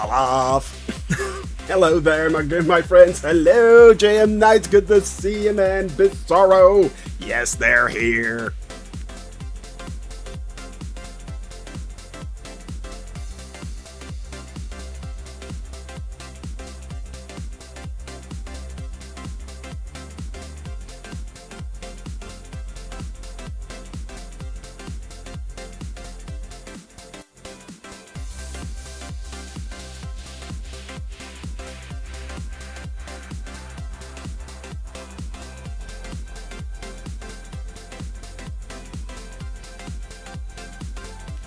Olaf. Hello there, my friends. Hello, JM Knights. Good to see you, man. Bizarro. Yes, they're here.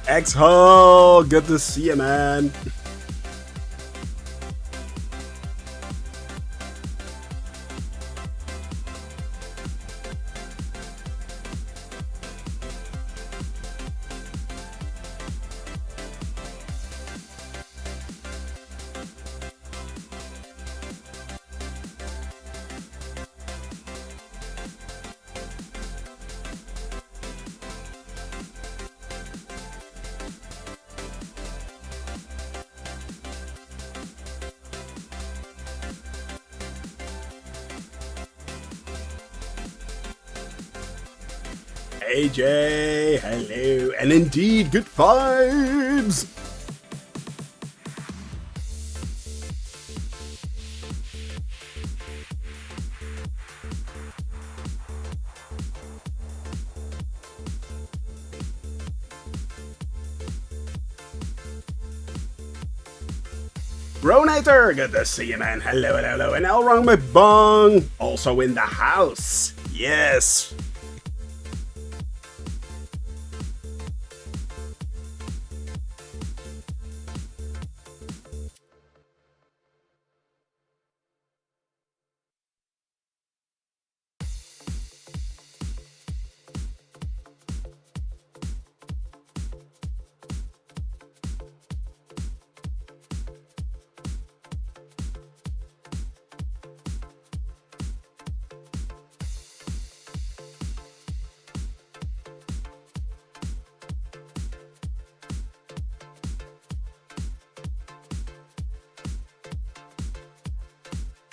X-Hull, good to see you, man. AJ, hello, and indeed, good vibes! Ronator, good to see you, man. Hello, hello, hello, and Elrong McBong, also in the house. Yes.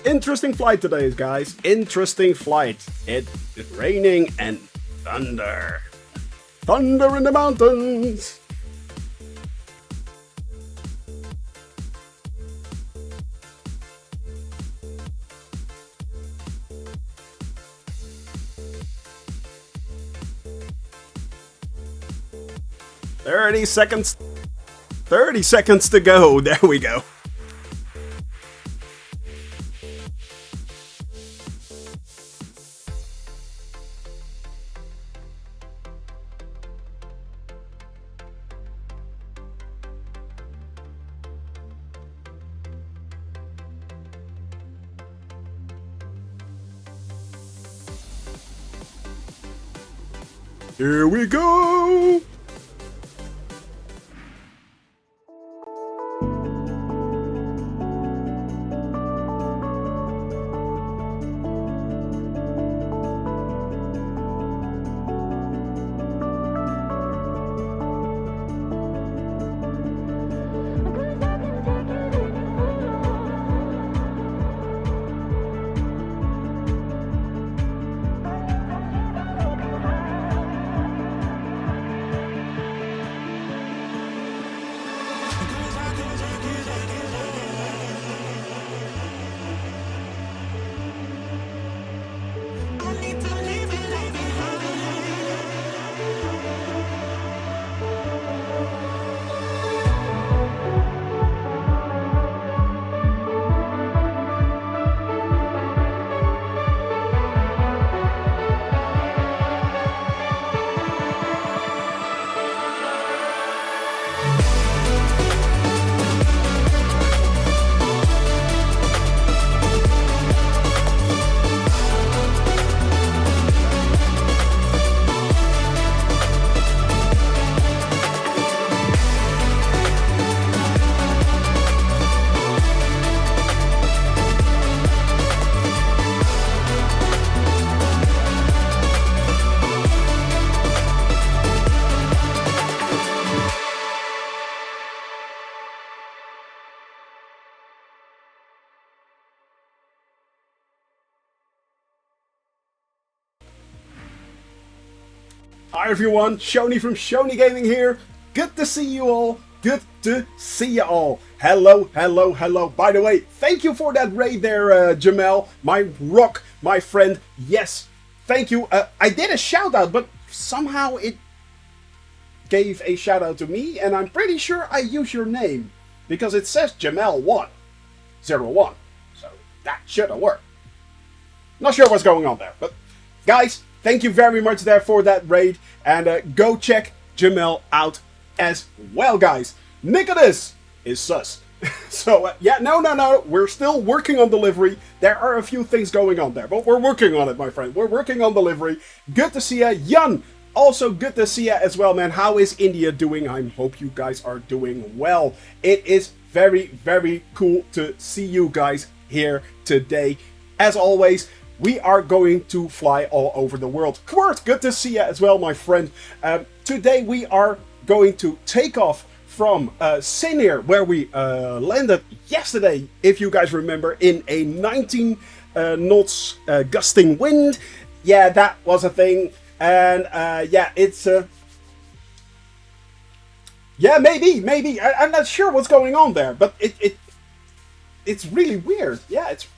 Interesting flight today, guys. Interesting flight. It's raining and thunder. Thunder in the mountains. "30 seconds. 30 seconds to go." There we go. Here we go! Hi everyone, Shoni from Shoni Gaming here. Good to see you all. Good to see you all. Hello, hello, hello. By the way, thank you for that raid there, Jamel. My rock, my friend. Yes, thank you. I did a shout out, but somehow it gave a shout out to me, and I'm pretty sure I use your name because it says Jamel101. So that should have worked. Not sure what's going on there, but guys, thank you very much there for that raid, and go check Jamel out as well, guys. Nicholas is sus. So, yeah, no, we're still working on delivery. There are a few things going on there, but we're working on it, my friend. We're working on delivery. Good to see ya. Jan, also good to see ya as well, man. How is India doing? I hope you guys are doing well. It is very, very cool to see you guys here today. As always, we are going to fly all over the world. Quirt, good to see you as well, my friend. Today we are going to take off from Senir, where we landed yesterday, if you guys remember, in a 19 knots gusting wind. Yeah, that was a thing. And yeah, it's... yeah, maybe. I'm not sure what's going on there, but it's really weird. Yeah, it's...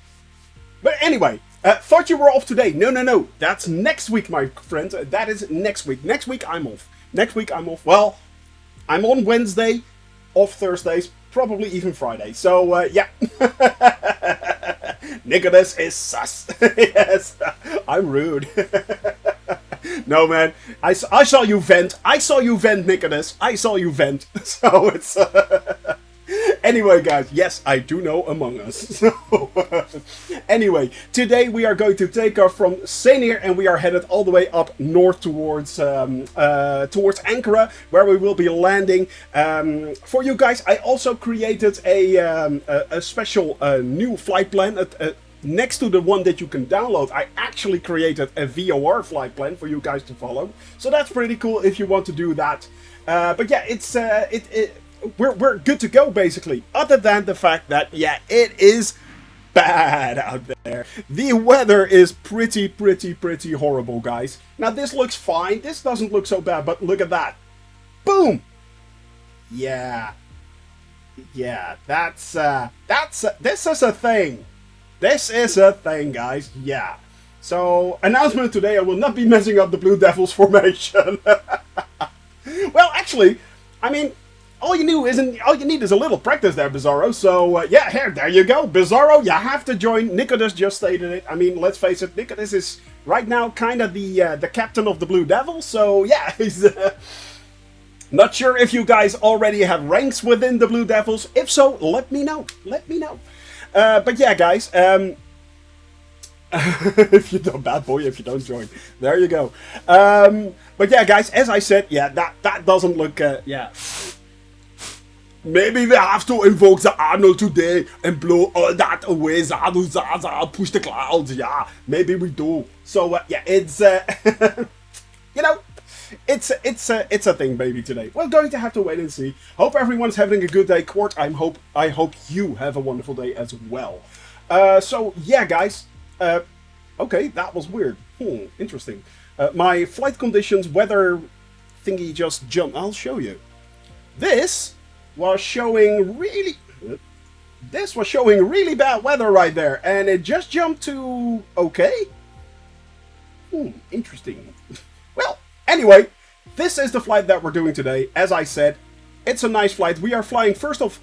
But anyway... thought you were off today. No. That's next week, my friend. That is next week. Next week I'm off. Well, I'm on Wednesday, off Thursdays, probably even Friday. So, yeah. Nicholas is sus. Yes, I'm rude. No, man. I saw you vent. Nicholas. I saw you vent. So, it's... Anyway, guys, yes, I do know Among Us. So, anyway, today we are going to take off from Senir, and we are headed all the way up north towards Ankara, where we will be landing. For you guys, I also created a special new flight plan. Next to the one that you can download, I actually created a VOR flight plan for you guys to follow. So that's pretty cool if you want to do that. But yeah, it's we're good to go, basically, other than the fact that, yeah, it is bad out there. The weather is pretty horrible, guys. Now, this looks fine. This doesn't look so bad, but look at that. Boom! Yeah, this is a thing. This is a thing, guys. Yeah. So, announcement today, I will not be messing up the Blue Devils formation. Well, actually, I mean... All you need is a little practice there, Bizarro. So, yeah, there you go. Bizarro, you have to join. Nicholas just stated it. I mean, let's face it, Nicholas is right now kind of the captain of the Blue Devils. So, yeah, he's... not sure if you guys already have ranks within the Blue Devils. If so, let me know. But yeah, guys, if you don't, bad boy, if you don't join. There you go. But yeah, guys, as I said, yeah, that doesn't look... yeah... Maybe we have to invoke the Arnold today and blow all that away. Zadu, push the clouds. Yeah, maybe we do. So yeah, it's you know, it's a thing, baby. Today we're going to have to wait and see. Hope everyone's having a good day. Court, I hope you have a wonderful day as well. So yeah, guys. Okay, that was weird. Interesting. My flight conditions, weather thingy just jumped. I'll show you. This was showing really bad weather right there, and it just jumped to okay. Interesting. Well, anyway, this is the flight that we're doing today. As I said, it's a nice flight. We are flying first off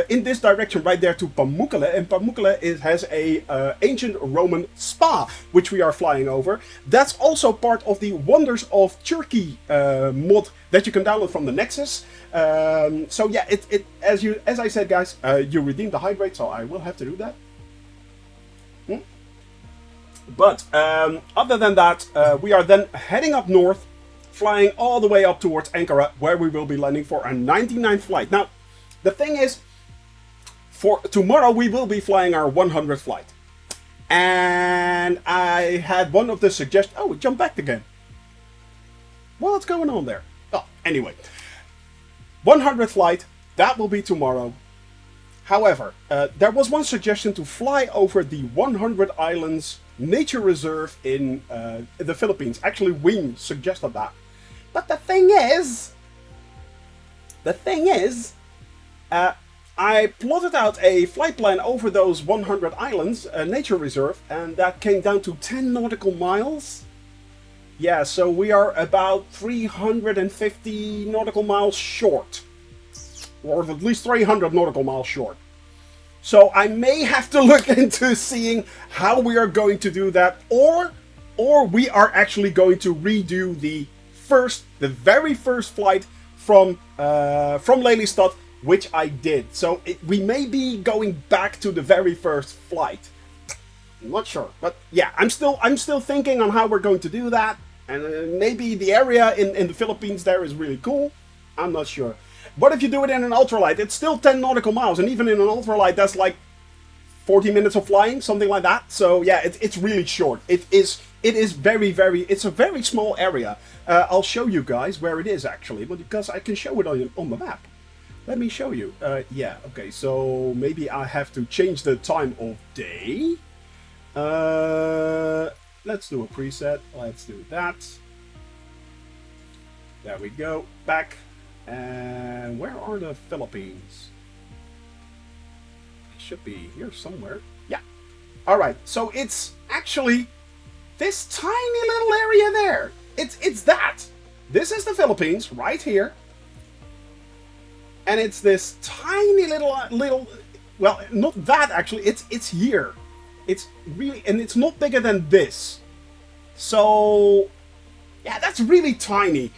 in this direction right there to Pamukkale, and Pamukkale has a ancient Roman spa, which we are flying over. That's also part of the Wonders of Turkey mod that you can download from the Nexus. So yeah, as I said, guys, you redeemed the hydrate, so I will have to do that. But other than that, we are then heading up north, flying all the way up towards Ankara, where we will be landing for our 99th flight. Now, the thing is, for tomorrow we will be flying our 100th flight. And I had one of the suggestions... Oh, it jumped back again. What's going on there? Oh, anyway. 100th flight, that will be tomorrow. However, there was one suggestion to fly over the 100 Islands Nature Reserve in the Philippines. Actually, Wing suggested that. But the thing is, I plotted out a flight plan over those 100 islands, a nature reserve, and that came down to 10 nautical miles. Yeah, so we are about 350 nautical miles short. Or at least 300 nautical miles short. So I may have to look into seeing how we are going to do that, or we are actually going to redo the very first flight from Lelystad, which I did. So we may be going back to the very first flight. I'm not sure, but yeah, I'm still thinking on how we're going to do that, and maybe the area in the Philippines there is really cool. I'm not sure. What if you do it in an ultralight? It's still 10 nautical miles, and even in an ultralight, that's like 40 minutes of flying, something like that. So yeah, it's really short. It is it's a very small area. I'll show you guys where it is actually, but because I can show it on the map. Let me show you. Yeah, okay, so maybe I have to change the time of day. Let's do a preset. Let's do that. There we go. Back. And where are the Philippines? It should be here somewhere. Yeah. Alright, so it's actually this tiny little area there. It's that. This is the Philippines right here. And it's this tiny little well, not that actually, it's here. It's really, and it's not bigger than this. So yeah, that's really tiny.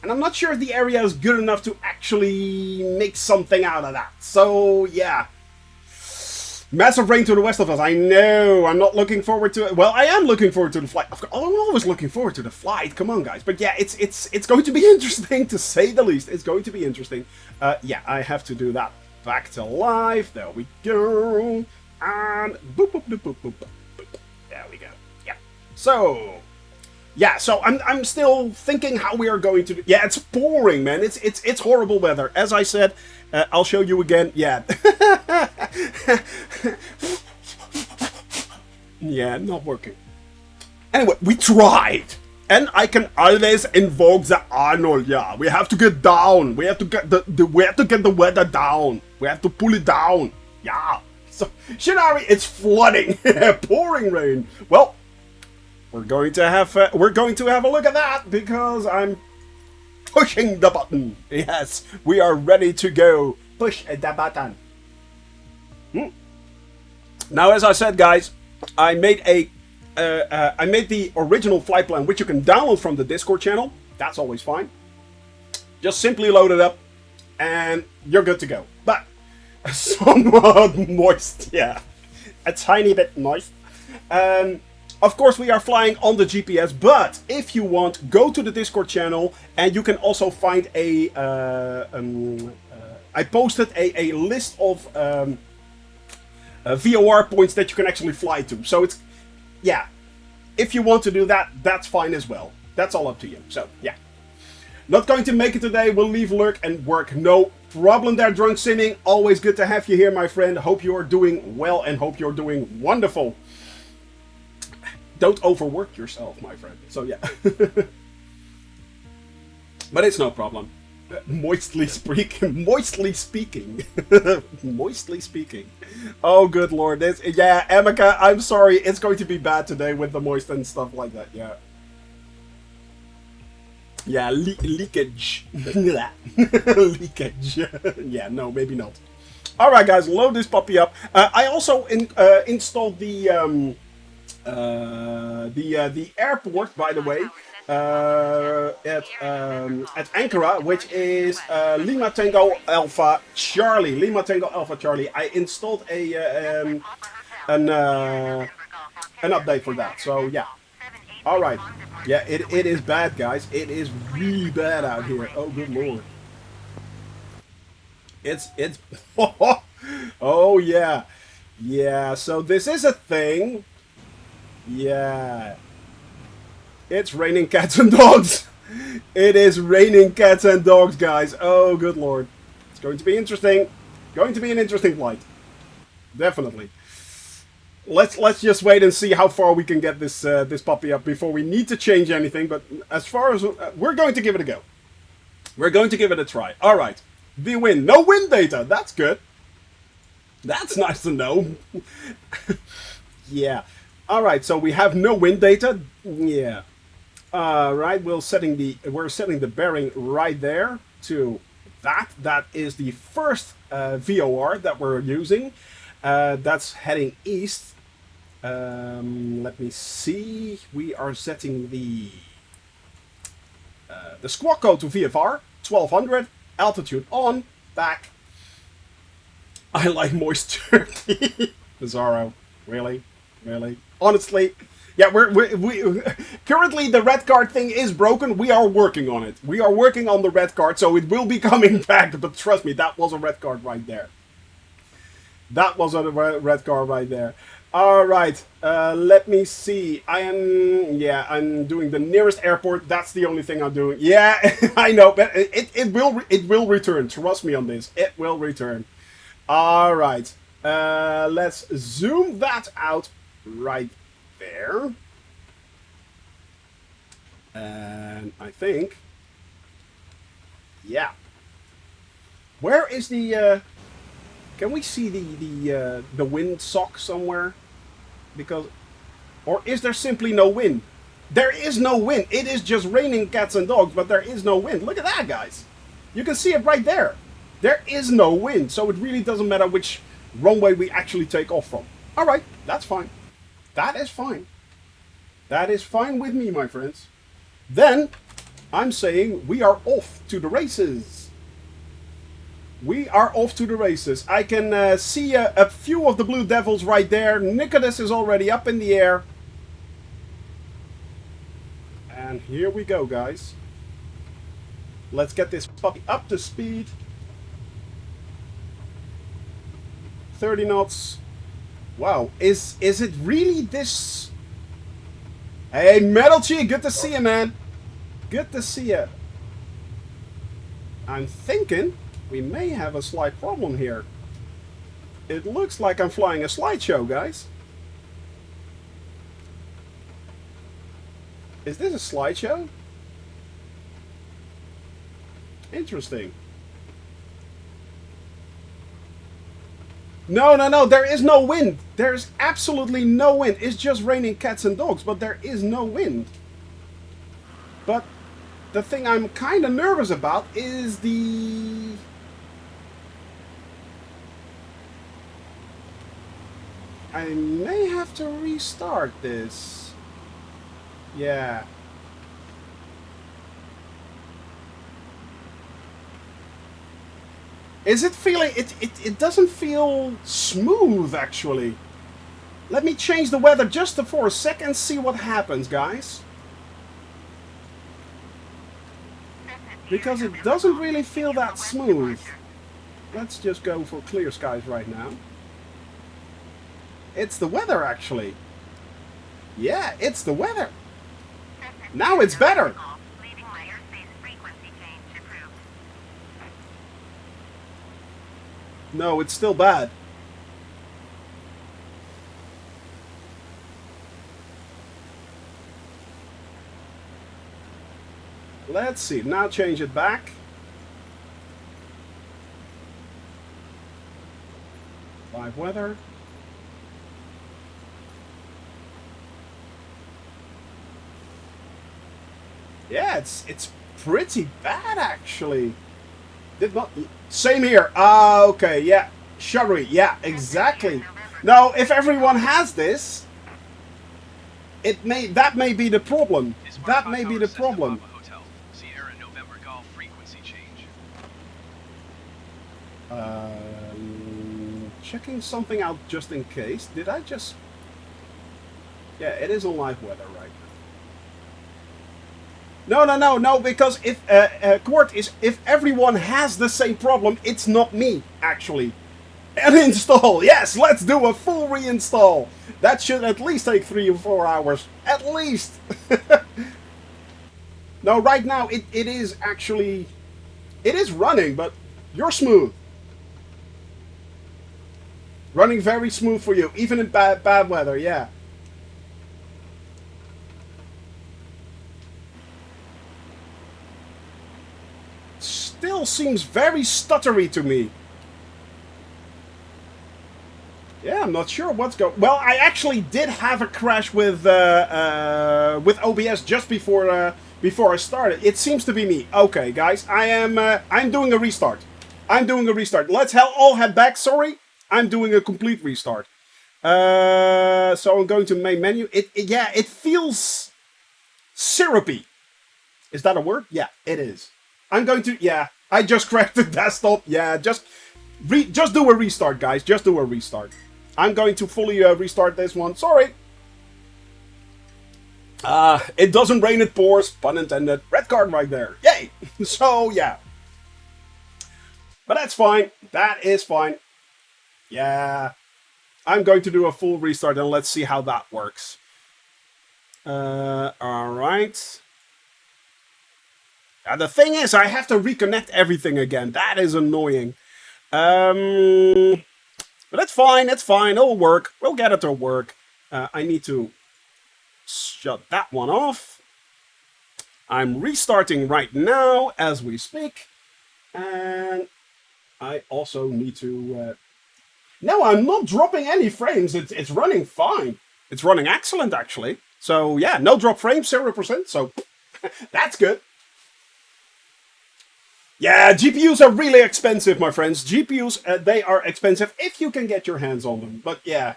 And I'm not sure if the area is good enough to actually make something out of that. So, yeah. Massive rain to the west of us. I know. I'm not looking forward to it. Well, I am looking forward to the flight. I'm always looking forward to the flight. Come on, guys. But yeah, it's going to be interesting, to say the least. It's going to be interesting. Yeah, I have to do that. Back to life. There we go. And boop, boop, boop, boop, boop, boop. There we go. Yeah. So... yeah, so I'm still thinking how we are going to do. Yeah, it's boring, man. It's horrible weather. As I said, I'll show you again. Yeah. Yeah, not working. Anyway, we tried. And I can always invoke the Arnold. Yeah, we have to get down. We have to get the weather down. We have to pull it down. Yeah. So, Shinari, it's flooding. Pouring rain. Well, we're going to have a look at that, because I'm pushing the button. Yes, we are ready to go. Push the button. Now, as I said, guys, I made the original flight plan, which you can download from the Discord channel. That's always fine. Just simply load it up, and you're good to go. But somewhat moist, yeah, a tiny bit moist. Of course, we are flying on the GPS, but if you want, go to the Discord channel, and you can also find I posted a list of VOR points that you can actually fly to. So it's, yeah, if you want to do that, that's fine as well. That's all up to you. So, yeah. Not going to make it today. We'll leave lurk and work. No problem there, Drunk Simming. Always good to have you here, my friend. Hope you are doing well and hope you're doing wonderful. Don't overwork yourself, my friend. So, yeah. But it's no problem. Moistly speaking. Moistly speaking. Moistly speaking. Oh, good lord. Yeah, Emeka, I'm sorry. It's going to be bad today with the moist and stuff like that. Yeah. Yeah, leakage. Leakage. Yeah, no, maybe not. Alright, guys. Load this puppy up. I also installed the airport, by the way, at Ankara, which is Lima Tango Alpha Charlie. Lima Tango Alpha Charlie. I installed an update for that. So yeah. All right. Yeah, it is bad, guys. It is really bad out here. Oh, good lord. It's oh yeah, yeah. So this is a thing. Yeah. It's raining cats and dogs. It is raining cats and dogs, guys. Oh, good lord. It's going to be interesting. Going to be an interesting flight. Definitely. let's just wait and see how far we can get this this puppy up before we need to change anything. But as far as we're going to give it a go, we're going to give it a try. All right, the wind, no wind data. That's good. That's nice to know. Yeah. All right, so we have no wind data. Yeah. Right, we're setting the bearing right there to that. That is the first VOR that we're using. That's heading east. Let me see. We are setting the squawk code to VFR 1200. Altitude on. Back. I like moist turkey. Bizarro. Really? Honestly. Yeah, we currently the red card thing is broken. We are working on it. We are working on the red card, so it will be coming back. But trust me, that was a red card right there. That was a red card right there. All right, let me see. I'm doing the nearest airport. That's the only thing I'm doing. Yeah, I know, but it will return. Trust me on this. It will return. All right, let's zoom that out right there. And I think, yeah. Where is the? Can we see the wind sock somewhere? Because, or is there simply no wind? There is no wind. It is just raining cats and dogs, but there is no wind. Look at that, guys. You can see it right there. There is no wind, so it really doesn't matter which runway we actually take off from. All right, that's fine. That is fine. That is fine with me, my friends. Then, I'm saying we are off to the races. We are off to the races. I can see a few of the Blue Devils right there. Nicholas is already up in the air. And here we go, guys. Let's get this puppy up to speed. 30 knots. Wow, is it really this? Hey, Metal Chi, good to see you, man. Good to see you. I'm thinking we may have a slight problem here. It looks like I'm flying a slideshow, guys. Is this a slideshow? Interesting. No, there is no wind. There's absolutely no wind. It's just raining cats and dogs, but there is no wind. But the thing I'm kind of nervous about is the... I may have to restart this. Yeah. Is it feeling... It doesn't feel smooth, actually. Let me change the weather just for a second, see what happens, guys. Because it doesn't really feel that smooth. Let's just go for clear skies right now. It's the weather, actually. Yeah, it's the weather. Now it's better. No, it's still bad. Let's see. Now change it back. Live weather. Yeah, it's pretty bad, actually. Did not... Same here. Ah, okay, yeah. Sugary, yeah, exactly. Now, if everyone has this, that may be the problem. That may be the problem. Checking something out just in case. Did I just... Yeah, it is on live weather right now. No, because if Quart is, if everyone has the same problem, it's not me, actually. Uninstall, yes, let's do a full reinstall. That should at least take 3 or 4 hours, at least. No, right now it is actually, it is running, but you're smooth. Running very smooth for you, even in bad weather, yeah. Still seems very stuttery to me. Yeah, I'm not sure what's going. Well, I actually did have a crash with OBS just before I started. It seems to be me. Okay, guys, I'm doing a restart. I'm doing a restart. Let's all head back. Sorry, I'm doing a complete restart. So I'm going to main menu. It feels syrupy. Is that a word? Yeah, it is. I'm going to. Yeah, I just cracked the desktop. Yeah, just do a restart, guys. Just do a restart. I'm going to fully restart this one. Sorry. It doesn't rain, it pours. Pun intended. Red card right there. Yay! So, yeah. But that's fine. That is fine. Yeah. I'm going to do a full restart and let's see how that works. Alright. The thing is, I have to reconnect everything again. That is annoying. But that's fine, it'll work. We'll get it to work. I need to shut that one off. I'm restarting right now as we speak. And I also need to... No, I'm not dropping any frames. It's running fine. It's running excellent, actually. So, yeah, no drop frames, 0%. So, that's good. Yeah, GPUs are really expensive, my friends. GPUs, they are expensive if you can get your hands on them. But yeah.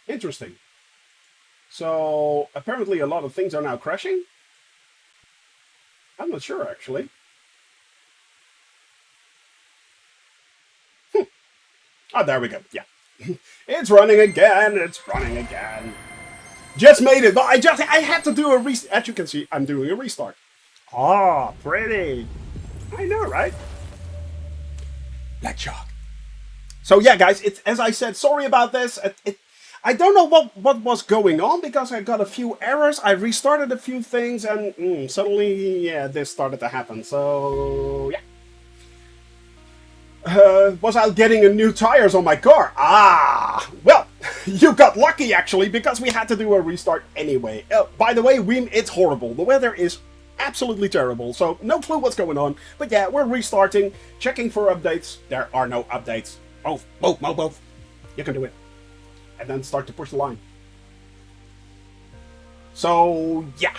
Interesting. So, apparently a lot of things are now crashing. I'm not sure, actually. Oh, there we go. Yeah. It's running again. It's running again. Just made it, but I had to do a restart. As you can see, I'm doing a restart. Ah, pretty. I know, right? Black Shark. So yeah, guys, it's as I said. Sorry about this. I don't know what was going on because I got a few errors. I restarted a few things, and suddenly, yeah, this started to happen. So yeah. Was out getting a new tires on my car. Ah, well, you got lucky actually because we had to do a restart anyway. By the way, it's horrible. The weather is absolutely terrible, so no clue what's going on. But yeah, we're restarting, checking for updates. There are no updates. Both. You can do it. And then start to push the line. So yeah.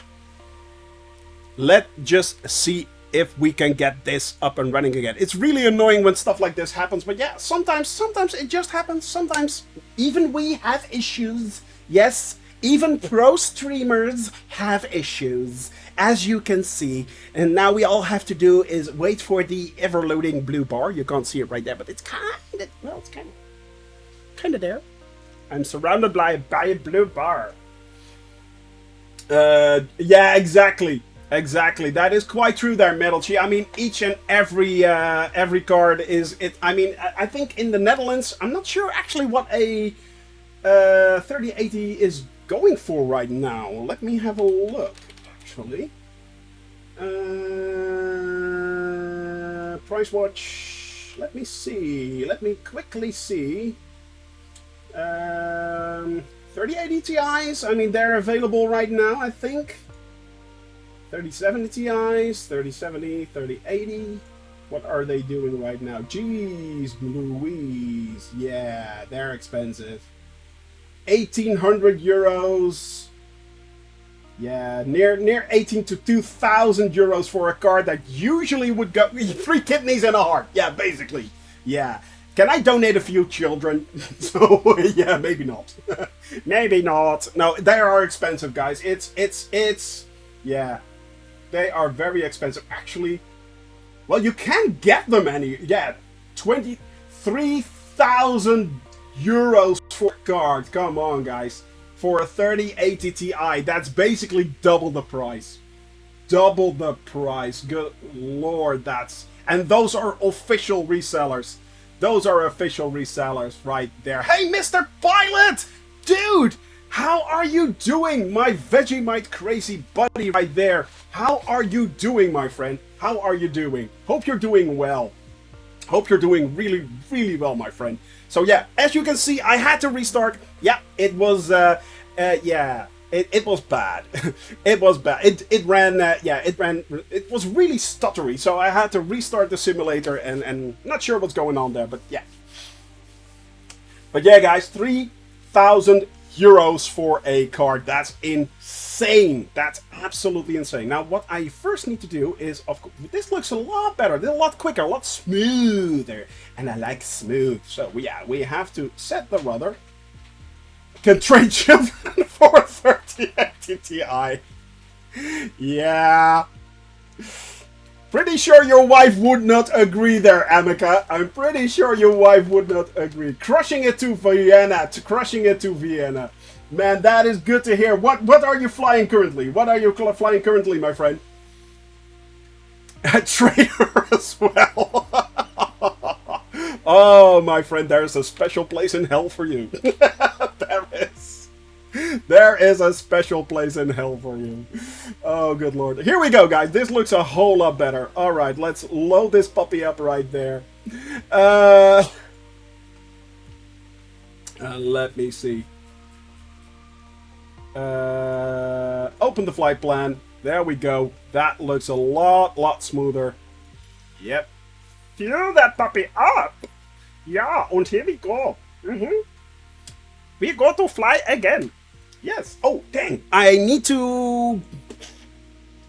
Let's just see if we can get this up and running again. It's really annoying when stuff like this happens, but yeah, sometimes it just happens. Sometimes even we have issues. Yes, even pro streamers have issues, as you can see. And now we all have to do is wait for the ever-loading blue bar. You can't see it right there, but it's kind of there. I'm surrounded by a blue bar. Yeah, exactly. Exactly, that is quite true there, Metalchi. I mean, each and every card is it. I mean, I think in the Netherlands, I'm not sure actually what a 3080 is going for right now. Let me have a look. Actually, price watch. Let me see. Let me quickly see. 3080 Ti's. I mean, they're available right now. I think. 3070 Ti's, 3070, 3080. What are they doing right now? Jeez Louise. Yeah, they're expensive. 1,800 euros. Yeah, near 18 to 2,000 euros for a card that usually would go 3 kidneys and a heart. Yeah, basically. Yeah. Can I donate a few children? So, yeah, maybe not. Maybe not. No, they are expensive, guys. It's, yeah. They are very expensive. Actually, well, you can get them yeah, 23,000 euros for a card. Come on, guys. For a 3080 Ti, that's basically double the price. Double the price. Good lord, that's... And those are official resellers. Those are official resellers right there. Hey, Mr. Pilot! Dude! How are you doing, my Vegemite crazy buddy right there? How are you doing, my friend? How are you doing? Hope you're doing well. Hope you're doing really, really well, my friend. So yeah, as you can see, I had to restart. Yeah, it was, yeah, it was bad. It was bad. It ran, it was really stuttery. So I had to restart the simulator and not sure what's going on there, but yeah. But yeah, guys, 3,000 euros for a card. That's insane. That's absolutely insane. Now, what I first need to do is, of course, this looks a lot better, a lot quicker, a lot smoother. And I like smooth. So, yeah, we have to set the rudder. Can trade children for a 3080 Ti. Yeah. Pretty sure your wife would not agree there, Amica. I'm pretty sure your wife would not agree. Crushing it to Vienna. Crushing it to Vienna. Man, that is good to hear. What are you flying currently? What are you flying currently, my friend? A trader as well. Oh, my friend, there's a special place in hell for you. There is. There is a special place in hell for you. Oh, good lord. Here we go, guys. This looks a whole lot better. All right, let's load this puppy up right there. Let me see. Open the flight plan. There we go. That looks a lot smoother. Yep. Fuel that puppy up. Yeah, and here we go. We go to fly again. Yes. Oh, dang. I need to...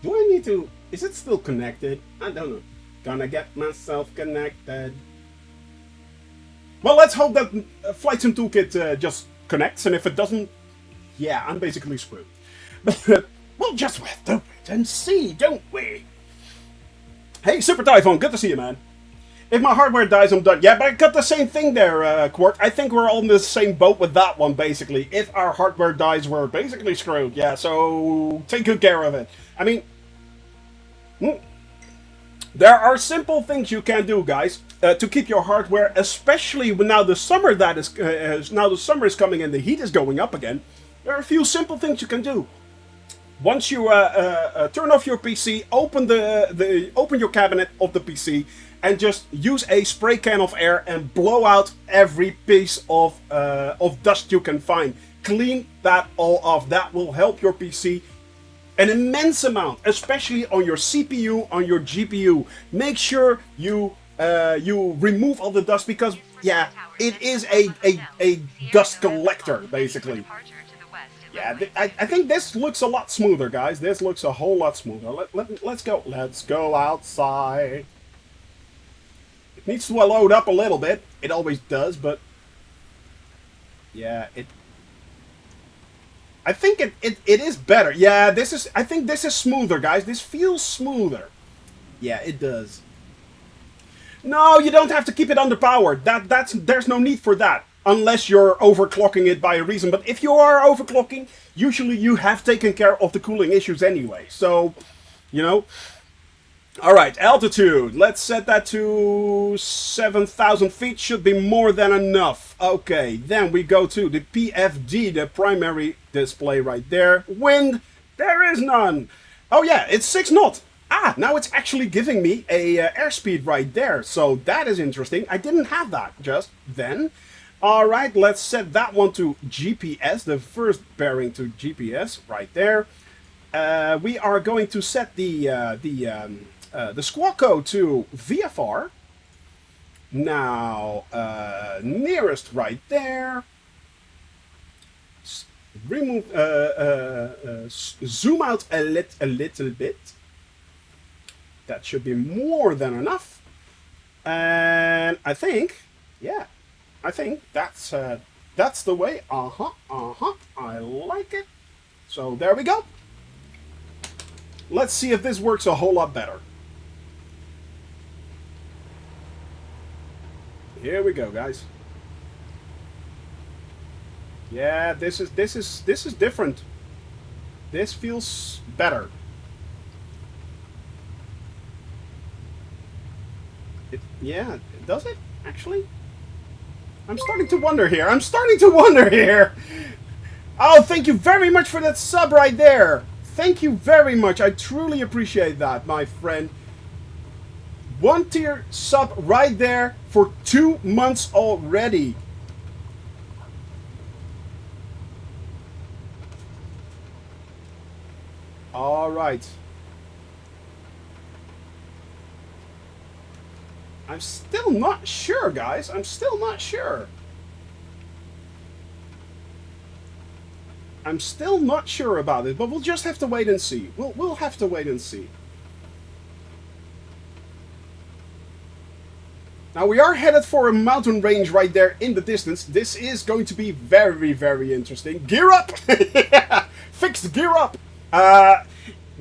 Do I need to... Is it still connected? I don't know. Gonna get myself connected. Well, let's hope that Flight Sim Toolkit just connects, and if it doesn't, yeah, I'm basically screwed. But we'll just have to wait and see, don't we? Hey, Super Typhoon, good to see you, man. If my hardware dies, I'm done. Yeah, but I got the same thing there, Quark. I think we're all in the same boat with that one, basically. If our hardware dies, we're basically screwed. Yeah, so take good care of it. I mean, there are simple things you can do, guys, to keep your hardware, especially when now the summer now the summer is coming and the heat is going up again. There are a few simple things you can do. Once you turn off your PC, open open your cabinet of the PC, and just use a spray can of air and blow out every piece of dust you can find. Clean that all off. That will help your PC an immense amount, especially on your CPU, on your GPU. Make sure you remove all the dust because, yeah, it is a dust collector, basically. Yeah, I think this looks a lot smoother, guys. This looks a whole lot smoother. Let's go. Let's go outside. It needs to load up a little bit. It always does, but yeah, I think it is better. Yeah, I think this is smoother, guys. This feels smoother. Yeah, it does. No, you don't have to keep it underpowered. There's no need for that. Unless you're overclocking it by a reason. But if you are overclocking, usually you have taken care of the cooling issues anyway. So, you know. Alright, altitude. Let's set that to 7,000 feet. Should be more than enough. Okay, then we go to the PFD, the primary display right there. Wind, there is none. Oh yeah, it's 6 knots. Ah, now it's actually giving me a airspeed right there. So that is interesting. I didn't have that just then. Alright, let's set that one to GPS, the first bearing to GPS right there. We are going to set the Squawko to VFR. Now, nearest right there. Remove, zoom out a little bit. That should be more than enough. And I think, yeah. I think that's the way. I like it. So there we go. Let's see if this works a whole lot better. Here we go, guys. Yeah, this is different. This feels better. Yeah, does it actually? I'm starting to wonder here. Oh, thank you very much for that sub right there. Thank you very much. I truly appreciate that, my friend. 1 tier sub right there for 2 months already. All right. I'm still not sure, guys. I'm still not sure. I'm still not sure about it, but we'll just have to wait and see. We'll have to wait and see. Now we are headed for a mountain range right there in the distance. This is going to be very, very interesting. Gear up! Fixed gear up!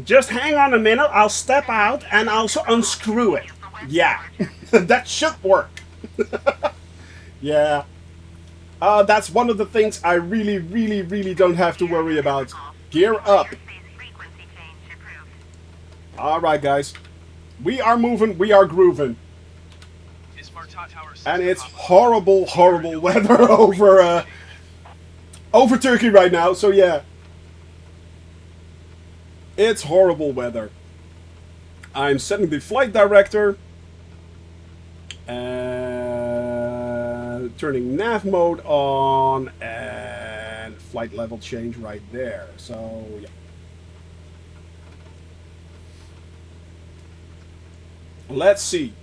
Just hang on a minute. I'll step out and I'll unscrew it. Yeah, that should work. Yeah. That's one of the things I really, really, really don't have to worry about. Gear up. Alright, guys. We are moving, we are grooving. And it's horrible, horrible weather over Turkey right now, so yeah. It's horrible weather. I'm setting the flight director. Turning nav mode on and flight level change right there. So yeah. Let's see.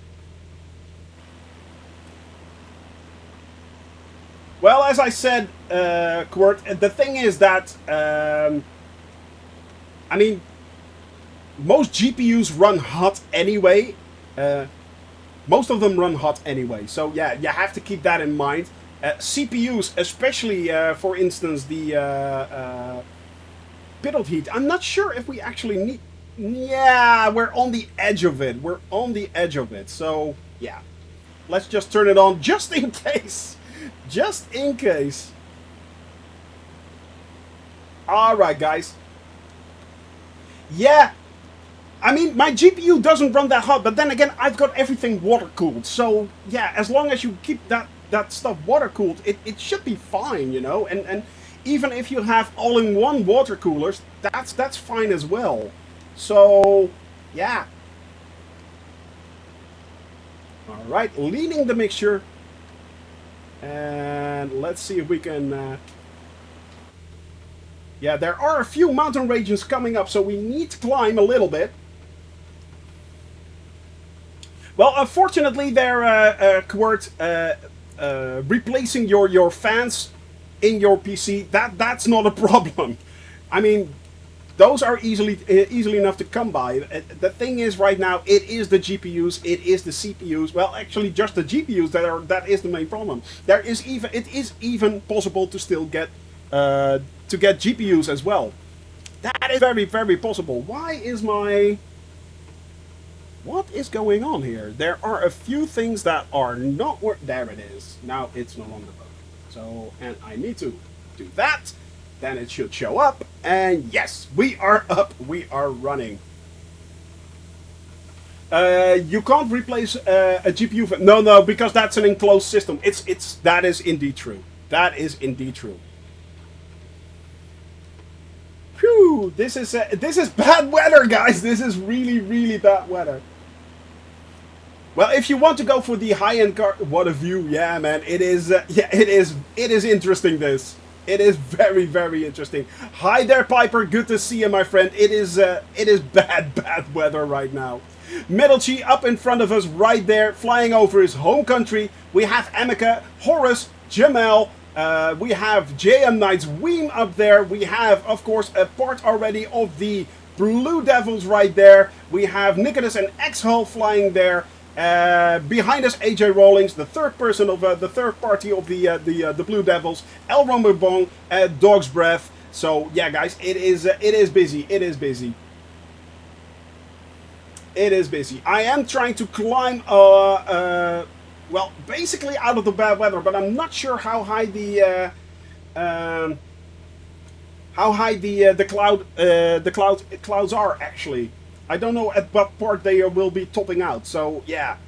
Well, as I said, Kurt, the thing is that I mean, most GPUs run hot anyway. Most of them run hot anyway, so yeah, you have to keep that in mind. CPUs, especially for instance the pitot heat, I'm not sure if we actually need... Yeah, we're on the edge of it. We're on the edge of it, so yeah. Let's just turn it on just in case. Just in case. Alright, guys. Yeah. I mean, my GPU doesn't run that hot, but then again, I've got everything water-cooled. So, yeah, as long as you keep that stuff water-cooled, it should be fine, you know? And even if you have all-in-one water coolers, that's fine as well. So, yeah. Alright, leaning the mixture. And let's see if we can... Yeah, there are a few mountain ranges coming up, so we need to climb a little bit. Well, unfortunately, they're replacing your fans in your PC. That's not a problem. I mean, those are easily enough to come by. The thing is, right now, it is the GPUs, it is the CPUs. Well, actually, just the GPUs that is the main problem. It is even possible to still get GPUs as well. That is very, very possible. Why is my... What is going on here? There are a few things that are not working. There it is. Now it's no longer working. So, and I need to do that. Then it should show up. And yes, we are up. We are running. You can't replace a GPU. No, because that's an enclosed system. That is indeed true. That is indeed true. Phew, this is bad weather, guys. This is really, really bad weather. Well, if you want to go for the high-end car, what a view! Yeah, man, it is. Yeah, it is interesting. It is very, very interesting. Hi there, Piper. Good to see you, my friend. It is bad weather right now. Metalchi up in front of us, right there, flying over his home country. We have Emeka, Horace, Jamel. We have JM Knight's Weem up there. We have, of course, a part already of the Blue Devils right there. We have Nicholas and X-Hull flying there. Behind us, AJ Rawlings, the third person of the third party of the Blue Devils. El Rombobong, Dog's Breath. So yeah, guys, it is busy. It is busy. It is busy. I am trying to climb. Well, basically out of the bad weather, but I'm not sure how high the clouds are actually. I don't know at what part they will be topping out. So yeah,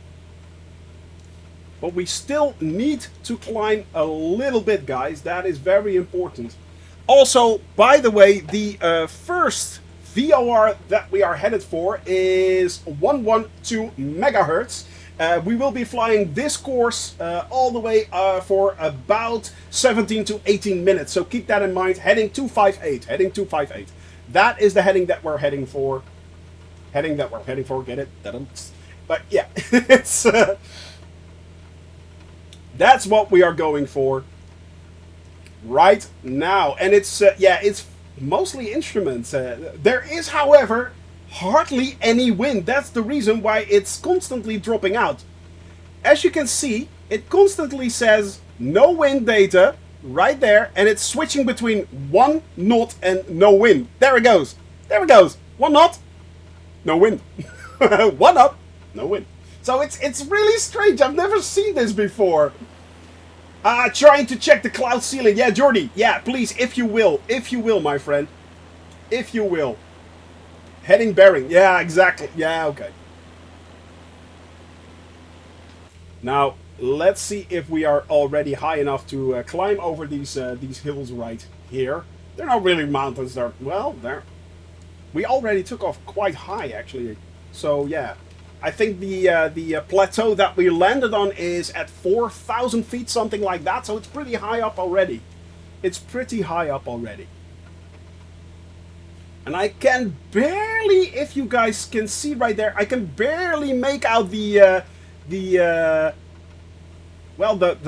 but we still need to climb a little bit, guys. That is very important. Also, by the way, the first VOR that we are headed for is 112 megahertz. We will be flying this course all the way for about 17 to 18 minutes. So keep that in mind. Heading 258. Heading 258. That is the heading that we're heading for. Heading that we're heading for. Get it? But yeah, it's that's what we are going for right now. And it's yeah, it's mostly instruments. There is, however, hardly any wind. That's the reason why it's constantly dropping out. As you can see, it constantly says no wind data right there, and it's switching between 1 knot and no wind. There it goes. There it goes. 1 knot, no wind. 1 knot, no wind. So it's really strange. I've never seen this before. Trying to check the cloud ceiling. Yeah, Jordy. Yeah, please, if you will. If you will, my friend. If you will. Heading bearing. Yeah, exactly. Yeah, okay. Now, let's see if we are already high enough to climb over these hills right here. They're not really mountains. They're, well, they're... We already took off quite high, actually. So, yeah. I think the plateau that we landed on is at 4,000 feet, something like that. So it's pretty high up already. It's pretty high up already. And I can barely, if you guys can see right there, I can barely make out the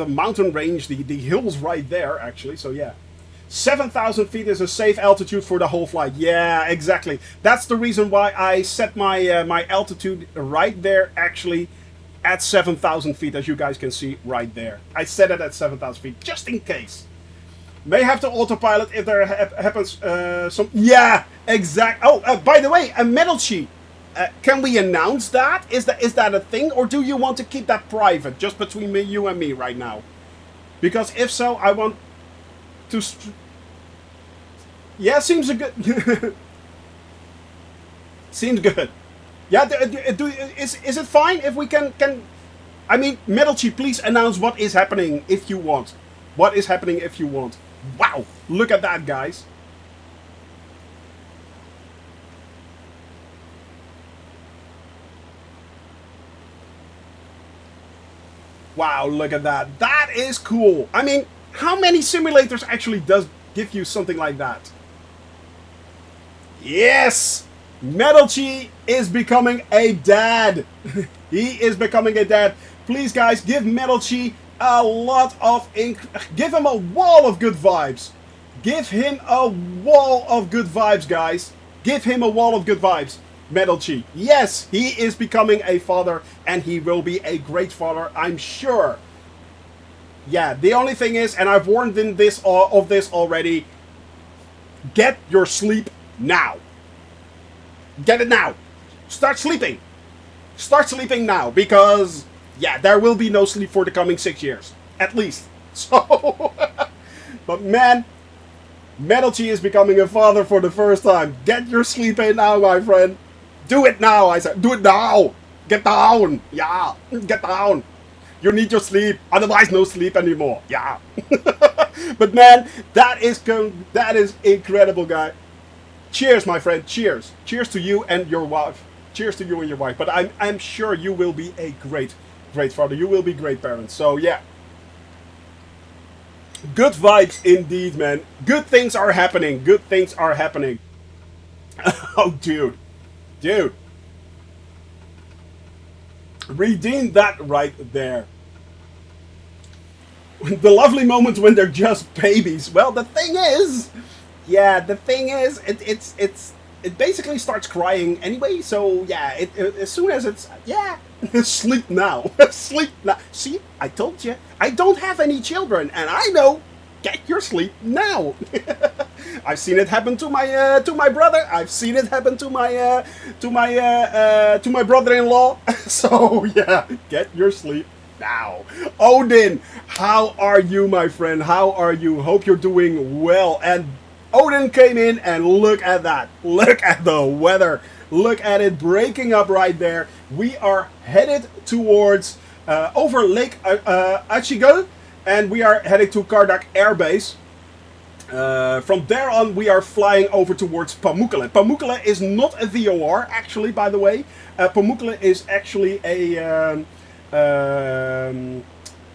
mountain range, the hills right there, actually. So yeah. 7,000 feet is a safe altitude for the whole flight. Yeah, exactly. That's the reason why I set my my altitude right there, actually, at 7,000 feet, as you guys can see right there. I set it at 7,000 feet, just in case. May have to autopilot if there happens some... Yeah, exact. Oh, by the way, a medal sheet. Can we announce that? Is that a thing, or do you want to keep that private, just between you and me right now? Because if so, I want to... Yeah, seems a good... Seems good. Yeah, is it fine if we can... I mean, Metalchi, please announce what is happening if you want. What is happening if you want. Wow, look at that, guys. Wow, look at that. That is cool. I mean, how many simulators actually does give you something like that? Yes! Metalchi is becoming a dad. He is becoming a dad. Please, guys, give Metalchi a lot of... Give him a wall of good vibes. Give him a wall of good vibes, guys. Give him a wall of good vibes. Metalchi. Yes, he is becoming a father, and he will be a great father, I'm sure. Yeah, the only thing is, and I've warned him of this already, get your sleep now. Get it now. Start sleeping. Start sleeping now, because, yeah, there will be no sleep for the coming 6 years. At least. So, but man, Metalchi is becoming a father for the first time. Get your sleep in now, my friend. Do it now, I said. Do it now. Get down. Yeah, get down. You need your sleep, otherwise no sleep anymore. Yeah. But man, that is incredible, guy. Cheers, my friend. Cheers. Cheers to you and your wife. Cheers to you and your wife. But I'm sure you will be a great father. You will be great parents. So yeah. Good vibes indeed, man. Good things are happening. Good things are happening. Oh, dude. Dude. Redeem that right there. The lovely moments when they're just babies. Well, the thing is, yeah, the thing is, it basically starts crying anyway. So yeah, as soon as it's, yeah, sleep now, sleep now. See, I told you, I don't have any children, and I know. Get your sleep now. I've seen it happen to my brother. I've seen it happen to my brother-in-law. So yeah, get your sleep now. Odin, how are you, my friend? How are you? Hope you're doing well. And Odin came in, and look at that. Look at the weather. Look at it breaking up right there. We are headed towards over Lake Achigal. And we are heading to Kardak Air Base. From there on, we are flying over towards Pamukkale. Pamukkale is not a VOR, actually, by the way. Pamukkale is actually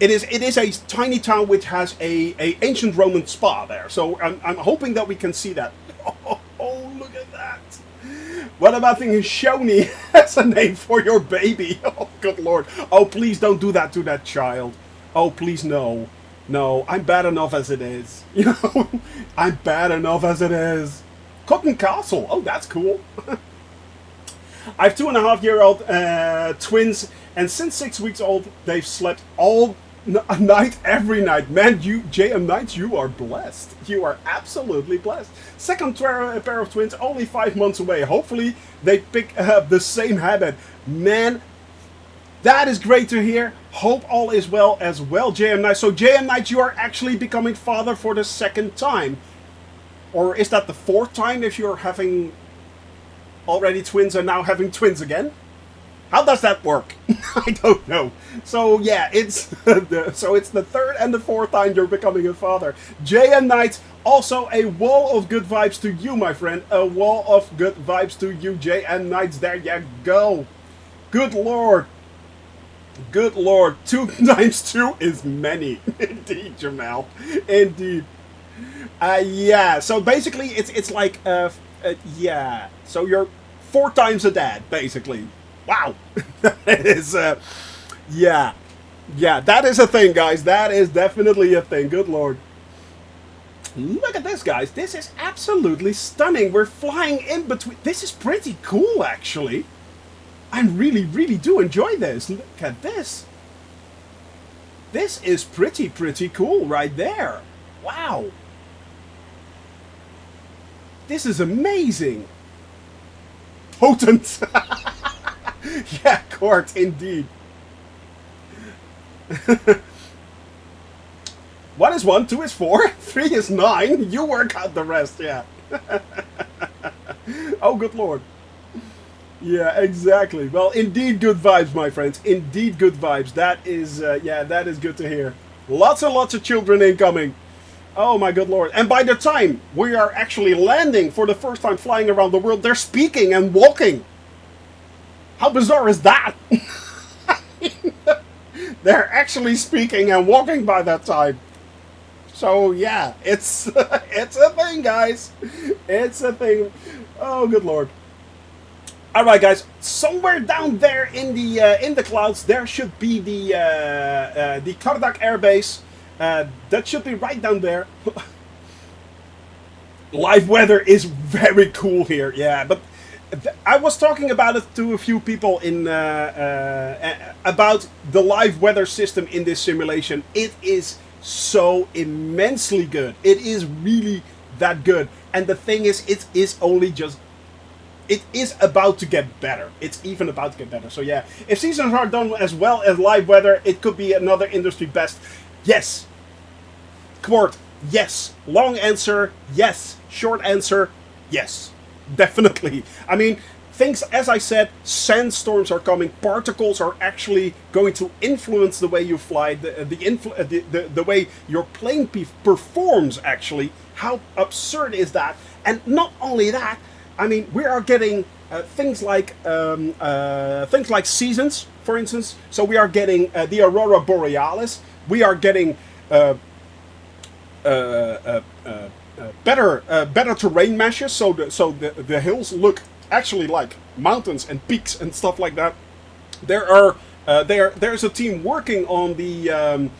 it is a tiny town which has a ancient Roman spa there. So I'm hoping that we can see that. Oh, look at that. What about thinking Shoni as a name for your baby? Oh, good lord. Oh, please don't do that to that child. Oh, please, no. No, I'm bad enough as it is. You know, I'm bad enough as it is. Cotton Castle. Oh, that's cool. I have 2.5-year-old twins, and since 6 weeks old, they've slept all night, every night. Man, you, JM Knights, you are blessed. You are absolutely blessed. Second pair of twins, only 5 months away. Hopefully, they pick up the same habit. Man, that is great to hear. Hope all is well as well, JM Knight. So, JM Knight, you are actually becoming father for the second time. Or is that the fourth time if you're having already twins and now having twins again? How does that work? I don't know. So, yeah, it's it's the third and the fourth time you're becoming a father. JM Knight, also a wall of good vibes to you, my friend. A wall of good vibes to you, JM Knights. There you go. Good lord. Good lord, 2 times 2 is many. Indeed, Jamal. Indeed. Yeah, so basically it's like, yeah. So you're 4 times a dad, basically. Wow. That is, yeah. Yeah, that is a thing, guys. That is definitely a thing. Good lord. Look at this, guys. This is absolutely stunning. We're flying in between. This is pretty cool, actually. I really do enjoy this. Look at this. This is pretty cool right there. Wow. This is amazing. Potent. Yeah, Court, indeed. 1 is 1, 2 is 4, 3 is 9. You work out the rest, yeah. Oh, good lord. Yeah, exactly. Well, indeed good vibes, my friends. Indeed good vibes. That is, yeah, that is good to hear. Lots and lots of children incoming. Oh my good lord. And by the time we are actually landing for the first time flying around the world, they're speaking and walking. How bizarre is that? They're actually speaking and walking by that time. So yeah, it's it's a thing, guys. It's a thing. Oh, good lord. All right, guys. Somewhere down there in the clouds, there should be the Kardak Air Base. That should be right down there. Live weather is very cool here. Yeah, but I was talking about it to a few people in about the live weather system in this simulation. It is so immensely good. It is really that good. And the thing is, it is only just. It is about to get better. It's even about to get better. So yeah, if seasons are done as well as live weather, it could be another industry best. Yes. Quart, yes. Long answer, yes. Short answer, yes. Definitely. I mean, things, as I said, sandstorms are coming. Particles are actually going to influence the way you fly, the way your plane performs, actually. How absurd is that? And not only that, I mean, we are getting things like seasons, for instance. So we are getting the Aurora Borealis. We are getting better terrain meshes. So the hills look actually like mountains and peaks and stuff like that. There's a team working on the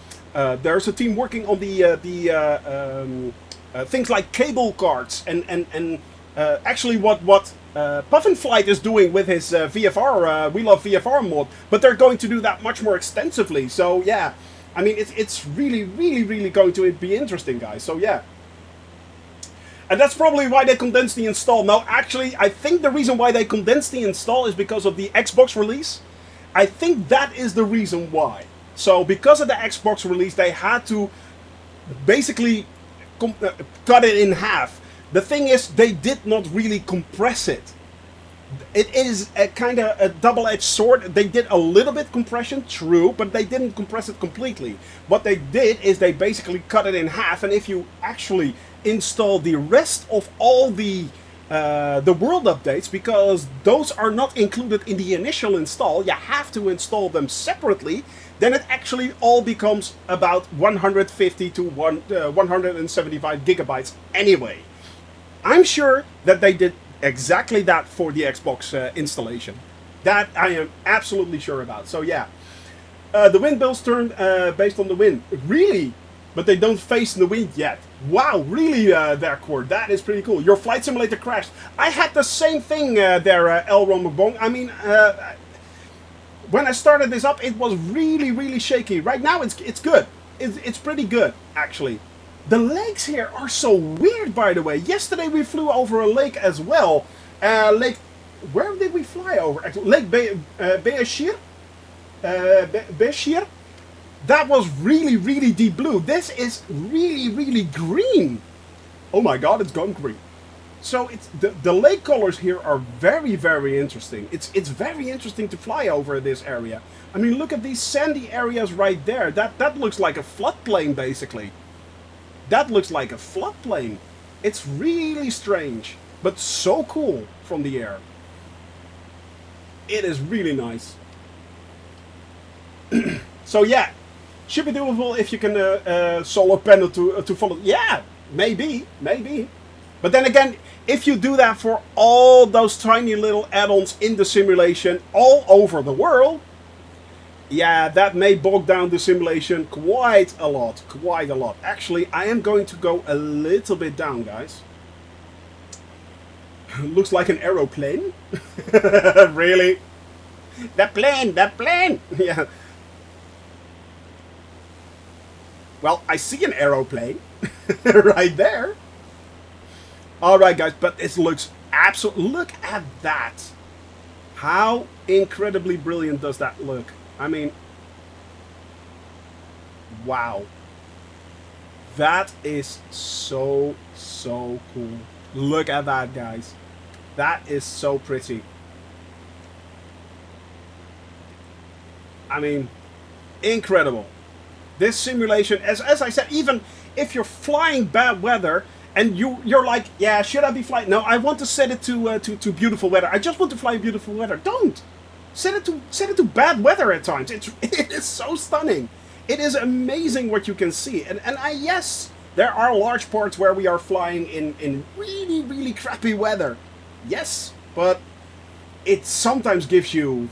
things like cable cards and actually what Puffin Flight is doing with his VFR, We Love VFR mod, but they're going to do that much more extensively. So yeah, I mean, it's really going to be interesting, guys. So yeah. And that's probably why they condensed the install. Now, actually, I think the reason why they condensed the install is because of the Xbox release. I think that is the reason why. So because of the Xbox release, they had to basically cut it in half. The thing is, they did not really compress it. It is a kind of a double-edged sword. They did a little bit compression, true, but they didn't compress it completely. What they did is they basically cut it in half, and if you actually install the rest of all the world updates, because those are not included in the initial install, you have to install them separately, then it actually all becomes about 150 to 175 gigabytes anyway. I'm sure that they did exactly that for the Xbox installation. That I am absolutely sure about. So yeah, the wind bills turn based on the wind. Really? But they don't face the wind yet. Wow, really there, Cord. That is pretty cool. Your flight simulator crashed. I had the same thing there, Elron McBong. I mean, when I started this up, it was really, really shaky. Right now, it's good. It's pretty good, actually. The lakes here are so weird, by the way. Yesterday we flew over a lake as well. Lake, where did we fly over? Lake Beashir? Beashir? That was really, really deep blue. This is really, really green. Oh my god, it's gone green. So it's the lake colors here are very, very interesting. It's very interesting to fly over this area. I mean, look at these sandy areas right there. That looks like a floodplain, basically. That looks like a floodplain. It's really strange, but so cool from the air. It is really nice. So yeah, should be doable if you can solar panel to follow. Yeah, maybe. But then again, if you do that for all those tiny little add-ons in the simulation all over the world, yeah, that may bog down the simulation quite a lot. Actually, I am going to go a little bit down, guys. Looks like an aeroplane. Really? That plane! Yeah. Well, I see an aeroplane right there. Alright, guys, but it looks absolutely... Look at that. How incredibly brilliant does that look? I mean, wow. That is so cool. Look at that, guys. That is so pretty. I mean, incredible. This simulation, as I said, even if you're flying bad weather and you're like, yeah, should I be flying? No, I want to set it to beautiful weather. I just want to fly beautiful weather. Don't. Set it to bad weather at times. It is so stunning. It is amazing what you can see. And yes, there are large parts where we are flying in really, really crappy weather. Yes, but it sometimes gives you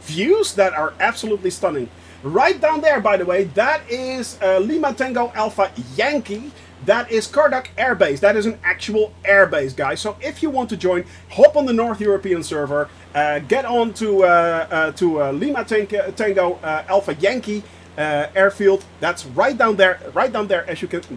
views that are absolutely stunning. Right down there, by the way, that is Lima Tango Alpha Yankee. That is Kardak Air Base. That is an actual air base, guys. So if you want to join, hop on the North European server, get on to Lima Tango Alpha Yankee airfield. That's right down there, right down there as you can see.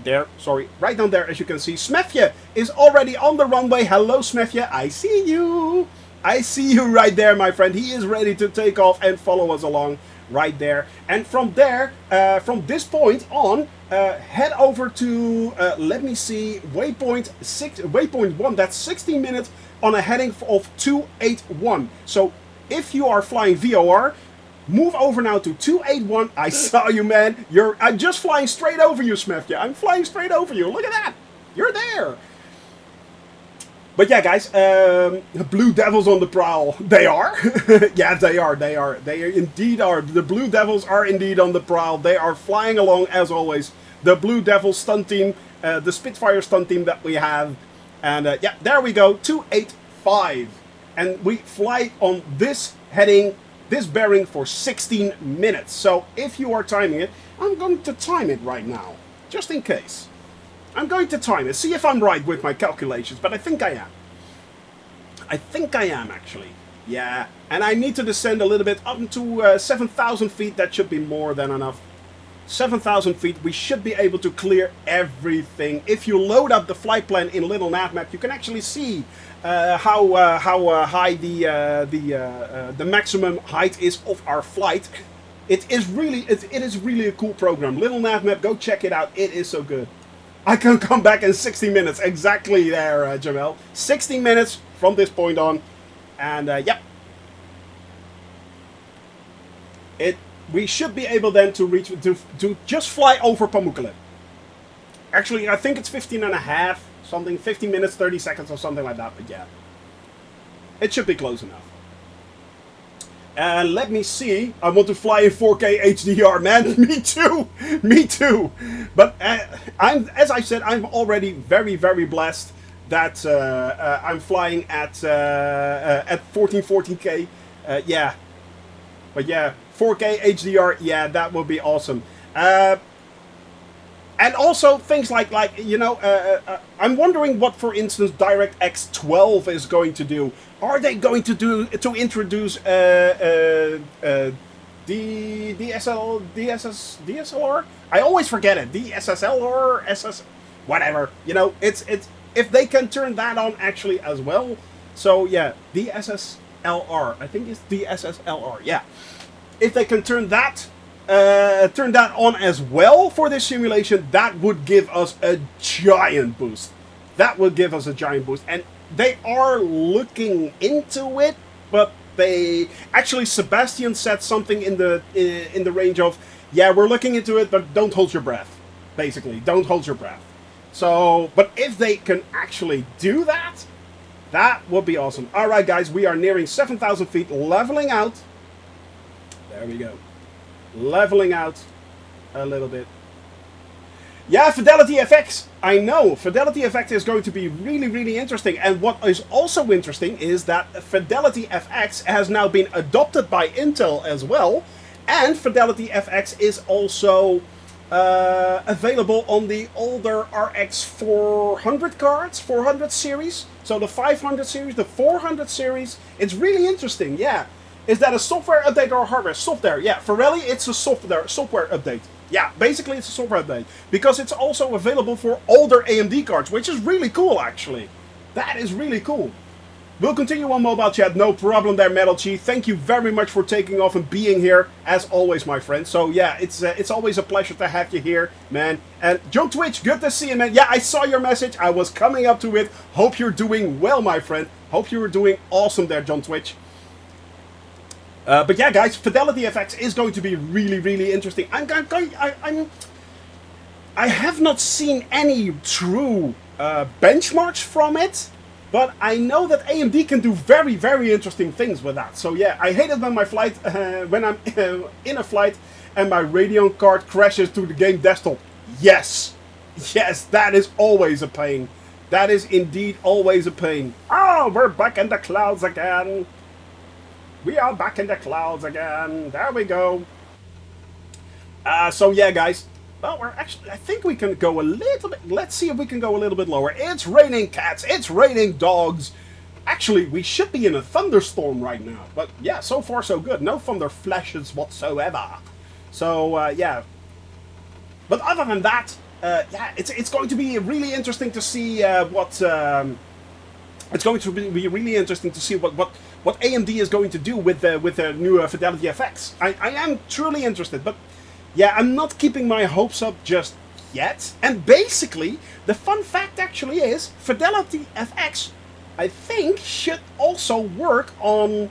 Smefje is already on the runway. Hello, Smefje. I see you. I see you right there, my friend. He is ready to take off and follow us along. Right there, and from there, from this point on, head over to let me see, waypoint 1. That's 16 minutes on a heading of 281. So if you are flying VOR, move over now to 281. I saw you, man. I'm just flying straight over you, Smefje. I'm flying straight over you. Look at that. You're there. But yeah, guys, Blue Devils on the prowl. They are? Yeah, they are. They indeed are. The Blue Devils are indeed on the prowl. They are flying along, as always. The Blue Devils stunt team, the Spitfire stunt team that we have. And yeah, there we go, 285. And we fly on this heading, this bearing for 16 minutes. So if you are timing it, I'm going to time it right now, just in case. I'm going to time it, see if I'm right with my calculations, but I think I am. I think I am, actually. Yeah, and I need to descend a little bit up to 7,000 feet. That should be more than enough. 7,000 feet, we should be able to clear everything. If you load up the flight plan in Little Navmap, you can actually see how high the maximum height is of our flight. It is really a cool program. Little Navmap, go check it out. It is so good. I can come back in 60 minutes. Exactly there, Jamel. 60 minutes from this point on. And yep, we should be able then to reach to just fly over Pamukkale. Actually, I think it's 15 and a half, something, 15 minutes, 30 seconds or something like that, but yeah. It should be close enough. And let me see. I want to fly in 4K HDR, man. Me too. Me too. But as I said, I'm already very, very blessed that I'm flying at 1440K. Yeah. But yeah, 4K HDR. Yeah, that would be awesome. And also things like you know, I'm wondering what, for instance, DirectX 12 is going to do. Are they going to introduce DSLR? I always forget it. DSSL or SS, whatever. You know, it's if they can turn that on actually as well. So yeah, DSSLR. I think it's DSSLR. Yeah, if they can turn that on as well for this simulation, that would give us a giant boost. That would give us a giant boost, and they are looking into it. But they actually, Sebastian said something in the range of, yeah, we're looking into it, but don't hold your breath. Basically, don't hold your breath. So, but if they can actually do that, that would be awesome. All right, guys, we are nearing 7,000 feet, leveling out. There we go. Leveling out a little bit. Yeah, Fidelity FX. I know, Fidelity FX is going to be really, really interesting. And what is also interesting is that Fidelity FX has now been adopted by Intel as well. And Fidelity FX is also available on the older RX 400 cards, 400 series. So the 500 series, the 400 series. It's really interesting, yeah. Is that a software update or a hardware? Software, yeah. For Rally, it's a software update. Yeah, basically it's a software update. Because it's also available for older AMD cards, which is really cool, actually. That is really cool. We'll continue on mobile chat, no problem there, Metal Chi. Thank you very much for taking off and being here, as always, my friend. So yeah, it's always a pleasure to have you here, man. And John Twitch, good to see you, man. Yeah, I saw your message. I was coming up to it. Hope you're doing well, my friend. Hope you're doing awesome there, John Twitch. But yeah, guys, Fidelity FX is going to be really, really interesting. I have not seen any true benchmarks from it, but I know that AMD can do very, very interesting things with that. So yeah, I hate it when my flight, when I'm in a flight and my Radeon card crashes to the game desktop. Yes, yes, that is always a pain. That is indeed always a pain. Oh, we're back in the clouds again. We are back in the clouds again. There we go. So yeah, guys. Well, we're actually, I think we can go a little bit. Let's see if we can go a little bit lower. It's raining cats. It's raining dogs. Actually, we should be in a thunderstorm right now. But yeah, so far so good. No thunder flashes whatsoever. So yeah. But other than that, yeah, it's going to be really interesting to see what. It's going to be really interesting to see what AMD is going to do with their new Fidelity FX. I am truly interested, but yeah, I'm not keeping my hopes up just yet. And basically, the fun fact actually is Fidelity FX, I think, should also work on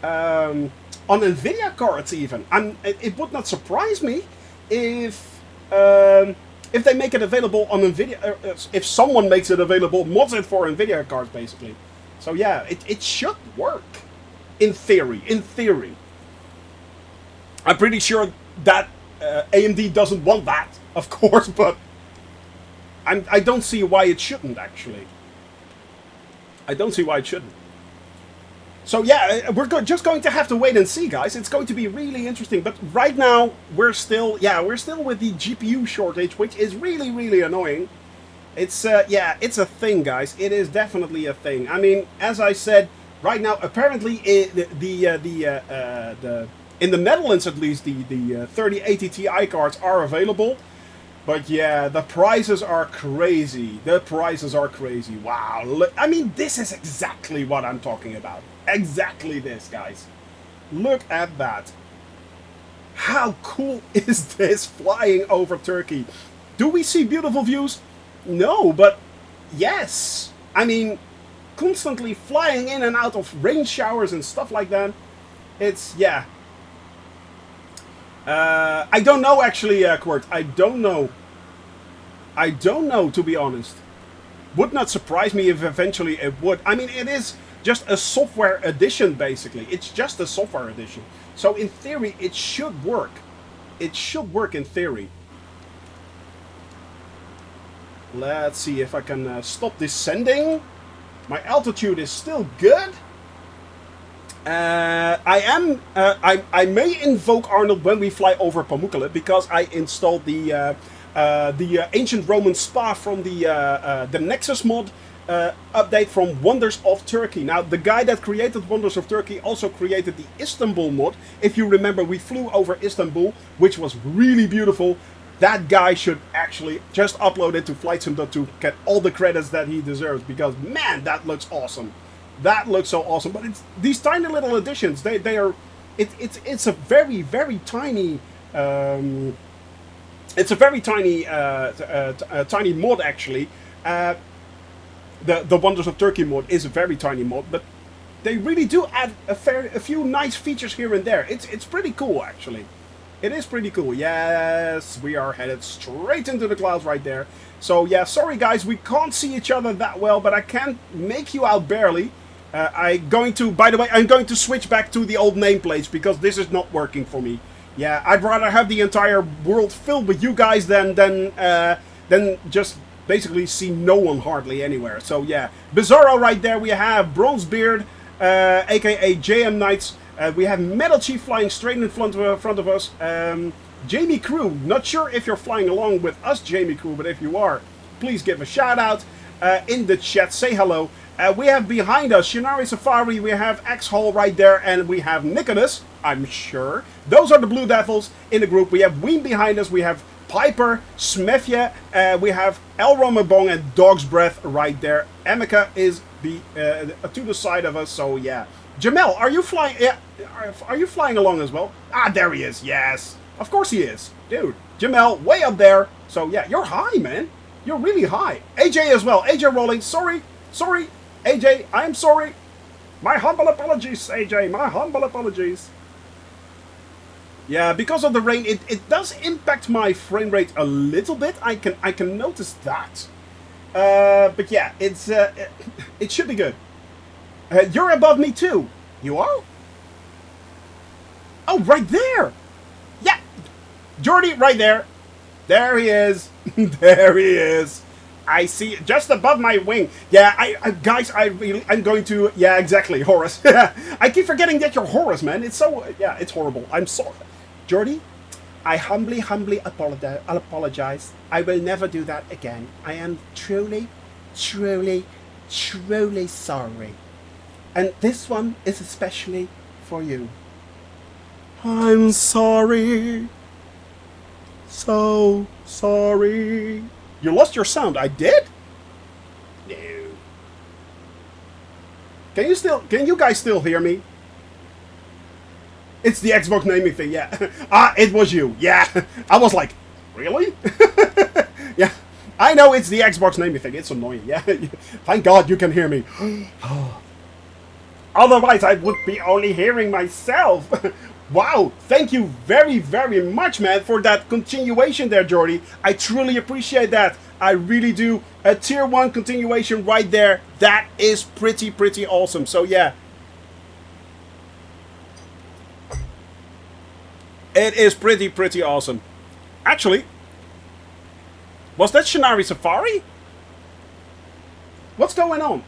NVIDIA cards even. It would not surprise me if they make it available on NVIDIA, if someone makes it available, mods it for NVIDIA cards, basically. So yeah, it should work. In theory. I'm pretty sure that AMD doesn't want that, of course, but I don't see why it shouldn't, actually. I don't see why it shouldn't. So yeah, we're just going to have to wait and see, guys. It's going to be really interesting. But right now, we're still with the GPU shortage, which is really, really annoying. It's yeah, it's a thing, guys. It is definitely a thing. I mean, as I said, right now, apparently in the Netherlands at least, the 3080 Ti cards are available. But yeah, the prices are crazy. The prices are crazy. Wow. Look, I mean, this is exactly what I'm talking about. Exactly this, guys. Look at that. How cool is this flying over Turkey? Do we see beautiful views? No, but yes. I mean, constantly flying in and out of rain showers and stuff like that. It's, yeah. I don't know, actually, Quirt. I don't know. I don't know, to be honest. Would not surprise me if eventually it would. I mean, it is just a software edition, basically. It's just a software edition. So, in theory, it should work. It should work in theory. Let's see if I can stop descending. My altitude is still good. I may invoke Arnold when we fly over Pamukkale because I installed the ancient Roman spa from the Nexus mod update from Wonders of Turkey. Now, the guy that created Wonders of Turkey also created the Istanbul mod. If you remember, we flew over Istanbul, which was really beautiful. That guy should actually just upload it to Flight Sim to get all the credits that he deserves, because man, that looks awesome. That looks so awesome. But it's these tiny little additions. They are it's a very, very tiny it's a very tiny tiny mod, actually. The Wonders of Turkey mod is a very tiny mod, but they really do add a few nice features here and there. It's pretty cool, actually. It is pretty cool. Yes, we are headed straight into the clouds right there. So yeah, sorry guys, we can't see each other that well, but I can make you out barely. By the way, I'm going to switch back to the old nameplates because this is not working for me. Yeah, I'd rather have the entire world filled with you guys than just basically see no one hardly anywhere. So yeah, Bizarro right there. We have Bronzebeard, aka JM Knights. We have Metal Chief flying straight in front of us. Jamie Crew, not sure if you're flying along with us, Jamie Crew, but if you are, please give a shout out in the chat. Say hello. We have behind us Shinari Safari, we have X-Hall right there, and we have Nicholas, I'm sure. Those are the Blue Devils in the group. We have Ween behind us, we have Piper, Smefja, we have El Ramabong and Dog's Breath right there. Emeka is to the side of us, so yeah. Jamel, are you flying? Yeah, are you flying along as well? Ah, there he is. Yes, of course he is, dude. Jamel, way up there. So yeah, you're high, man. You're really high. AJ as well. AJ rolling. Sorry, AJ. I am sorry. My humble apologies, AJ. My humble apologies. Yeah, because of the rain, it does impact my frame rate a little bit. I can notice that. But yeah, it should be good. You're above me too. You are? Oh, right there. Yeah. Jordy, right there. There he is. There he is. I see, just above my wing. Yeah, guys, I'm going to, yeah, exactly, Horus. I keep forgetting that you're Horus, man. It's so, yeah, it's horrible. I'm sorry. Jordy, I humbly apologize. I will never do that again. I am truly sorry. And this one is especially for you. I'm sorry. So sorry. You lost your sound. I did? No. Can you guys still hear me? It's the Xbox naming thing, yeah. Ah, it was you. Yeah. I was like, really? Yeah. I know it's the Xbox naming thing. It's annoying. Yeah. Thank God you can hear me. Otherwise, I would be only hearing myself. Wow, thank you very, very much, man, for that continuation there, Jordy. I truly appreciate that. I really do. A tier 1 continuation right there. That is pretty awesome. So, yeah. It is pretty awesome. Actually, was that Shinari Safari? What's going on?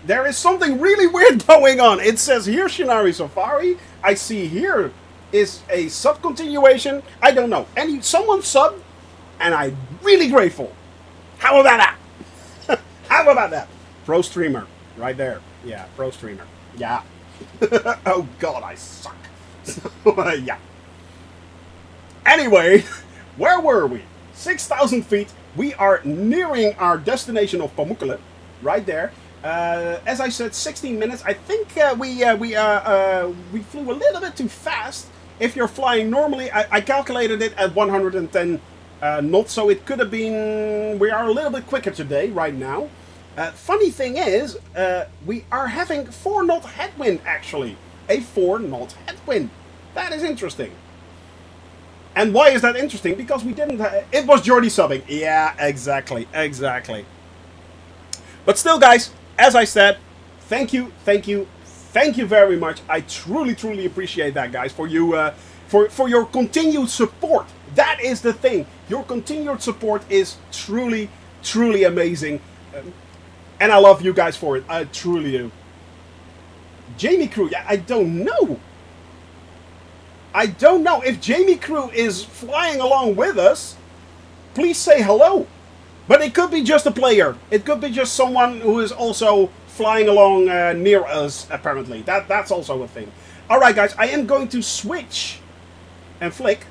There is something really weird going on. It says here Shinari Safari. I see here is a sub continuation. I don't know. Someone subbed, and I'm really grateful. How about that? How about that? Pro streamer, right there. Yeah, pro streamer. Yeah. Oh God, I suck. Yeah. Anyway, where were we? 6,000 feet. We are nearing our destination of Pamukkale. Right there. As I said, 16 minutes. I think we flew a little bit too fast. If you're flying normally, I calculated it at 110 knots, so it could have been... We are a little bit quicker today, right now. Funny thing is, we are having 4 knot headwind actually. A 4 knot headwind. That is interesting. And why is that interesting? Because we didn't... it was Jordy subbing. Yeah, exactly. Exactly. But still, guys, as I said, thank you very much. I truly, truly appreciate that, guys, for you, for your continued support. That is the thing. Your continued support is truly, truly amazing. And I love you guys for it. I truly do. Jamie Crew, yeah, I don't know. I don't know. If Jamie Crew is flying along with us, please say hello. But it could be just a player. It could be just someone who is also flying along near us, apparently. That's also a thing. Alright, guys, I am going to switch and flick.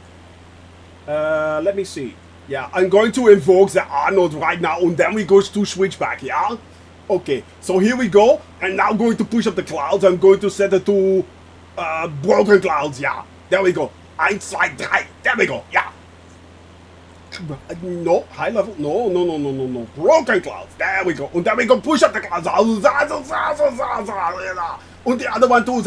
Let me see. Yeah, I'm going to invoke the Arnold right now, and then we go to switch back, yeah? Okay, so here we go. I'm now going to push up the clouds. I'm going to set it to broken clouds, yeah. There we go. 1, 2, 3. There we go, yeah. No, high level. No. Broken clouds. There we go. And then we go push up the clouds. And the other one too.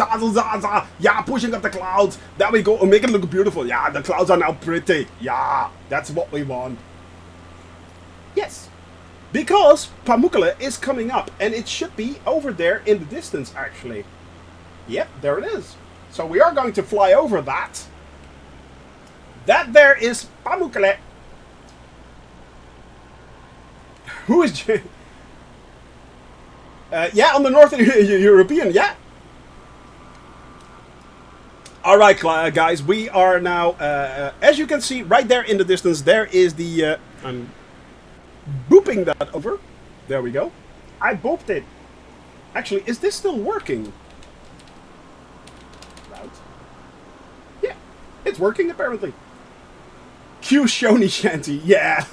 Yeah, pushing up the clouds. There we go. And make it look beautiful. Yeah, the clouds are now pretty. Yeah, that's what we want. Yes. Because Pamukkale is coming up. And it should be over there in the distance, actually. Yep, there it is. So we are going to fly over that. That there is Pamukkale. Who is... yeah, on the Northern European, yeah. Alright, guys, we are now... as you can see, right there in the distance, there is the... I'm booping that over. There we go. I booped it. Actually, is this still working? Right. Yeah, it's working, apparently. Q Shoney Shanty, yeah.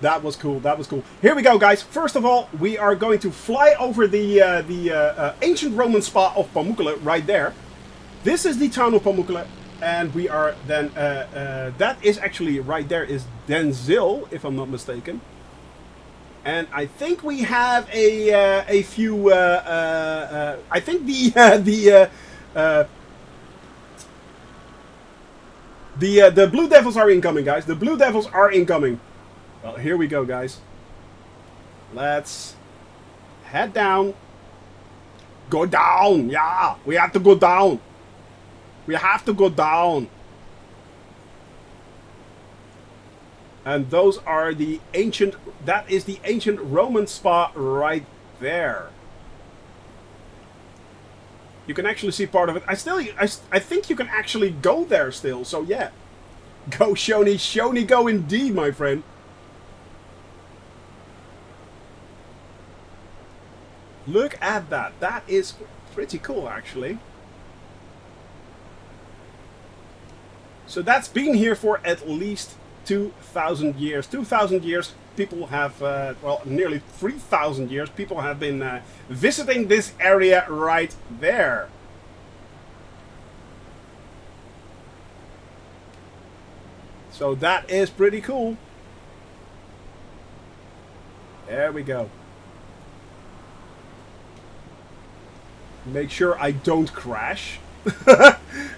That was cool, that was cool. Here we go, guys. First of all, we are going to fly over the ancient Roman spa of Pamukkale right there. This is the town of Pamukkale, and we are then, that is actually right there is Denzil, if I'm not mistaken. And I think we have a few, I think the Blue Devils are incoming, guys. The Blue Devils are incoming. Well, here we go, guys. Let's head down. Go down. Yeah, we have to go down. We have to go down. And those are the ancient... That is the ancient Roman spa right there. You can actually see part of it. I think you can actually go there still. So yeah, go Shoney, Shoney, go indeed, my friend. Look at that. That is pretty cool, actually. So that's been here for at least 2,000 years. 2,000 years. People have, well, nearly 3,000 years, people have been visiting this area right there. So that is pretty cool. There we go. Make sure I don't crash.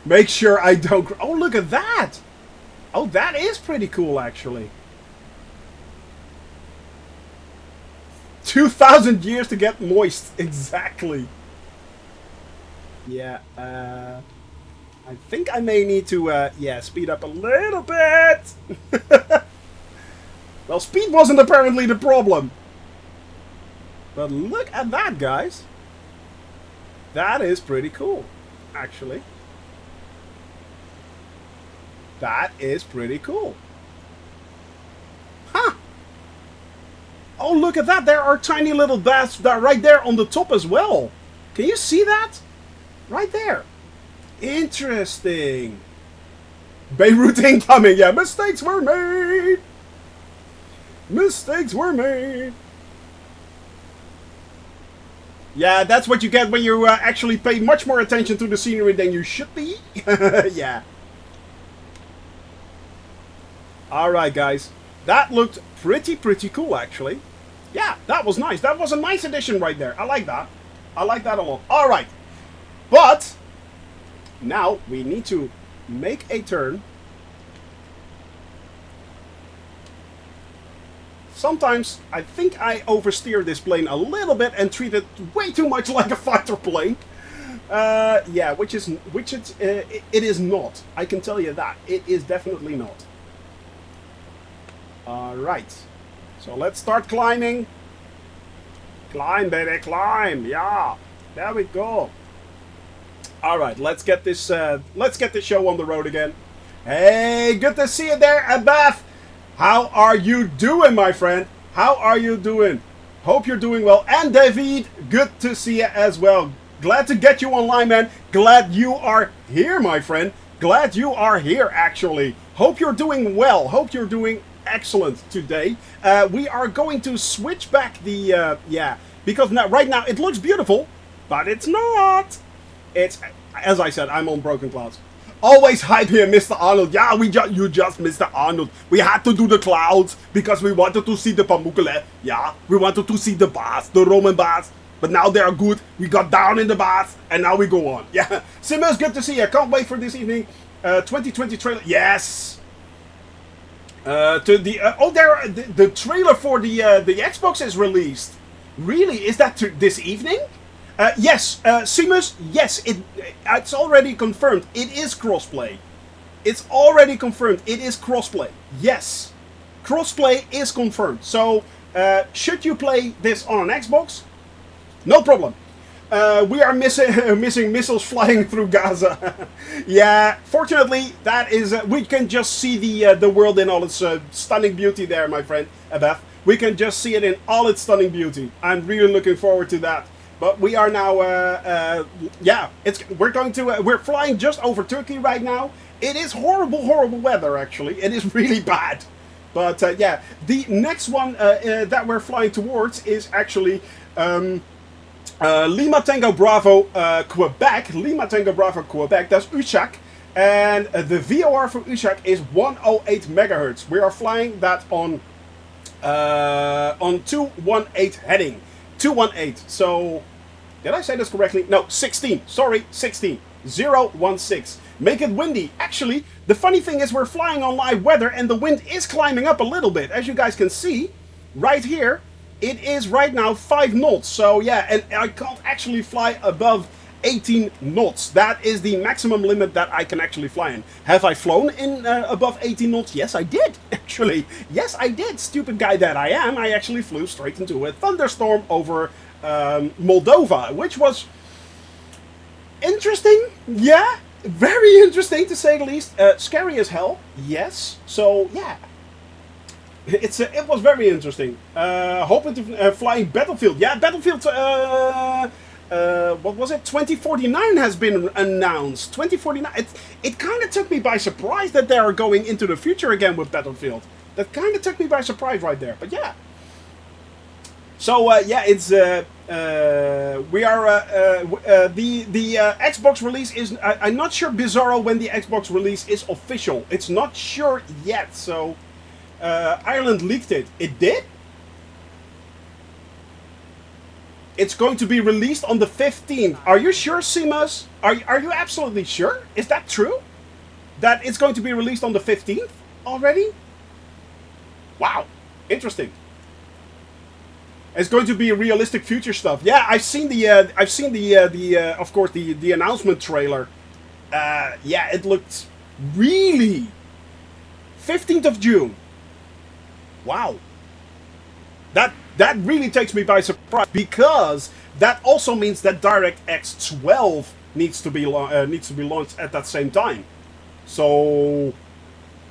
Make sure I don't... Oh, look at that! Oh, that is pretty cool, actually. 2,000 years to get moist. Exactly. Yeah, I think I may need to, yeah, speed up a little bit. Well, speed wasn't apparently the problem. But look at that, guys. That is pretty cool, actually. That is pretty cool. Huh. Oh, look at that. There are tiny little bats that right there on the top as well. Can you see that? Right there. Interesting. Beirut incoming. Yeah, mistakes were made. Mistakes were made. Yeah, that's what you get when you actually pay much more attention to the scenery than you should be. Yeah. Alright, guys. That looked pretty cool, actually. Yeah, that was nice. That was a nice addition right there. I like that. I like that a lot. All right. But now we need to make a turn. Sometimes I think I oversteer this plane a little bit and treat it way too much like a fighter plane. Yeah, it is not. I can tell you that. It is definitely not. All right. So let's start climbing. Climb, baby, climb. Yeah, there we go. All right, let's get this show on the road again. Hey, good to see you there, Abaf. How are you doing, my friend? How are you doing? Hope you're doing well. And David, good to see you as well. Glad to get you online, man. Glad you are here, my friend. Glad you are here, actually. Hope you're doing well. Hope you're doing excellent today. We are going to switch back the, because right now it looks beautiful, but it's not. It's, as I said, I'm on broken clouds. Always hype here, Mr. Arnold. Yeah, you just Mr. Arnold. We had to do the clouds because we wanted to see the Pamukkale. Yeah, we wanted to see the baths, the Roman baths. But now they are good. We got down in the baths and now we go on. Yeah, Simmers, good to see you. Can't wait for this evening. 2020 trailer. Yes. The trailer for the Xbox is released. Really? Is that this evening? Yes, Simus, yes, it's already confirmed. It is crossplay. It's already confirmed. It is crossplay. Yes, crossplay is confirmed. So, should you play this on an Xbox? No problem. We are missing missiles flying through Gaza. Yeah, fortunately, that is we can just see the world in all its stunning beauty there, my friend Abeth. We can just see it in all its stunning beauty. I'm really looking forward to that. But we are now, we're flying just over Turkey right now. It is horrible weather, actually. It is really bad. But, yeah, the next one that we're flying towards is actually Lima Tango Bravo Quebec. Lima Tango Bravo Quebec, that's USAC. And the VOR for USAC is 108 megahertz. We are flying that on 218 heading. 218. So, did I say this correctly? No, 16. Sorry, 16. 016. Make it windy. Actually, the funny thing is we're flying on live weather and the wind is climbing up a little bit. As you guys can see, right here, it is right now 5 knots. So, yeah, and I can't actually fly above 18 knots. That is the maximum limit that I can actually fly in. Have I flown in above 18 knots? Yes, I did, actually. Yes, I did. Stupid guy that I am. I actually flew straight into a thunderstorm over Moldova, which was interesting. Yeah, very interesting to say the least. Scary as hell. Yes. So, yeah. It was very interesting. Hoping to fly Battlefield. Yeah, Battlefield... what was it? 2049 has been announced. 2049. It kind of took me by surprise that they are going into the future again with Battlefield. That kind of took me by surprise right there. But yeah. So yeah, it's we are the Xbox release is. I'm not sure, Bizarro, when the Xbox release is official. It's not sure yet. So Ireland leaked it. It did. It's going to be released on the 15th. Are you sure, Simas? Are you absolutely sure? Is that true? That it's going to be released on the 15th already? Wow, interesting. It's going to be realistic future stuff. Yeah, I've seen the of course the announcement trailer. Yeah, it looked really 15th of June. Wow. That really takes me by surprise, because that also means that DirectX 12 needs to be launched at that same time. So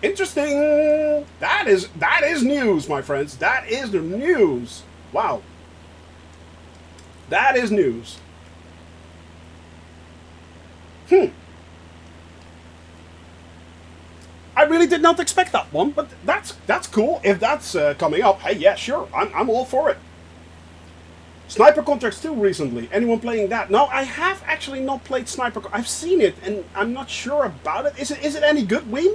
interesting. That is news, my friends. That is the news. Wow. That is news. I really did not expect that one, but that's cool. If that's coming up, hey, yeah, sure, I'm all for it. Sniper Contracts 2 recently. Anyone playing that? No, I have actually not played Sniper. I've seen it, and I'm not sure about it. Is it any good, Ween?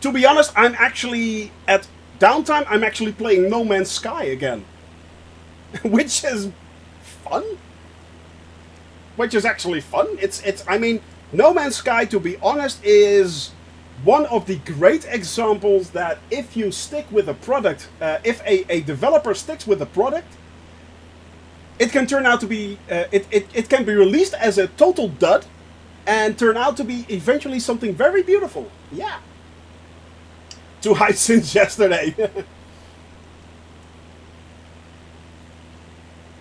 To be honest, I'm actually at downtime. I'm actually playing No Man's Sky again, which is fun. Which is actually fun. I mean, No Man's Sky, to be honest, is one of the great examples that if you stick with a product, if a developer sticks with a product, it can turn out to be, it can be released as a total dud and turn out to be eventually something very beautiful. Yeah. Too high since yesterday.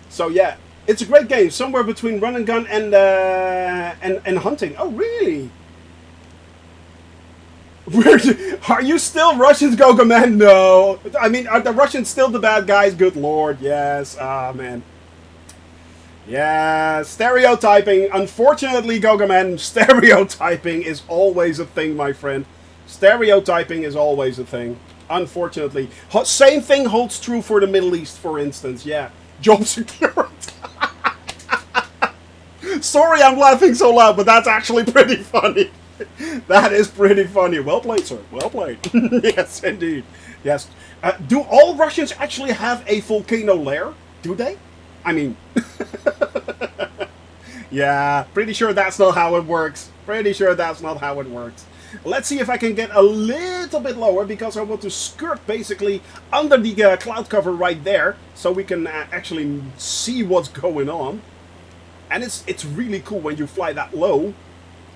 So yeah, it's a great game, somewhere between run and gun and hunting. Oh really? Are you still Russians, Goga man? No. I mean, are the Russians still the bad guys? Good lord, yes. Ah man. Yeah, stereotyping. Unfortunately, Goga man, stereotyping is always a thing, my friend. Stereotyping is always a thing. Unfortunately. Same thing holds true for the Middle East, for instance. Yeah. Job security. Sorry I'm laughing so loud, but that's actually pretty funny. That is pretty funny. Well played, sir. Well played. Yes, indeed. Yes. Do all Russians actually have a volcano lair? Do they? I mean... yeah, pretty sure that's not how it works. Pretty sure that's not how it works. Let's see if I can get a little bit lower, because I want to skirt basically under the cloud cover right there, so we can actually see what's going on. And it's really cool when you fly that low,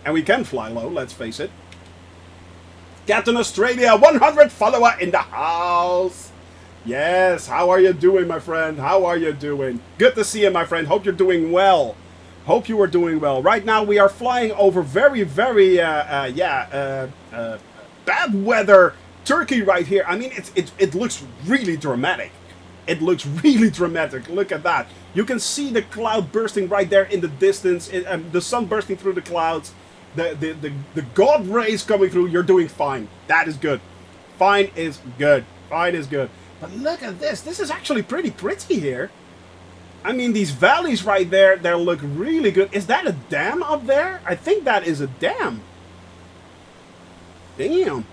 and we can fly low, let's face it. Captain Australia, 100 follower in the house. Yes, how are you doing, my friend? How are you doing? Good to see you, my friend. Hope you're doing well. Hope you are doing well. Right now we are flying over very, very, bad weather Turkey right here. I mean, it looks really dramatic. It looks really dramatic. Look at that. You can see the cloud bursting right there in the distance. The sun bursting through the clouds. The God rays coming through. You're doing fine. That is good. Fine is good. Fine is good. But look at this. This is actually pretty here. I mean, these valleys right there, they look really good. Is that a dam up there? I think that is a dam. Damn.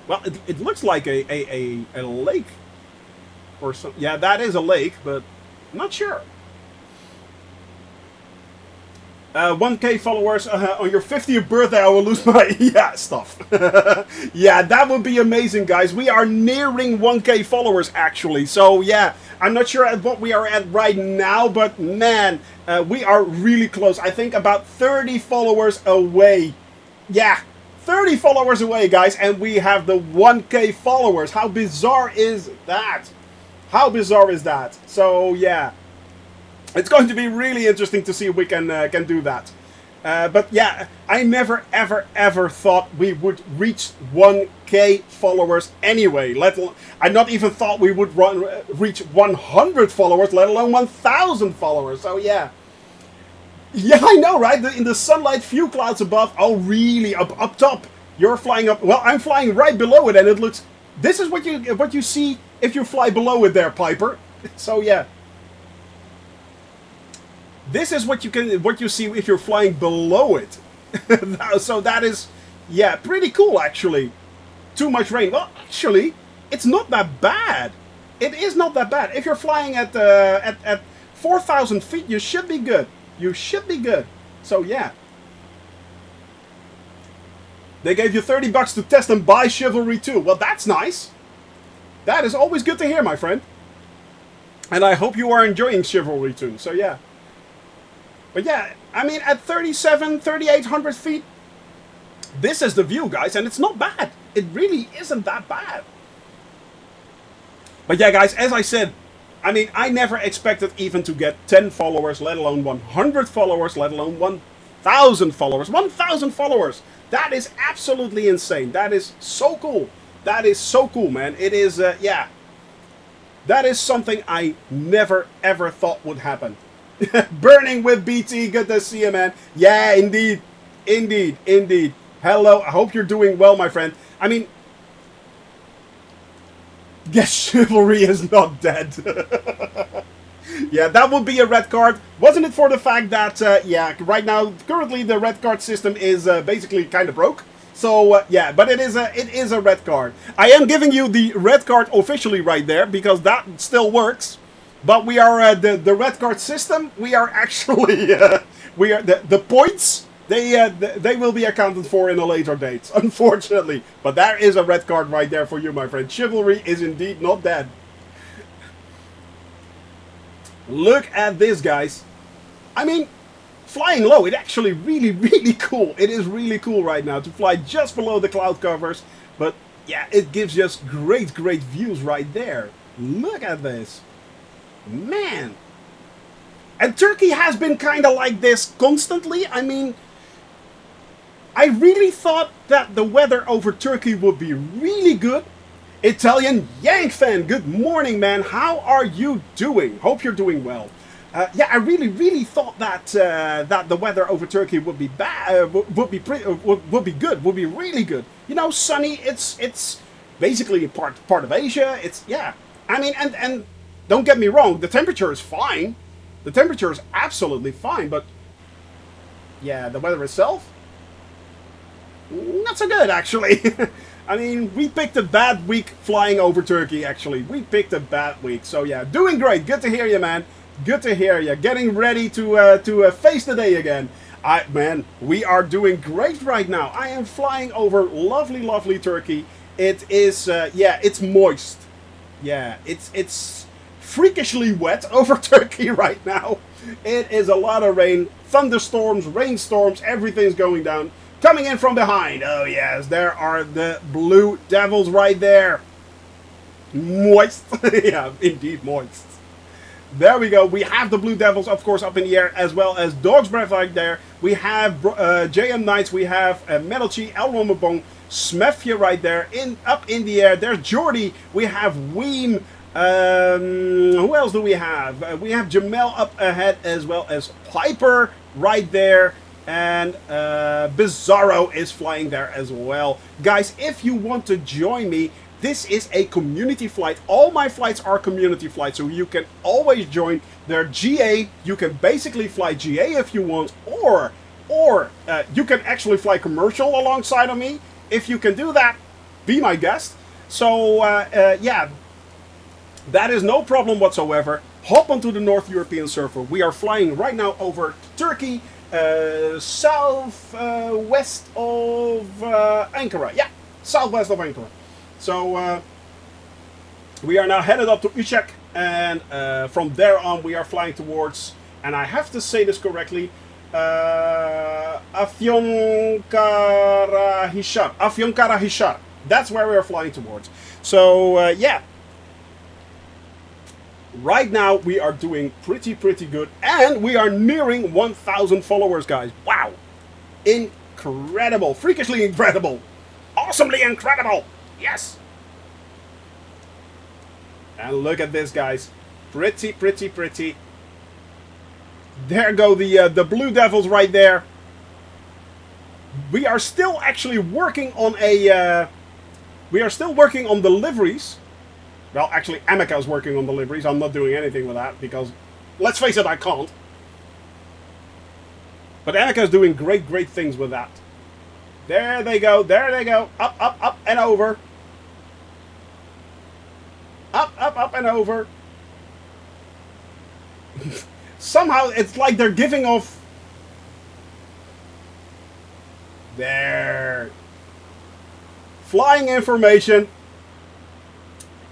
Well, it looks like a lake or something. Yeah, that is a lake, but I'm not sure. 1K followers on your 50th birthday. I will lose my stuff. Yeah, that would be amazing, guys. We are nearing 1K followers actually. So yeah, I'm not sure at what we are at right now, but man, we are really close. I think about 30 followers away. Yeah, 30 followers away, guys, and we have the 1K followers. How bizarre is that? How bizarre is that? So yeah. It's going to be really interesting to see if we can do that. But yeah, I never, ever thought we would reach 1K followers anyway. I not even thought we would reach 100 followers, let alone 1,000 followers. So yeah. Yeah, I know, right? In the sunlight, few clouds above. Oh, really? Up top. You're flying up. Well, I'm flying right below it, and it looks... This is what you see if you fly below it there, Piper. So yeah. This is what you see if you're flying below it. So that is, yeah, pretty cool actually. Too much rain. Well, actually, it's not that bad. It is not that bad. If you're flying at 4,000 feet, you should be good. You should be good. So yeah. They gave you $30 to test and buy Chivalry 2. Well, that's nice. That is always good to hear, my friend. And I hope you are enjoying Chivalry 2. So yeah. But yeah, I mean, at 3,800 feet, this is the view, guys, and it's not bad. It really isn't that bad. But yeah, guys, as I said, I mean, I never expected even to get 10 followers, let alone 100 followers, let alone 1,000 followers. 1,000 followers! That is absolutely insane. That is so cool. That is so cool, man. It is, yeah. That is something I never, ever thought would happen. Burning with BT, good to see you, man. Yeah, indeed. Indeed, indeed. Hello, I hope you're doing well, my friend. I mean, guess Chivalry is not dead. Yeah, that would be a red card. Wasn't it for the fact that, yeah, right now, currently the red card system is basically kind of broke. So yeah, but it is a red card. I am giving you the red card officially right there because that still works. But we are the red card system. We are actually we are the points. They will be accounted for in a later date, unfortunately. But there is a red card right there for you, my friend. Chivalry is indeed not dead. Look at this, guys. I mean, flying low, it's actually really cool. It is really cool right now to fly just below the cloud covers. But yeah, it gives us great views right there. Look at this. Man. And Turkey has been kind of like this constantly. I mean, I really thought that the weather over Turkey would be really good. Italian Yank fan, good morning, man. How are you doing? Hope you're doing well. Yeah, I really thought that that the weather over Turkey would be would be good, would be really good. You know, sunny. It's basically part of Asia. It's yeah. I mean, and don't get me wrong, the temperature is fine. The temperature is absolutely fine, but yeah, the weather itself, not so good actually. I mean, we picked a bad week flying over Turkey, actually. We picked a bad week. So, yeah, doing great. Good to hear you, man. Good to hear you. Getting ready to face the day again. Man, we are doing great right now. I am flying over lovely Turkey. It is, yeah, it's moist. Yeah, it's freakishly wet over Turkey right now. It is a lot of rain. Thunderstorms, rainstorms, everything's going down. Coming in from behind. Oh, yes. There are the Blue Devils right there. Moist. Yeah, indeed moist. There we go. We have the Blue Devils, of course, up in the air, as well as Dog's Breath right there. We have JM Knights. We have Metalchi, El Romabong, Smefje right there. Up in the air. There's Jordy. We have Weem. Who else do we have? We have Jamel up ahead, as well as Piper right there. And Bizarro is flying there as well. Guys, if you want to join me, this is a community flight. All my flights are community flights, so you can always join. They're GA. You can basically fly GA if you want, or you can actually fly commercial alongside of me. If you can do that, be my guest. So, yeah, that is no problem whatsoever. Hop onto the North European server. We are flying right now over Turkey. Southwest of Ankara. Yeah, southwest of Ankara. So we are now headed up to Uçak, and from there on we are flying towards, and I have to say this correctly, Afyonkarahisar. That's where we are flying towards. So yeah. Right now, we are doing pretty good. And we are nearing 1,000 followers, guys. Wow. Incredible. Freakishly incredible. Awesomely incredible. Yes. And look at this, guys. Pretty. There go the Blue Devils right there. We are still actually working on a... we are still working on the liveries. Well, actually, Amica is working on the liveries. I'm not doing anything with that because, let's face it, I can't. But Amica is doing great things with that. There they go. Up and over. Up and over. Somehow, it's like they're giving off... There. Flying information.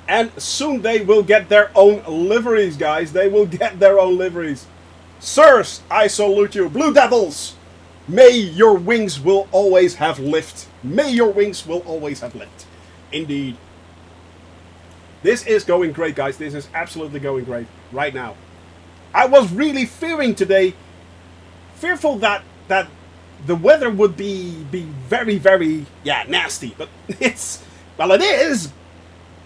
And soon they will get their own liveries, guys. They will get their own liveries. Sirs, I salute you. Blue Devils, may your wings will always have lift. May your wings will always have lift. Indeed. This is going great, guys. This is absolutely going great right now. I was really fearing today, fearful that the weather would be very, yeah, nasty. But it's, well, it is.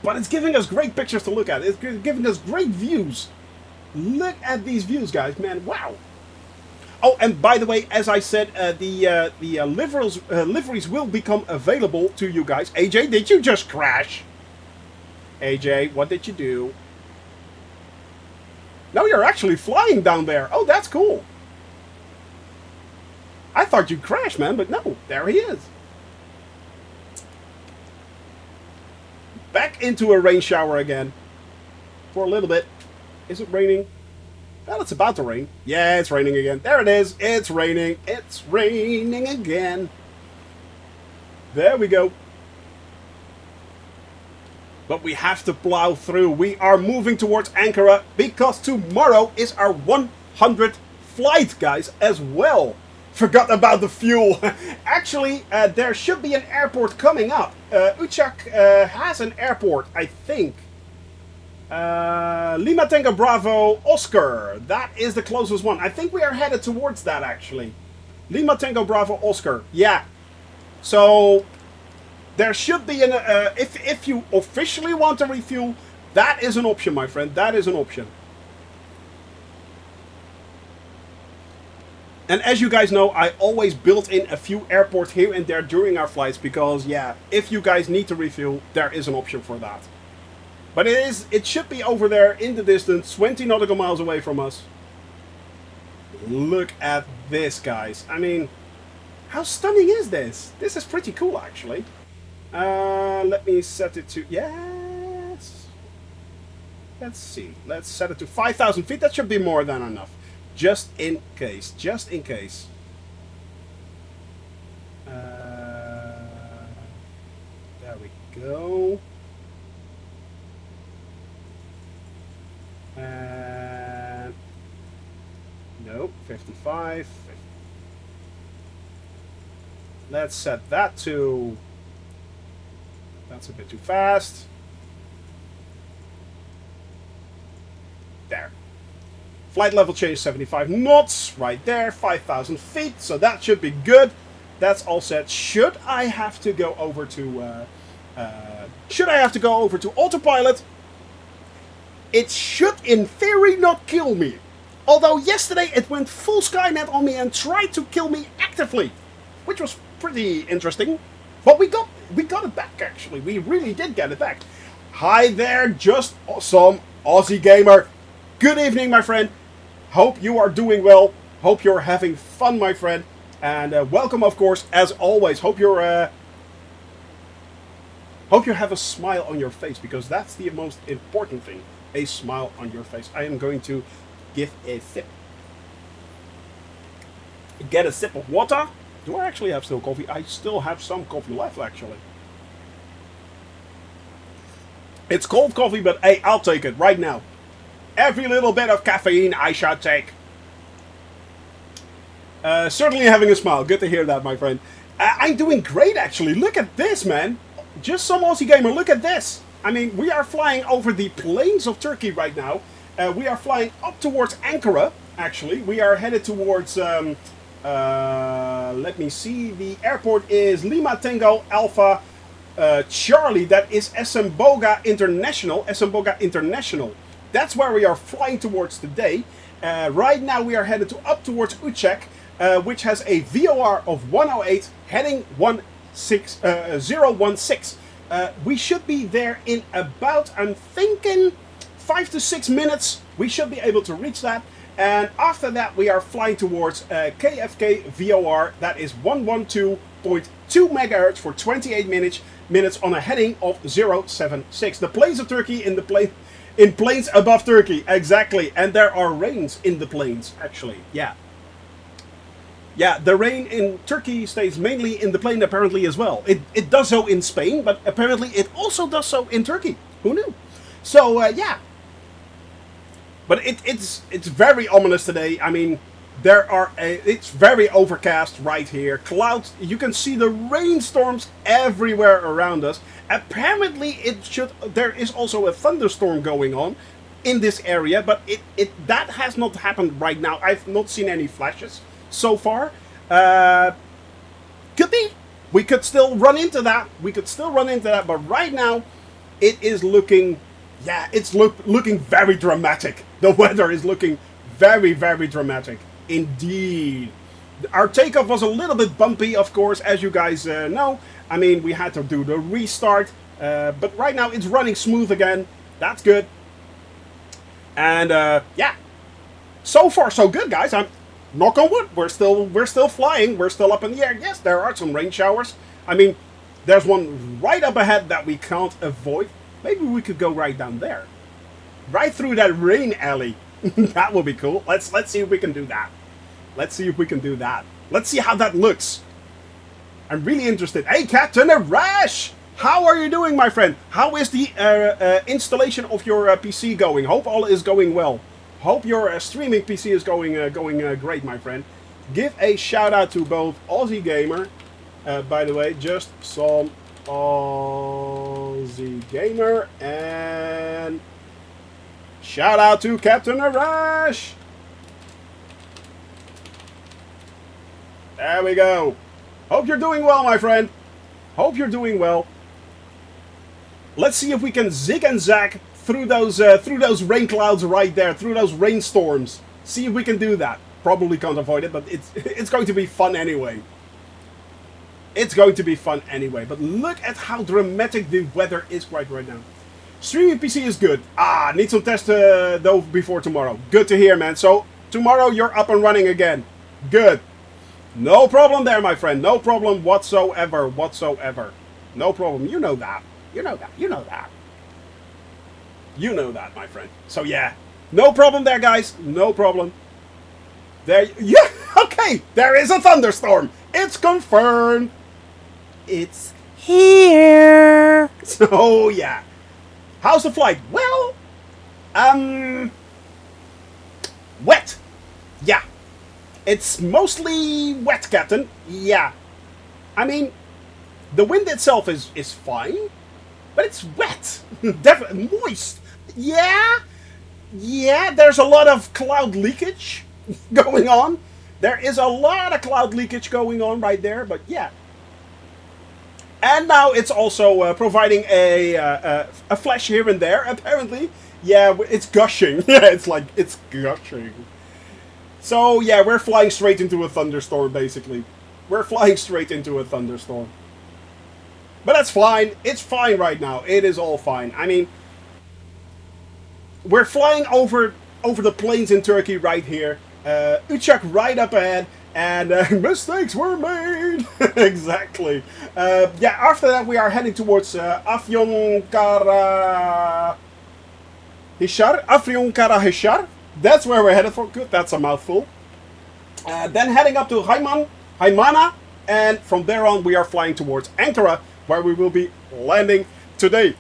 But it's giving us great pictures to look at. It's giving us great views. Look at these views, guys, man. Wow. Oh, and by the way, as I said, the liveries will become available to you guys. AJ, did you just crash? AJ, what did you do? No, you're actually flying down there. Oh, that's cool. I thought you crashed, man, but no. There he is. into a rain shower again. For a little bit. Is it raining? Well, it's about to rain. Yeah, it's raining again. There it is. It's raining. It's raining again. There we go. But we have to plow through. We are moving towards Ankara because tomorrow is our 100th flight, guys, as well. Forgot about the fuel. Actually, there should be an airport coming up. LTAC has an airport, I think. Lima Tango Bravo Oscar. That is the closest one. I think we are headed towards that, actually. Lima Tango Bravo Oscar. Yeah. So there should be an... if you officially want to refuel, that is an option, my friend. That is an option. And as you guys know, I always build in a few airports here and there during our flights. Because, yeah, if you guys need to refuel, there is an option for that. But it should be over there in the distance, 20 nautical miles away from us. Look at this, guys. I mean, how stunning is this? This is pretty cool, actually. Let me set it to... Yes. Let's see. Let's set it to 5,000 feet. That should be more than enough. Just in case. Just in case. There we go. Nope, 55. Let's set that to... That's a bit too fast. There. Flight level change 75 knots. Right there, 5,000 feet. So that should be good. That's all set. Should I have to go over to... autopilot? It should, in theory, not kill me. Although yesterday it went full Skynet on me and tried to kill me actively. Which was pretty interesting. But we got it back, actually. We really did get it back. Hi there, just some Aussie gamer. Good evening, my friend. Hope you are doing well. Hope you're having fun, my friend. And welcome, of course, as always. Hope you have a smile on your face, because that's the most important thing. A smile on your face. I am going to give a sip. Get a sip of water. Do I actually have still coffee? I still have some coffee left, actually. It's cold coffee, but hey, I'll take it right now. Every little bit of caffeine I shall take. Certainly having a smile. Good to hear that, my friend. I'm doing great, actually. Look at this, man. Just some Aussie gamer. Look at this. I mean, we are flying over the plains of Turkey right now. We are flying up towards Ankara, actually. We are headed towards... let me see. The airport is Lima Tango Alpha Charlie. That is Esemboga International. Esemboga International. That's where we are flying towards today. Right now we are headed up towards LTAC, which has a VOR of 108, heading 016. We should be there in about, I'm thinking, 5 to 6 minutes. We should be able to reach that. And after that, we are flying towards KFK VOR. That is 112.2 megahertz for 28 minutes on a heading of 076. The plains of Turkey in plains above Turkey, exactly. And there are rains in the plains, actually. Yeah. Yeah, the rain in Turkey stays mainly in the plain, apparently, as well. It does so in Spain, but apparently it also does so in Turkey. Who knew? So, yeah. But it's very ominous today. I mean, it's very overcast right here. Clouds, you can see the rainstorms everywhere around us. Apparently, there is also a thunderstorm going on in this area, but that has not happened right now. I've not seen any flashes so far. Could be. We could still run into that. But right now, it is looking... Yeah, it's looking very dramatic. The weather is looking very, very dramatic. Indeed. Our takeoff was a little bit bumpy, of course, as you guys know. I mean, we had to do the restart. But right now, it's running smooth again. That's good. And, yeah. So far, so good, guys. I'm knock on wood. We're still flying. We're still up in the air. Yes, there are some rain showers. I mean, there's one right up ahead that we can't avoid. Maybe we could go right down there. Right through that rain alley. That would be cool. Let's see if we can do that. Let's see if we can do that. Let's see how that looks. I'm really interested. Hey, Captain Arash! How are you doing, my friend? How is the installation of your PC going? Hope all is going well. Hope your streaming PC is going great, my friend. Give a shout out to both Aussie Gamer. By the way, just some Aussie Gamer, and shout out to Captain Arash. There we go. Hope you're doing well, my friend. Hope you're doing well. Let's see if we can zig and zag through those rain clouds right there, through those rainstorms. See if we can do that. Probably can't avoid it, but it's going to be fun anyway. It's going to be fun anyway. But look at how dramatic the weather is right now. Streaming PC is good. Need some tests though before tomorrow. Good to hear, man. So tomorrow you're up and running again. Good. No problem there, my friend. No problem whatsoever. No problem. You know that. You know that. You know that. You know that, my friend. So yeah. No problem there, guys. No problem. There. Yeah. Okay. There is a thunderstorm. It's confirmed. It's here. So yeah. How's the flight? Well, wet. Yeah. It's mostly wet, Captain. Yeah. I mean, the wind itself is fine, but it's wet. Definitely moist. Yeah. Yeah, there's a lot of cloud leakage going on. There is a lot of cloud leakage going on right there, but yeah. And now it's also providing a flash here and there, apparently. Yeah, it's gushing. Yeah, it's gushing. So, yeah, we're flying straight into a thunderstorm, basically. We're flying straight into a thunderstorm. But that's fine. It's fine right now. It is all fine. I mean, we're flying over the plains in Turkey right here. Uçak right up ahead. And mistakes were made. Exactly. Yeah, after that we are heading towards Afyonkara Hishar. That's where we're headed for. Good, that's a mouthful. Then heading up to Haymana, and from there on we are flying towards Ankara, where we will be landing today.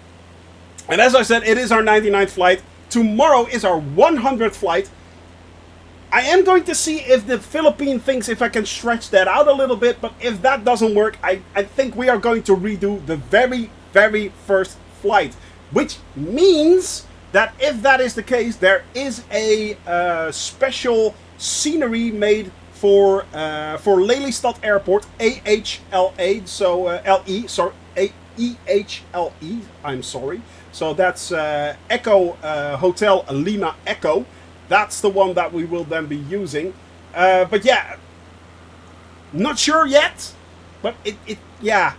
And as I said, it is our 99th flight. Tomorrow is our 100th flight. I am going to see if the Philippine thinks if I can stretch that out a little bit, but if that doesn't work, I think we are going to redo the very, very first flight. Which means that if that is the case, there is a special scenery made for Lelystad Airport, AHLA, so LE, sorry, EHLE, I'm sorry. So that's Echo Hotel Lima Echo. That's the one that we will then be using. But yeah, not sure yet. But yeah,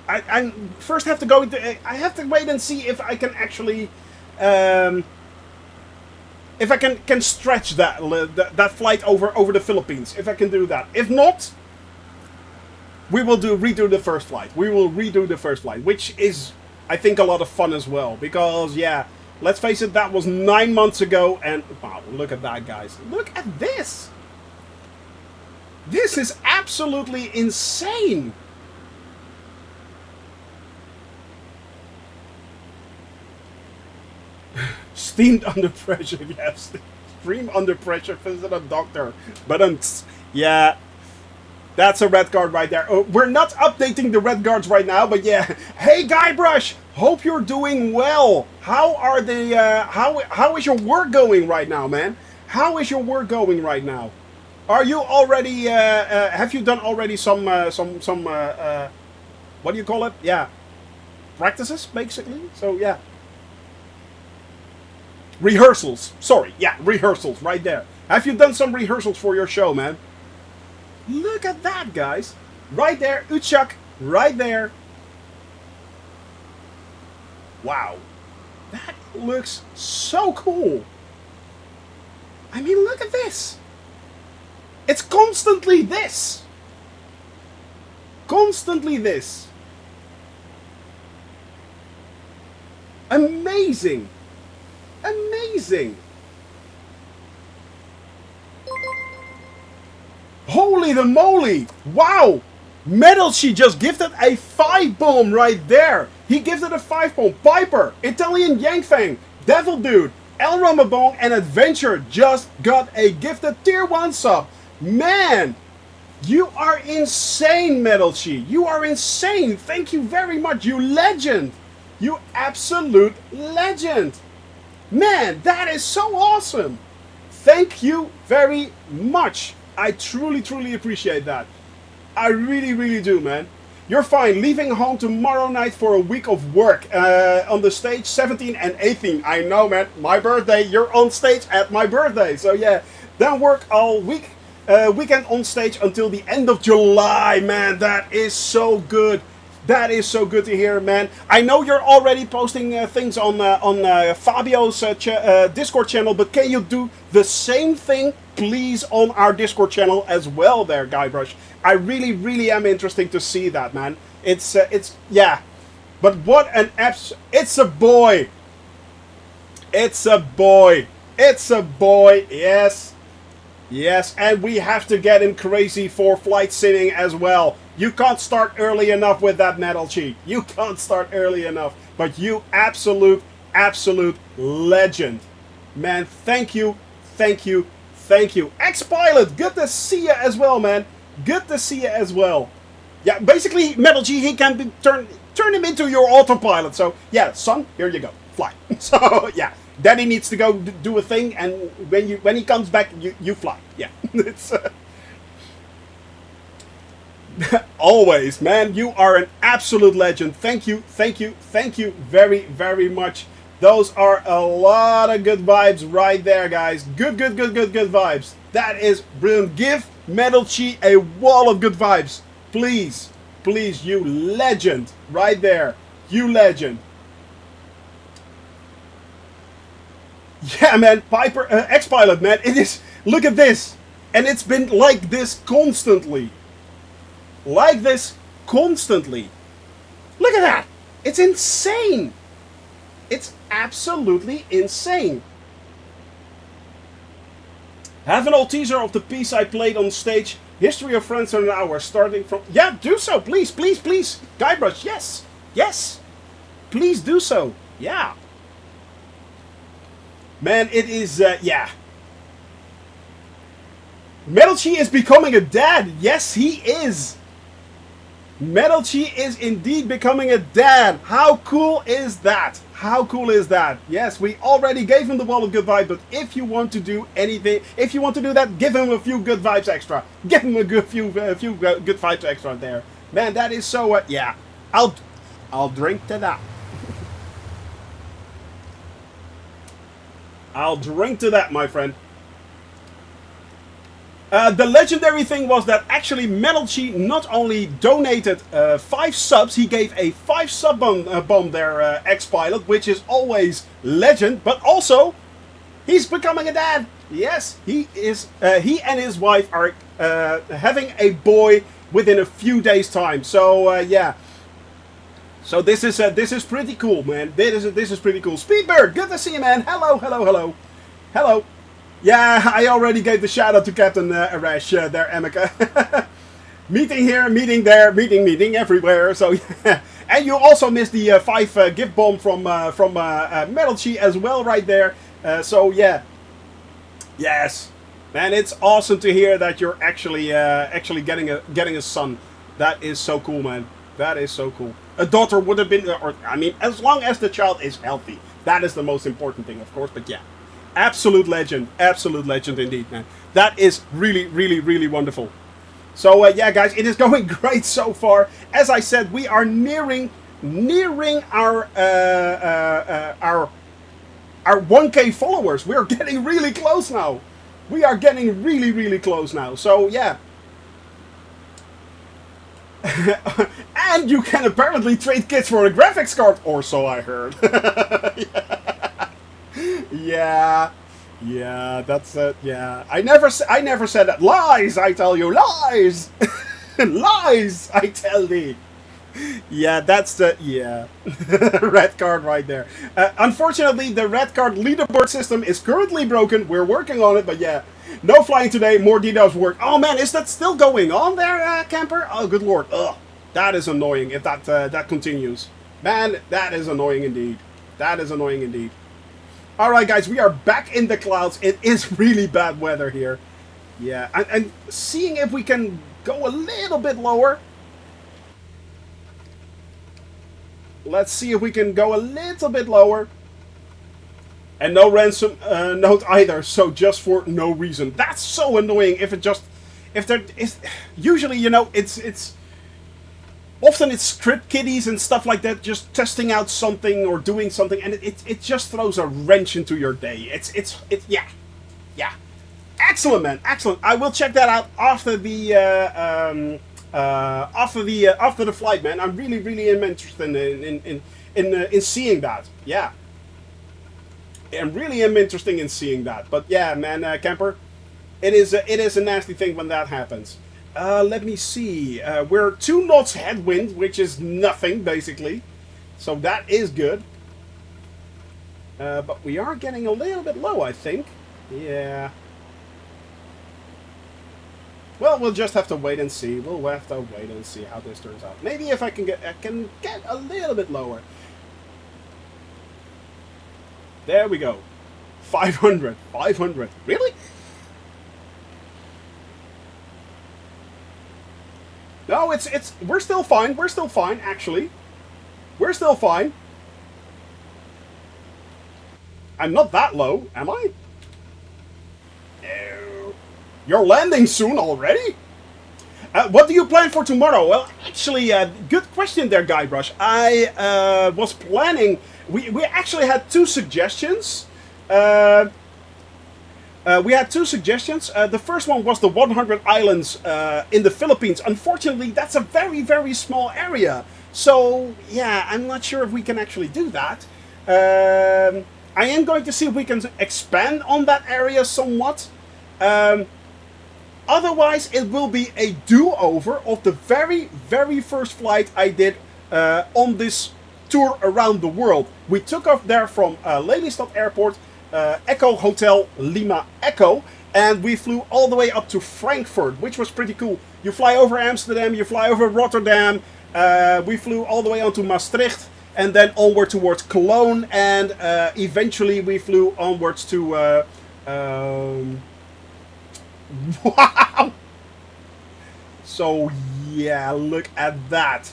I first have to go into. I have to wait and see if I can actually, if I can stretch that flight over the Philippines. If I can do that. If not, we will redo the first flight. We will redo the first flight, which is, I think, a lot of fun as well. Because yeah. Let's face it, that was 9 months ago, and wow, look at that, guys. Look at this. This is absolutely insane. Steamed under pressure, yes. Stream under pressure, visit a doctor. But yeah. That's a red card right there. We're not updating the red guards right now, but yeah. Hey, Guybrush, hope you're doing well. How are the how is your work going right now, man? How is your work going right now? Are you already have you done already some what do you call it? Yeah, practices basically. So yeah, rehearsals. Sorry, yeah, rehearsals right there. Have you done some rehearsals for your show, man? Look at that, guys. Right there, Uçak, right there. Wow. That looks so cool. I mean, look at this. It's constantly this. Constantly this. Amazing. Amazing. Holy the moly. Wow. Metal, she just gifted a 5-bomb right there. He gifted a 5-bomb. Piper, Italian Yangfang, Devil Dude, El Ramabong, and Adventure just got a gifted tier 1 sub. Man, you are insane, Metal Chi. You are insane. Thank you very much, you legend. You absolute legend. Man, that is so awesome. Thank you very much. I truly, truly appreciate that. I really, really do, man. You're fine. Leaving home tomorrow night for a week of work on the stage 17 and 18. I know, man. My birthday. You're on stage at my birthday. So yeah, then work all week. Weekend on stage until the end of July, man. That is so good. That is so good to hear, man. I know you're already posting things on Fabio's Discord channel, but can you do the same thing, please, on our Discord channel as well there, Guybrush? I really, really am interested to see that, man. It's yeah. But what an it's a boy. It's a boy. It's a boy, yes. Yes, and we have to get him crazy for flight siming as well. You can't start early enough with that Metal Chi. You can't start early enough. But you absolute legend. Man, thank you, thank you, thank you. X-Pilot, good to see you as well, man. Good to see you as well. Yeah, basically, Metal Chi, he can be turn him into your autopilot. So, yeah, son, here you go. Fly. So, yeah. Daddy needs to go do a thing, and when he comes back, you fly. Yeah, it's always, man. You are an absolute legend. Thank you, thank you, thank you very, very much. Those are a lot of good vibes right there, guys. Good vibes. That is brilliant. Give Metal Chi a wall of good vibes, please, please. You legend, right there. You legend. Yeah, man, Piper, X-Pilot, man, it is, look at this, and it's been like this constantly. Like this constantly. Look at that, it's insane. It's absolutely insane. Have an old teaser of the piece I played on stage, History of Friends in an Hour, starting from, yeah, do so, please, please, please. Guybrush, yes, yes, please do so, yeah. Man, it is, yeah. Metal Chi is becoming a dad. Yes, he is. Metal Chi is indeed becoming a dad. How cool is that? How cool is that? Yes, we already gave him the wall of good vibes, but if you want to do anything, if you want to do that, give him a few good vibes extra. Give him a few good vibes extra there. Man, that is so, yeah. I'll drink to that. I'll drink to that, my friend. The legendary thing was that actually Metal Chi not only donated 5 subs, he gave a 5 sub bomb there, X-Pilot, which is always legend, but also he's becoming a dad. Yes, he is. He and his wife are having a boy within a few days' time. So yeah. So this is pretty cool, man. This is pretty cool. Speedbird, good to see you, man. Hello, hello, hello, hello. Yeah, I already gave the shout out to Captain Arash there, Emeka. Meeting here, meeting there, meeting everywhere. So yeah. And you also missed the 5 gift bomb from Metal Chi as well, right there. So yeah, yes, man, it's awesome to hear that you're actually getting a son. That is so cool, man. That is so cool. A daughter would have been, or I mean, as long as the child is healthy. That is the most important thing, of course, but yeah. Absolute legend indeed, man. That is really, really, really wonderful. So, yeah, guys, it is going great so far. As I said, we are nearing our 1K followers. We are getting really close now. We are getting really, really close now. So, yeah. And you can apparently trade kits for a graphics card, or so I heard. Yeah, that's it. Yeah, I never said that. Lies, I tell you, lies, lies, I tell thee. Yeah, that's the red card right there. Unfortunately, the red card leaderboard system is currently broken. We're working on it, but yeah, no flying today. More details work. Oh man, is that still going on there, camper? Oh good lord, ugh, that is annoying. If that continues, man, that is annoying indeed. That is annoying indeed. All right, guys, we are back in the clouds. It is really bad weather here. Yeah, and seeing if we can go a little bit lower. Let's see if we can go a little bit lower. And no ransom note either, so just for no reason. That's so annoying if it just... If there is... Usually, you know, it's... Often it's script kiddies and stuff like that just testing out something or doing something, and it just throws a wrench into your day. Yeah. Yeah. Excellent, man. Excellent. I will check that out after the... after the flight, man. I'm really am interested in seeing that. Yeah, I'm really am interested in seeing that. But yeah, man, camper, it is a nasty thing when that happens. Let me see. We're 2 knots headwind, which is nothing basically, so that is good. But we are getting a little bit low, I think. Yeah. Well, we'll just have to wait and see. We'll have to wait and see how this turns out. Maybe if I can get a little bit lower. There we go. 500. 500. Really? No, we're still fine. We're still fine, actually. We're still fine. I'm not that low, am I? You're landing soon already? What do you plan for tomorrow? Well, actually, good question there, Guybrush. I was planning... We actually had 2 suggestions. We had 2 suggestions. The first one was the 100 islands in the Philippines. Unfortunately, that's a very small area. So, yeah, I'm not sure if we can actually do that. I am going to see if we can expand on that area somewhat. Otherwise, it will be a do-over of the very first flight I did on this tour around the world. We took off there from Lelystad Airport, Echo Hotel Lima Echo, and we flew all the way up to Frankfurt, which was pretty cool. You fly over Amsterdam, you fly over Rotterdam, we flew all the way on to Maastricht, and then onward towards Cologne, and eventually we flew onwards to... Wow! So yeah, look at that.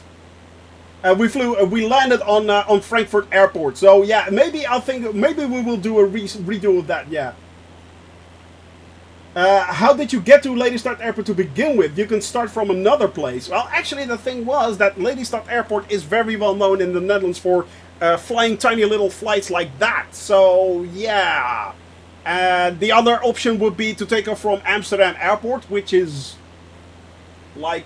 We landed on Frankfurt Airport. So yeah, maybe we will do a redo of that. Yeah. How did you get to Lelystad Airport to begin with? You can start from another place. Well, actually, the thing was that Lelystad Airport is very well known in the Netherlands for flying tiny little flights like that. So yeah. And the other option would be to take off from Amsterdam Airport, which is like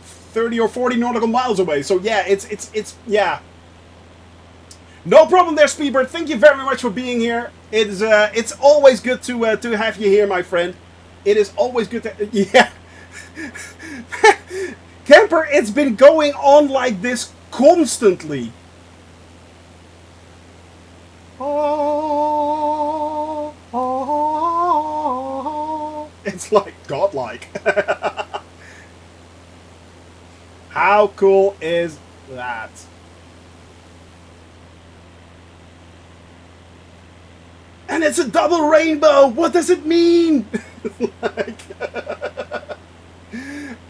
30 or 40 nautical miles away. So yeah, it's yeah. No problem there, Speedbird. Thank you very much for being here. It's always good to have you here, my friend. It is always good to... Yeah. Camper, it's been going on like this constantly. It's like godlike. How cool is that? And it's a double rainbow! What does it mean? Like,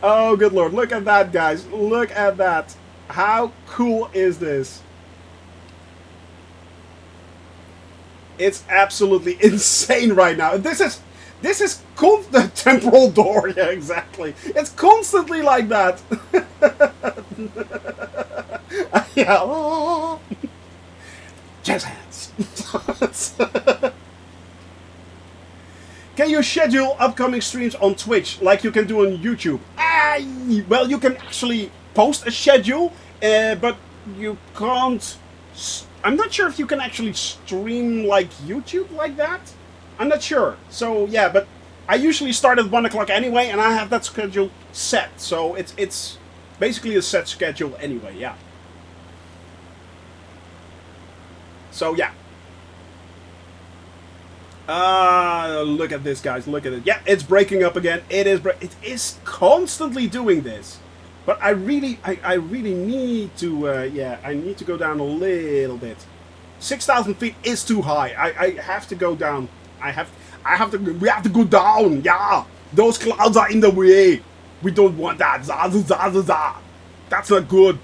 oh, good lord. Look at that, guys. Look at that. How cool is this? It's absolutely insane right now. This is the temporal door. Yeah, exactly. It's constantly like that. Yeah. Jazz hands. Can you schedule upcoming streams on Twitch like you can do on YouTube? Well, you can actually post a schedule, but you can't... I'm not sure if you can actually stream like YouTube like that. I'm not sure. So yeah, but I usually start at 1 o'clock anyway, and I have that schedule set. So it's basically a set schedule anyway, yeah. So, yeah. Look at this, guys. Look at it. Yeah, it's breaking up again. It is constantly doing this. But I really need to, yeah, I need to go down a little bit. 6,000 feet is too high. I have to go down. We have to go down. Yeah, those clouds are in the way. We don't want that. That's not good.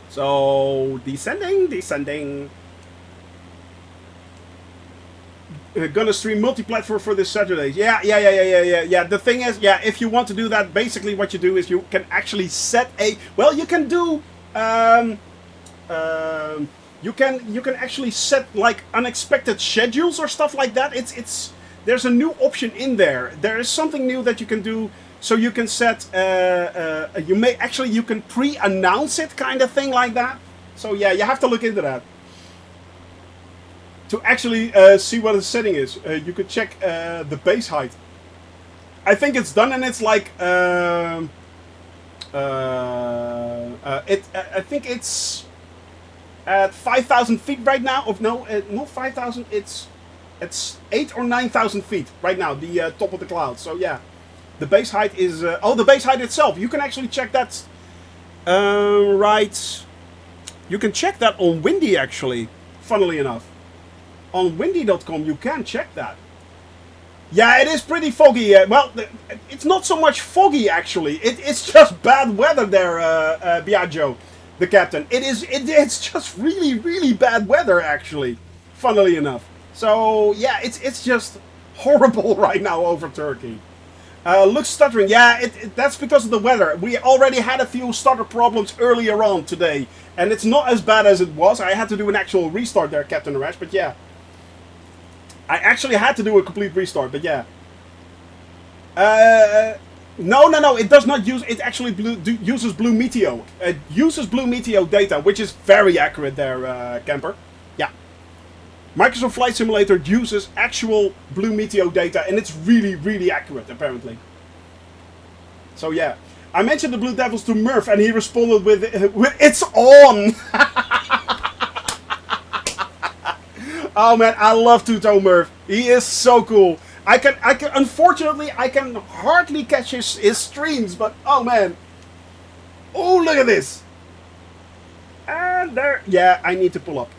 So, descending. Gonna stream multi-platform for this Saturday. Yeah. The thing is, yeah, if you want to do that, basically what you do is you can actually set a... Well, you can do... you can actually set like unexpected schedules or stuff like that. There's a new option in there. There is something new that you can do. So you can set, you can pre-announce it, kind of thing like that. So yeah, you have to look into that. To actually see what the setting is, you could check the base height. I think it's done, and it's like, I think it's at 5,000 feet right now. Of no, not 5,000. It's 8 or 9,000 feet right now. The top of the cloud. So yeah. The base height is... the base height itself. You can actually check that... right... You can check that on Windy, actually. Funnily enough. On windy.com, you can check that. Yeah, it is pretty foggy. Well, it's not so much foggy, actually. It's just bad weather there, Biagio, the captain. It's just really, really bad weather, actually. Funnily enough. So, yeah, it's just horrible right now over Turkey. Looks stuttering. Yeah, that's because of the weather. We already had a few stutter problems earlier on today. And it's not as bad as it was. I had to do an actual restart there, Captain Arash. But yeah. I actually had to do a complete restart. But yeah. No. It does not use... It actually uses Blue Meteo. It uses Blue Meteo data, which is very accurate there, Camper. Yeah. Microsoft Flight Simulator uses actual Blue Meteo data, and it's really, really accurate, apparently. So yeah, I mentioned the Blue Devils to Murph, and he responded with "It's on." Oh man, I love Tuto Murph. He is so cool. Unfortunately, I can hardly catch his streams, but oh man, oh look at this. And there, yeah, I need to pull up.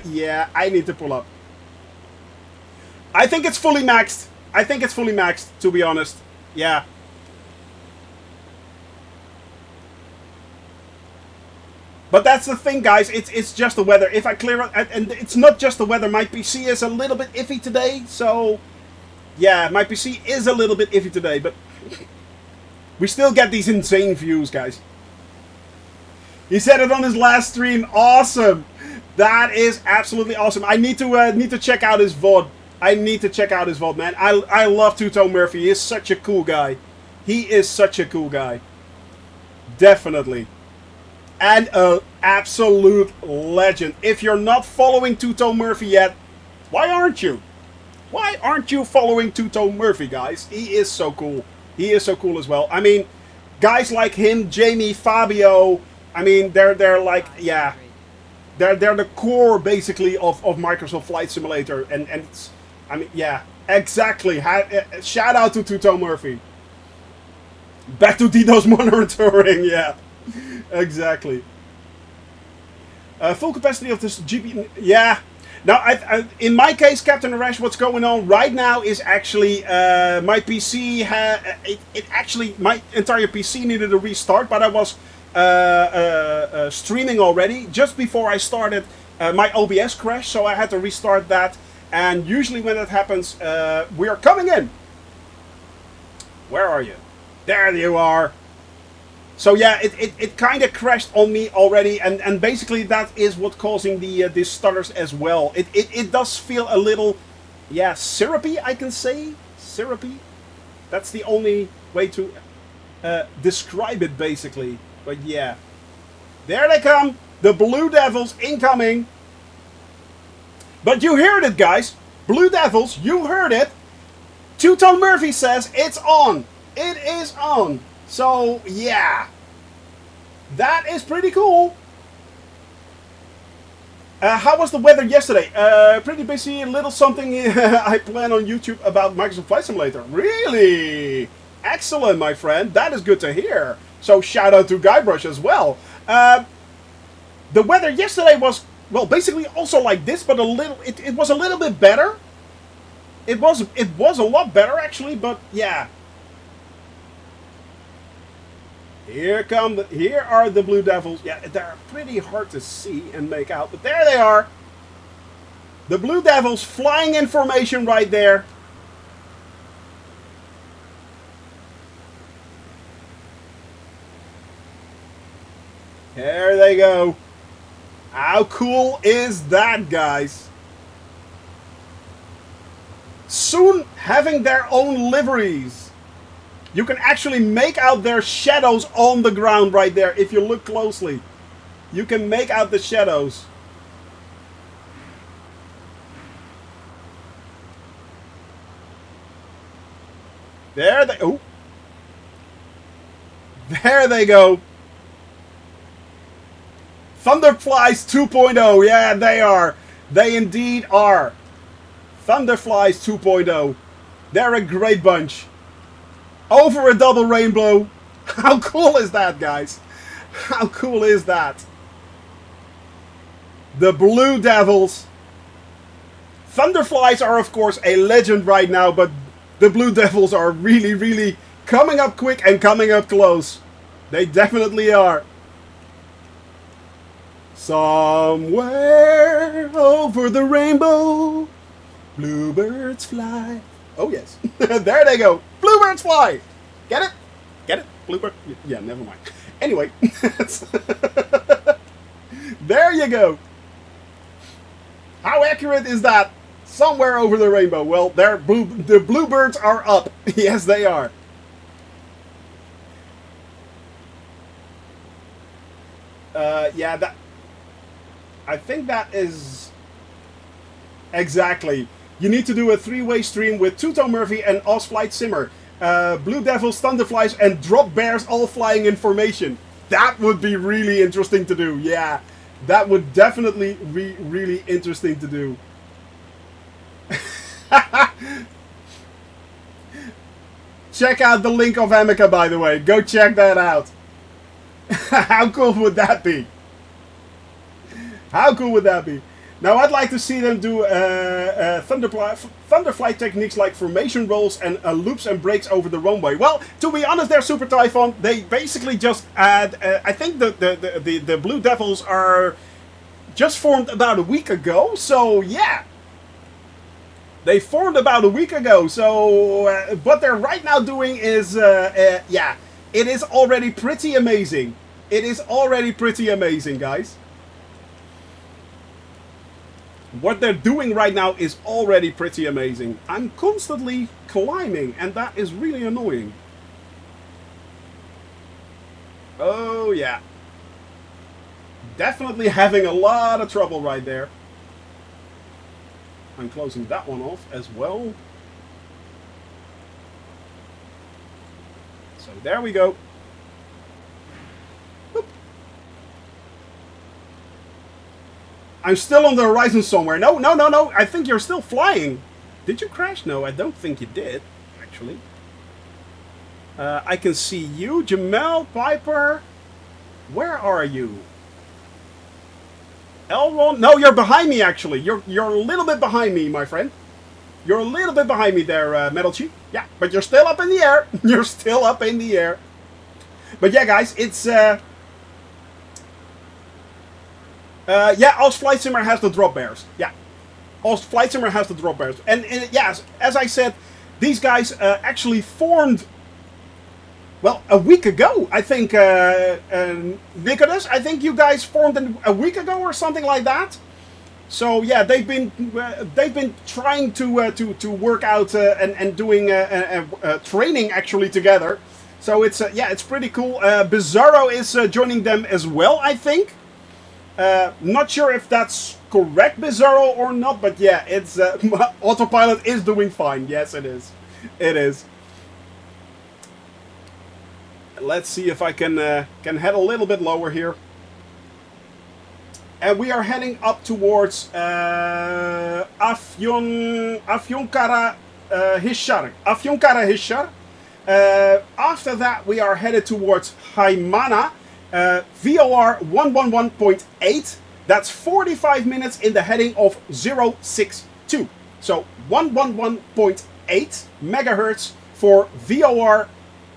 Yeah, I need to pull up. I think it's fully maxed. To be honest. Yeah. But that's the thing, guys. It's just the weather. If I clear it, and it's not just the weather. My PC is a little bit iffy today. So, yeah, my PC is a little bit iffy today. But we still get these insane views, guys. He said it on his last stream. Awesome. That is absolutely awesome. I need to check out his VOD. I need to check out his VOD, man. I love Tuto Murphy. He is such a cool guy. He is such a cool guy. Definitely. And an absolute legend. If you're not following Tuto Murphy yet, why aren't you? Why aren't you following Tuto Murphy, guys? He is so cool. He is so cool as well. I mean, guys like him, Jamie, Fabio, I mean, they're like, yeah. They're the core, basically, of Microsoft Flight Simulator. And it's, I mean, yeah, exactly. Shout out to Tuto Murphy. Back to DDoS monitoring, yeah. Exactly. Full capacity of this GP... Yeah. Now, in my case, Captain Arash, what's going on right now is actually my PC... my entire PC needed a restart, but I was... streaming already just before I started. My OBS crashed, so I had to restart that. And usually when that happens, we are coming in. Where are you? There you are. So yeah, it kind of crashed on me already, and basically that is what causing the stutters as well. It does feel a little, yeah, syrupy, I can say. Syrupy. That's the only way to describe it, basically. But yeah, there they come, the Blue Devils incoming. But you heard it, guys. Blue Devils, you heard it. Tuto Murphy says it's on. It is on. So, yeah. That is pretty cool. How was the weather yesterday? Pretty busy. A little something I plan on YouTube about Microsoft Flight Simulator. Really? Excellent, my friend. That is good to hear. So shout out to Guybrush as well. The weather yesterday was, well, basically also like this, but a little. It was a little bit better. It was a lot better actually, but yeah. Here are the Blue Devils. Yeah, they're pretty hard to see and make out, but there they are. The Blue Devils flying in formation right there. There they go. How cool is that, guys? Soon having their own liveries. You can actually make out their shadows on the ground right there if you look closely. You can make out the shadows. There they There they go. Thunderflies 2.0. Yeah, they are. They indeed are. Thunderflies 2.0. They're a great bunch. Over a double rainbow. How cool is that, guys? How cool is that? The Blue Devils. Thunderflies are, of course, a legend right now, but the Blue Devils are really, really coming up quick and coming up close. They definitely are. Somewhere over the rainbow, bluebirds fly. Oh, yes. There they go. Bluebirds fly. Get it? Get it? Bluebird? Yeah, never mind. Anyway. There you go. How accurate is that? Somewhere over the rainbow. Well, the bluebirds are up. Yes, they are. Yeah, that... I think that is... Exactly. You need to do a three-way stream with Tuto Murphy and Oz Flight Simmer. Blue Devils, Thunderflies, and Drop Bears all flying in formation. That would be really interesting to do. Yeah, that would definitely be really interesting to do. Check out the link of Amica, by the way. Go check that out. How cool would that be? How cool would that be? Now, I'd like to see them do thunderflight techniques like formation rolls and loops and breaks over the runway. Well, to be honest, they're Super Typhoon. They basically just add... I think the Blue Devils are just formed about a week ago. So, yeah. They formed about a week ago. So, what they're right now doing is... yeah, it is already pretty amazing. It is already pretty amazing, guys. What they're doing right now is already pretty amazing. I'm constantly climbing, and that is really annoying. Oh, yeah. Definitely having a lot of trouble right there. I'm closing that one off as well. So there we go. I'm still on the horizon somewhere. No. I think you're still flying. Did you crash? No, I don't think you did, actually. I can see you, Jamel, Piper. Where are you? Elron? No, you're behind me, actually. You're a little bit behind me, my friend. You're a little bit behind me there, Metal Chi. Yeah, but you're still up in the air. You're still up in the air. But yeah, guys, it's... yeah, Oz Flight Simmer has the drop bears. Yeah, Oz Flight Simmer has the drop bears. And yes, as I said, these guys actually formed, well, a week ago. I think, Nicholas, I think you guys formed a week ago or something like that. So yeah, they've been trying to work out and doing training actually together. So it's yeah, it's pretty cool. Bizarro is joining them as well, I think. Not sure if that's correct, Bizarro, or not, but yeah, it's Autopilot is doing fine. Yes, it is. It is. Let's see if I can head a little bit lower here. And we are heading up towards Afyonkara Hisar. Afyonkara Hisar. After that, we are headed towards Haimana. VOR 111.8. That's 45 minutes in the heading of 062. So 111.8 megahertz for VOR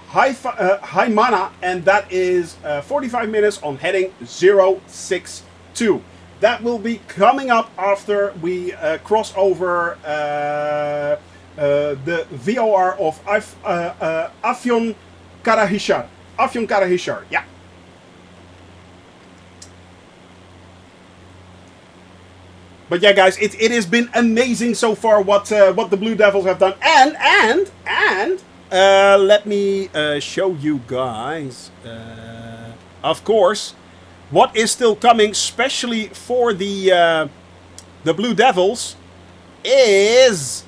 Haimana, and that is 45 minutes on heading 062. That will be coming up after we cross over the VOR of Afyonkara Hisar. Afyonkara Hisar, yeah. But yeah, guys, it has been amazing so far what the Blue Devils have done, and let me show you guys, of course, what is still coming, especially for the Blue Devils, is,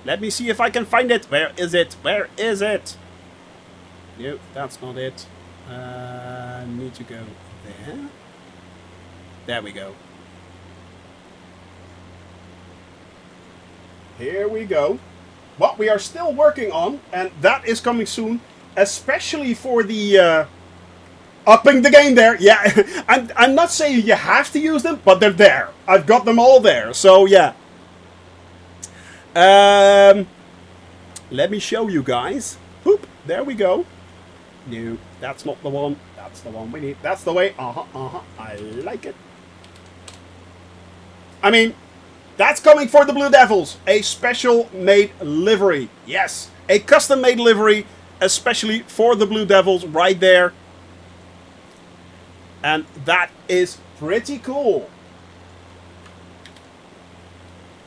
let me see if I can find it. Where is it? Where is it? No, that's not it. Need to go there. There we go. Here we go. What we are still working on, and that is coming soon, especially for the upping the game there. Yeah, I'm not saying you have to use them, but they're there. I've got them all there, so yeah. Let me show you guys. Boop, there we go. No, that's not the one. That's the one we need. That's the way. I like it. I mean, that's coming for the Blue Devils. A special made livery. Yes, a custom made livery, especially for the Blue Devils right there. And that is pretty cool.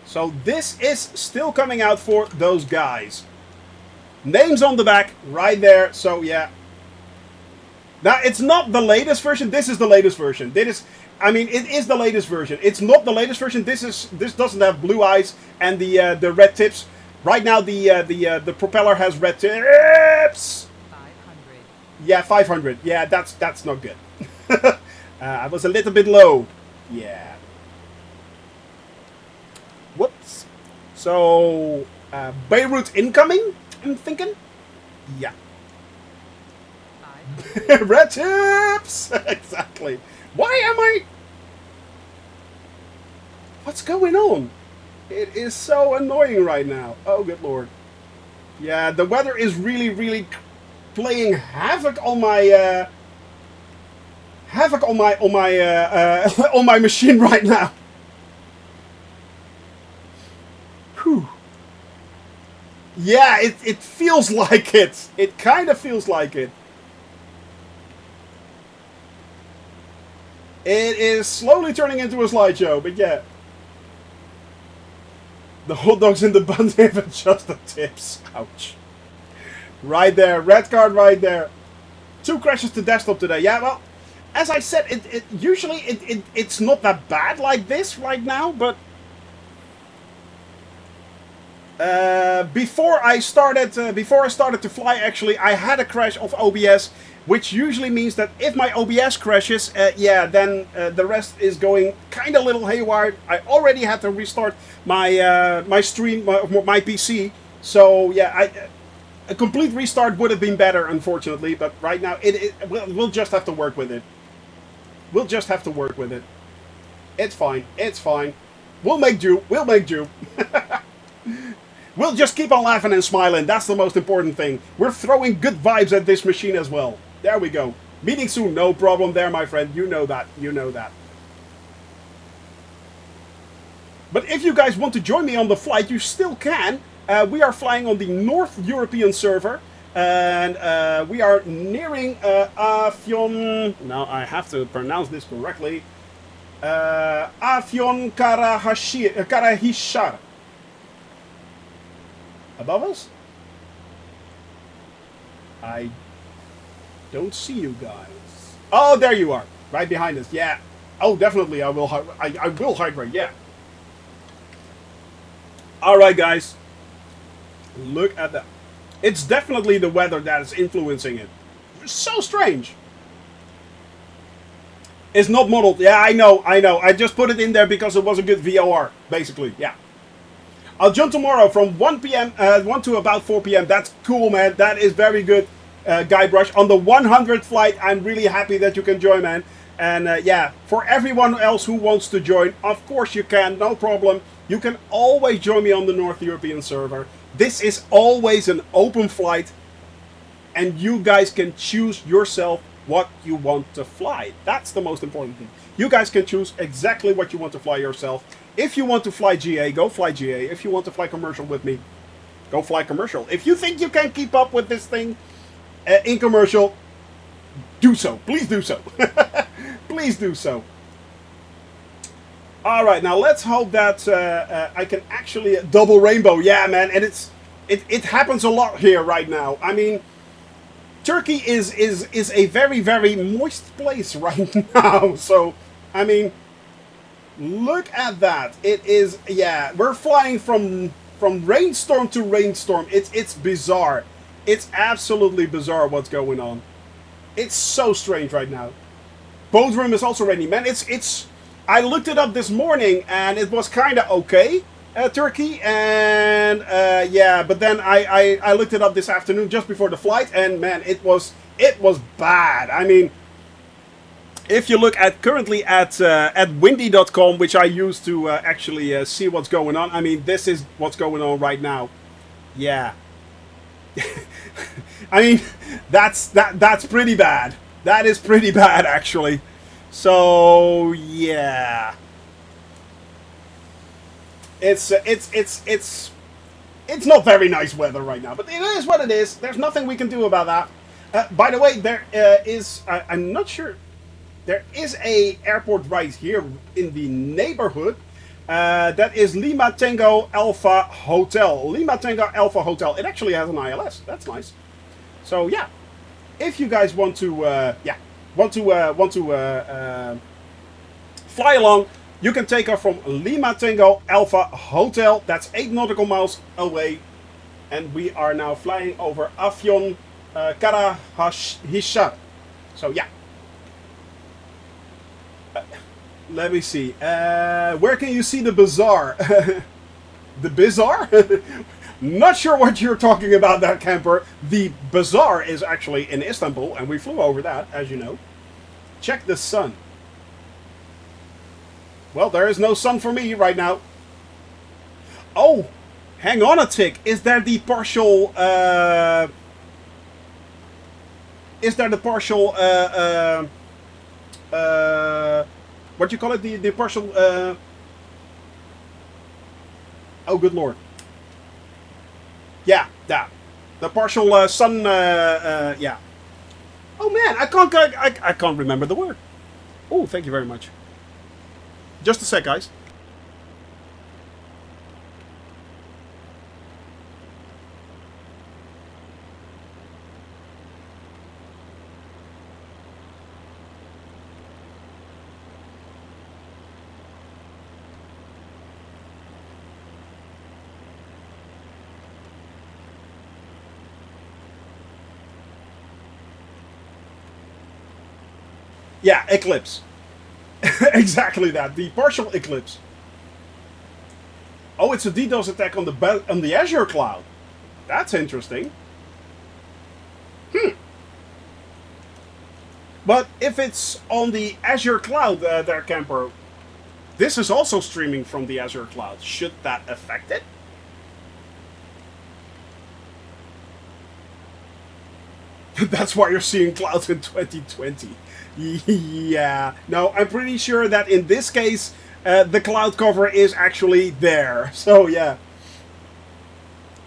So this is still coming out for those guys. Names on the back right there. So yeah. Now it's not the latest version. This is the latest version. I mean, it is the latest version. It's not the latest version. This doesn't have blue eyes and the red tips. Right now the propeller has red tips. 500. Yeah, 500. Yeah, that's not good. I was a little bit low. Yeah. Whoops. So Beirut incoming, I'm thinking. Yeah. 500. Red tips. Exactly. Why am I... What's going on? It is so annoying right now. Oh, good lord. Yeah, the weather is really playing havoc on my on my machine right now. Whew. Yeah, it feels like it. It kind of feels like it. It is slowly turning into a slideshow, but yeah. The hot dogs in the bun have adjusted tips. Ouch. Right there. Red card right there. 2 crashes to desktop today. Yeah, well, as I said, usually it's not that bad like this right now, but before I started to fly, actually, I had a crash of OBS, which usually means that if my OBS crashes, yeah, then the rest is going kind of a little haywire. I already had to restart my my stream, my PC. So yeah, a complete restart would have been better, unfortunately. But right now, we'll just have to work with it. We'll just have to work with it. It's fine. It's fine. We'll make do. We'll make do. We'll just keep on laughing and smiling. That's the most important thing. We're throwing good vibes at this machine as well. There we go. Meeting soon. No problem there, my friend. You know that. You know that. But if you guys want to join me on the flight, you still can. We are flying on the North European server. And we are nearing Afyon... Now I have to pronounce this correctly. Afyonkara Hisar. Above us? I don't see you guys. Oh, there you are. Right behind us. Yeah. Oh, definitely I will I will hydrate. Yeah. Alright, guys. Look at that. It's definitely the weather that is influencing it. so strange. It's not modeled. Yeah, I know. I just put it in there because it was a good VOR, basically. Yeah. I'll jump tomorrow from 1 p.m. 1 to about 4 p.m. That's cool, man. That is very good, Guybrush. On the 100th flight, I'm really happy that you can join, man. And yeah, for everyone else who wants to join, of course you can, no problem. You can always join me on the North European server. This is always an open flight, and you guys can choose yourself what you want to fly. That's the most important thing. You guys can choose exactly what you want to fly yourself. If you want to fly GA, go fly GA. If you want to fly commercial with me, go fly commercial. If you think you can keep up with this thing in commercial, do so. Please do so. Please do so. All right, now let's hope that I can actually double rainbow. Yeah, man, and it happens a lot here right now. I mean, Turkey is a very, very moist place right now. So, I mean, look at that. It is, yeah, we're flying from rainstorm to rainstorm. It's bizarre. It's absolutely bizarre what's going on. It's so strange right now. Bodrum is also ready, man. It's I looked it up this morning and it was kind of okay, Turkey, and yeah, but then I looked it up this afternoon just before the flight, and man, it was bad. I mean, if you look at currently at windy.com, which I use to actually see what's going on, I mean, this is what's going on right now. Yeah. I mean, that's pretty bad. That is pretty bad, actually. So yeah, it's not very nice weather right now, but it is what it is. There's nothing we can do about that. By the way, there is I'm not sure. There is a airport right here in the neighborhood. That is Lima Tango Alpha Hotel. Lima Tango Alpha Hotel. It actually has an ILS. That's nice. So yeah, if you guys want to, fly along, you can take off from Lima Tango Alpha Hotel. That's 8 nautical miles away, and we are now flying over Afyon Karahisar. So yeah. Let me see. Where can you see the bazaar? The bazaar? Not sure what you're talking about, that camper. The bazaar is actually in Istanbul, and we flew over that, as you know. Check the sun. Well, there is no sun for me right now. Oh, hang on a tick. Is there the partial... what do you call it? The partial... oh, good lord. Yeah, that. The partial sun... yeah. Oh man, I can't remember the word. Oh, thank you very much. Just a sec, guys. Yeah, eclipse. Exactly that. The partial eclipse. Oh, it's a DDoS attack on the Azure cloud. That's interesting. But if it's on the Azure cloud, there, camper, this is also streaming from the Azure cloud. Should that affect it? That's why you're seeing clouds in 2020. Yeah. No, I'm pretty sure that in this case, the cloud cover is actually there. So, yeah.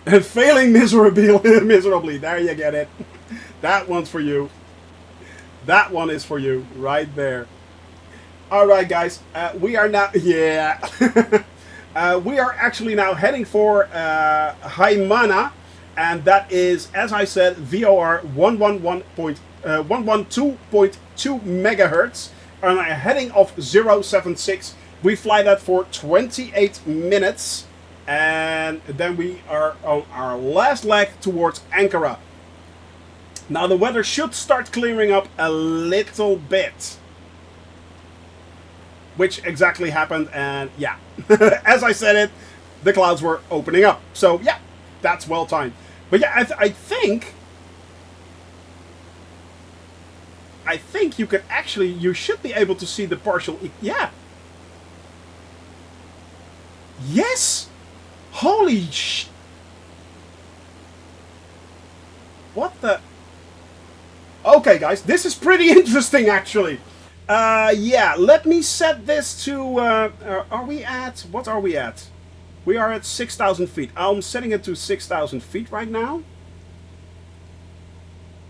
Failing miserably. There you get it. That one's for you. That one is for you. Right there. Alright, guys. We are now... Yeah. We are actually now heading for Haimana. And that is, as I said, VOR 112.2 megahertz on a heading of 076. We fly that for 28 minutes. And then we are on our last leg towards Ankara. Now the weather should start clearing up a little bit. Which exactly happened, and yeah. As I said it, the clouds were opening up. So yeah, that's well timed. But yeah, I think you could actually, you should be able to see the partial, yeah. Yes! Holy sh... What the... Okay, guys, this is pretty interesting, actually. Yeah, let me set this to... are we at... What are we at? We are at 6,000 feet. I'm setting it to 6,000 feet right now.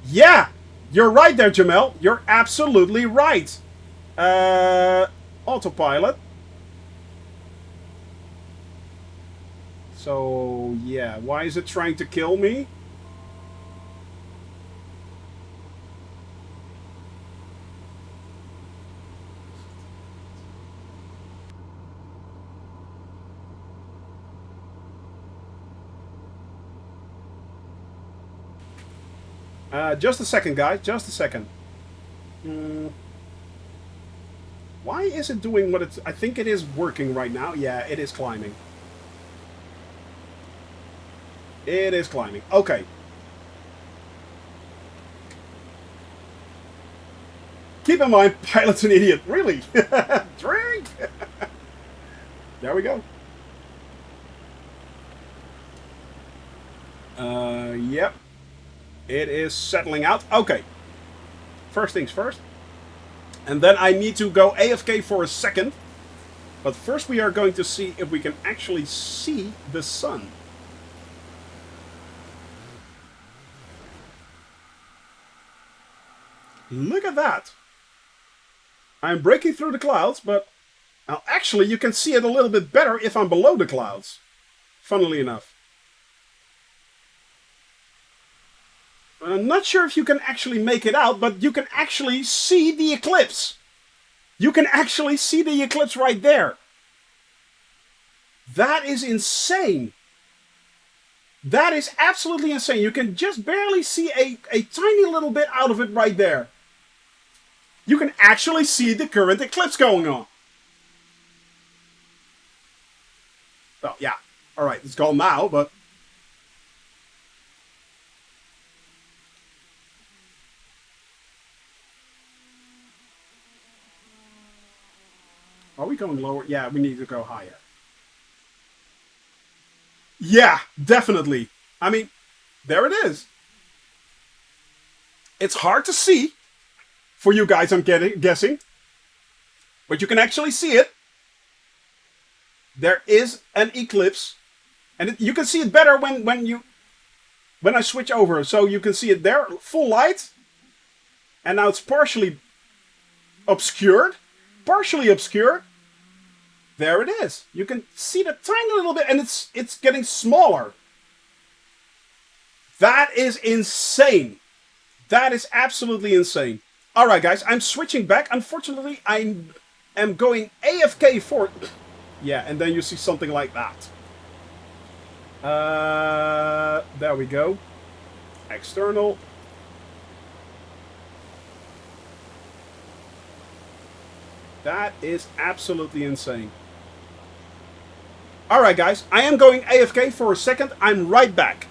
Yeah! You're right there, Jamel. You're absolutely right. Autopilot. So, yeah. Why is it trying to kill me? Just a second, guys. Just a second. Why is it doing what it's... I think it is working right now. Yeah, it is climbing. It is climbing. Okay. Keep in mind, pilot's an idiot. Really? Drink! There we go. Yep. It is settling out. Okay. First things first. And then I need to go AFK for a second. But first we are going to see if we can actually see the sun. Look at that. I'm breaking through the clouds, but... Now, actually, you can see it a little bit better if I'm below the clouds. Funnily enough. I'm not sure if you can actually make it out, but you can actually see the eclipse. You can actually see the eclipse right there. That is insane. That is absolutely insane. You can just barely see a tiny little bit out of it right there. You can actually see the current eclipse going on. Well, yeah. Alright, it's gone now, but... Are we going lower? Yeah, we need to go higher. Yeah, definitely. I mean, there it is. It's hard to see for you guys, I'm guessing. But you can actually see it. There is an eclipse. And you can see it better when I switch over. So you can see it there, full light. And now it's partially obscured. Partially obscured. There it is. You can see the tiny little bit, and it's getting smaller. That is insane. That is absolutely insane. Alright guys, I'm switching back. Unfortunately, I am going AFK for... Yeah, and then you see something like that. There we go. External. That is absolutely insane. Alright guys, I am going AFK for a second. I'm right back.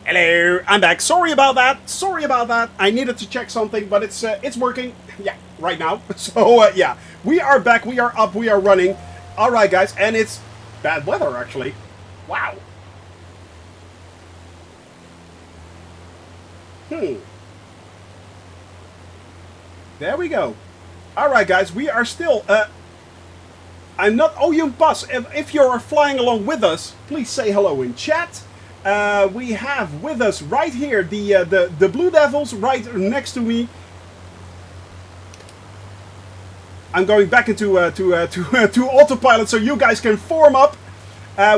Hello, I'm back. Sorry about that. Sorry about that. I needed to check something, but it's working. Yeah, right now. So yeah, we are back. We are up. We are running. All right, guys, and it's bad weather actually. Wow. There we go. All right, guys, we are still. I'm not. Oh, you pass. If you're flying along with us, please say hello in chat. We have with us right here the Blue Devils right next to me. I'm going back into to autopilot so you guys can form up.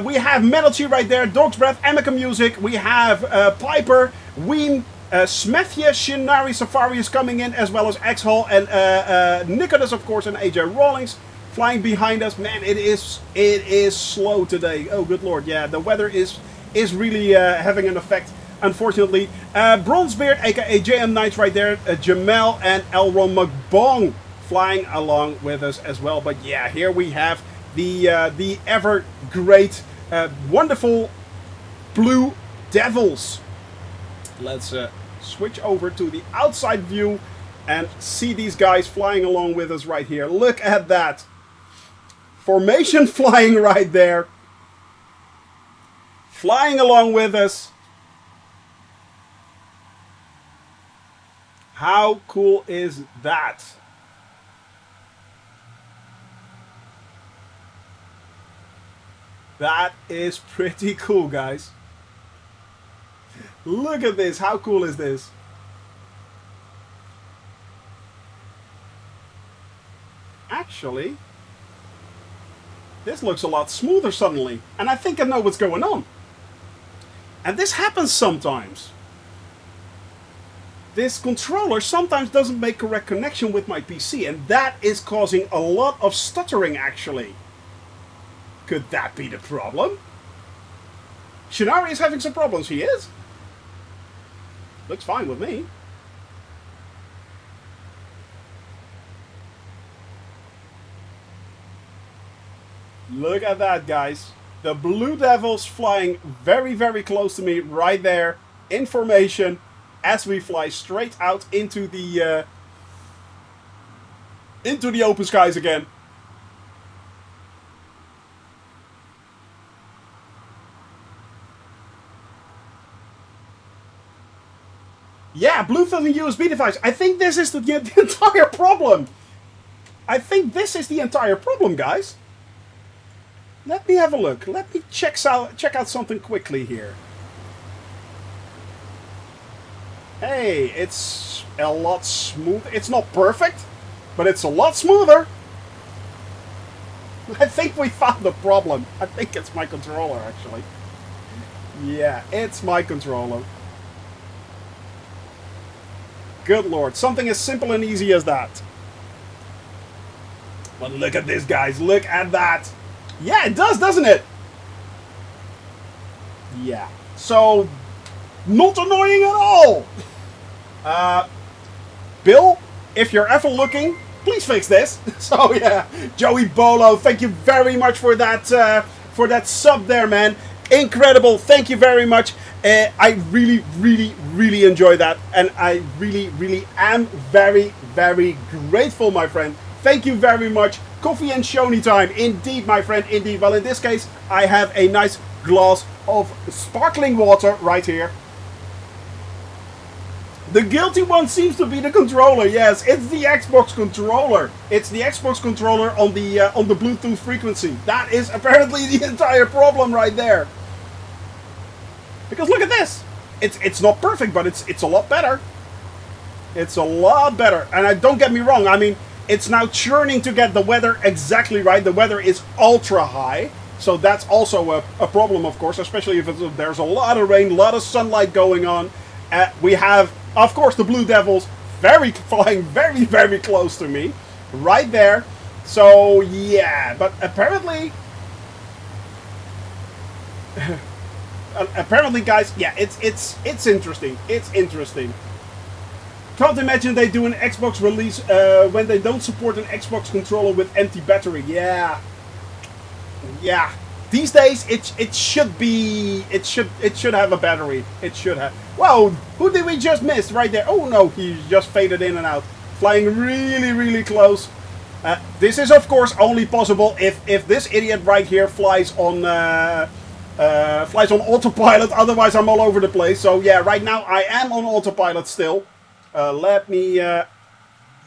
We have Metalchi right there, Dog's Breath, Amica Music. We have Piper, Ween, Smethia, Shinari, Safari is coming in, as well as X-Hall and Nicholas, of course, and AJ Rawlings flying behind us. Man, it is slow today. Oh, good lord, yeah, the weather is really having an effect, unfortunately. Bronzebeard, aka JM Knights right there, Jamel and Elron McBong flying along with us as well. But yeah, here we have the ever great, wonderful Blue Devils. Let's switch over to the outside view and see these guys flying along with us right here. Look at that. Formation flying right there. Flying along with us. How cool is that? That is pretty cool, guys. Look at this. How cool is this? Actually, this looks a lot smoother suddenly. And I think I know what's going on. And this happens sometimes. This controller sometimes doesn't make correct connection with my PC. And that is causing a lot of stuttering, actually. Could that be the problem? Shinari is having some problems. He is. Looks fine with me. Look at that, guys. The Blue Devils flying very, very close to me right there in formation as we fly straight out into the open skies again. Yeah, Bluetooth and USB device. I think this is the entire problem. I think this is the entire problem, guys. Let me have a look. Let me check out something quickly here. Hey, it's a lot smooth. It's not perfect, but it's a lot smoother. I think we found the problem. I think it's my controller, actually. Yeah, it's my controller. Good lord, something as simple and easy as that. But look at this, guys. Look at that. Yeah, it does, doesn't it? Yeah. So, not annoying at all. Bill, if you're ever looking, please fix this. So yeah, Joey Bolo, thank you very much for that sub there, man. Incredible. Thank you very much. I really, really, really enjoy that, and I really, really am very, very grateful, my friend. Thank you very much. Coffee and Shoney time. Indeed, my friend, indeed. Well, in this case, I have a nice glass of sparkling water right here. The guilty one seems to be the controller. Yes, it's the Xbox controller. It's the Xbox controller on the Bluetooth frequency. That is apparently the entire problem right there. Because look at this. It's not perfect, but it's a lot better. It's a lot better. And don't get me wrong. I mean, it's now churning to get the weather exactly right. The weather is ultra high. So that's also a problem, of course, especially if there's a lot of rain, a lot of sunlight going on. We have, of course, the Blue Devils flying very, very close to me. Right there. So, yeah. But apparently... apparently, guys, yeah, it's interesting. It's interesting. Can't imagine they do an Xbox release when they don't support an Xbox controller with empty battery. Yeah. Yeah. These days, it should be, it should have a battery. It should have. Whoa, who did we just miss right there? Oh no, he just faded in and out, flying really, really close. This is of course only possible if this idiot right here flies on autopilot. Otherwise, I'm all over the place. So yeah, right now I am on autopilot still. Let me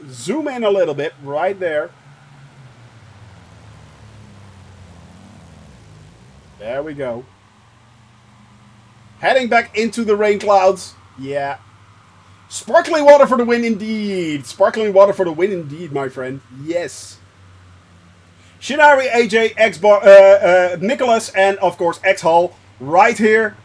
zoom in a little bit right there. There we go. Heading back into the rain clouds. Yeah. Sparkling water for the win indeed. Sparkling water for the win indeed, my friend. Yes. Shinari, AJ, Nicholas, and of course X-Hull right here.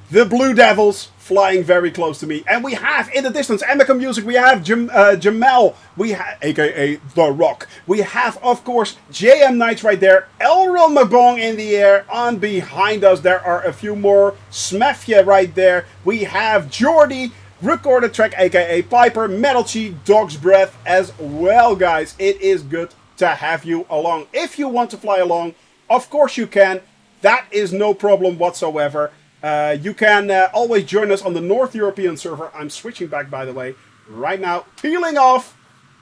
The Blue Devils flying very close to me. And we have, in the distance, Emeka Music, we have Jamel, we have, aka The Rock. We have, of course, JM Knights right there. Elron Mabong in the air. On behind us, there are a few more. Smefje right there. We have Jordy, Recorded Track, aka Piper, Metalchi, Dog's Breath as well, guys. It is good to have you along. If you want to fly along, of course you can. That is no problem whatsoever. You can always join us on the North European server. I'm switching back, by the way, right now. Peeling off.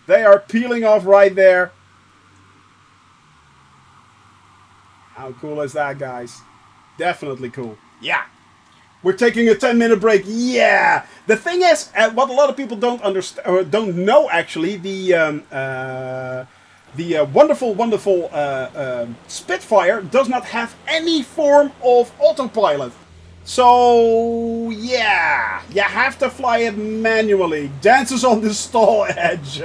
They are peeling off right there. How cool is that, guys? Definitely cool. Yeah. We're taking a 10-minute break. Yeah. The thing is, what a lot of people don't understand, or don't know, actually, the wonderful, wonderful Spitfire does not have any form of autopilot. So, yeah, you have to fly it manually. Dances on the stall edge.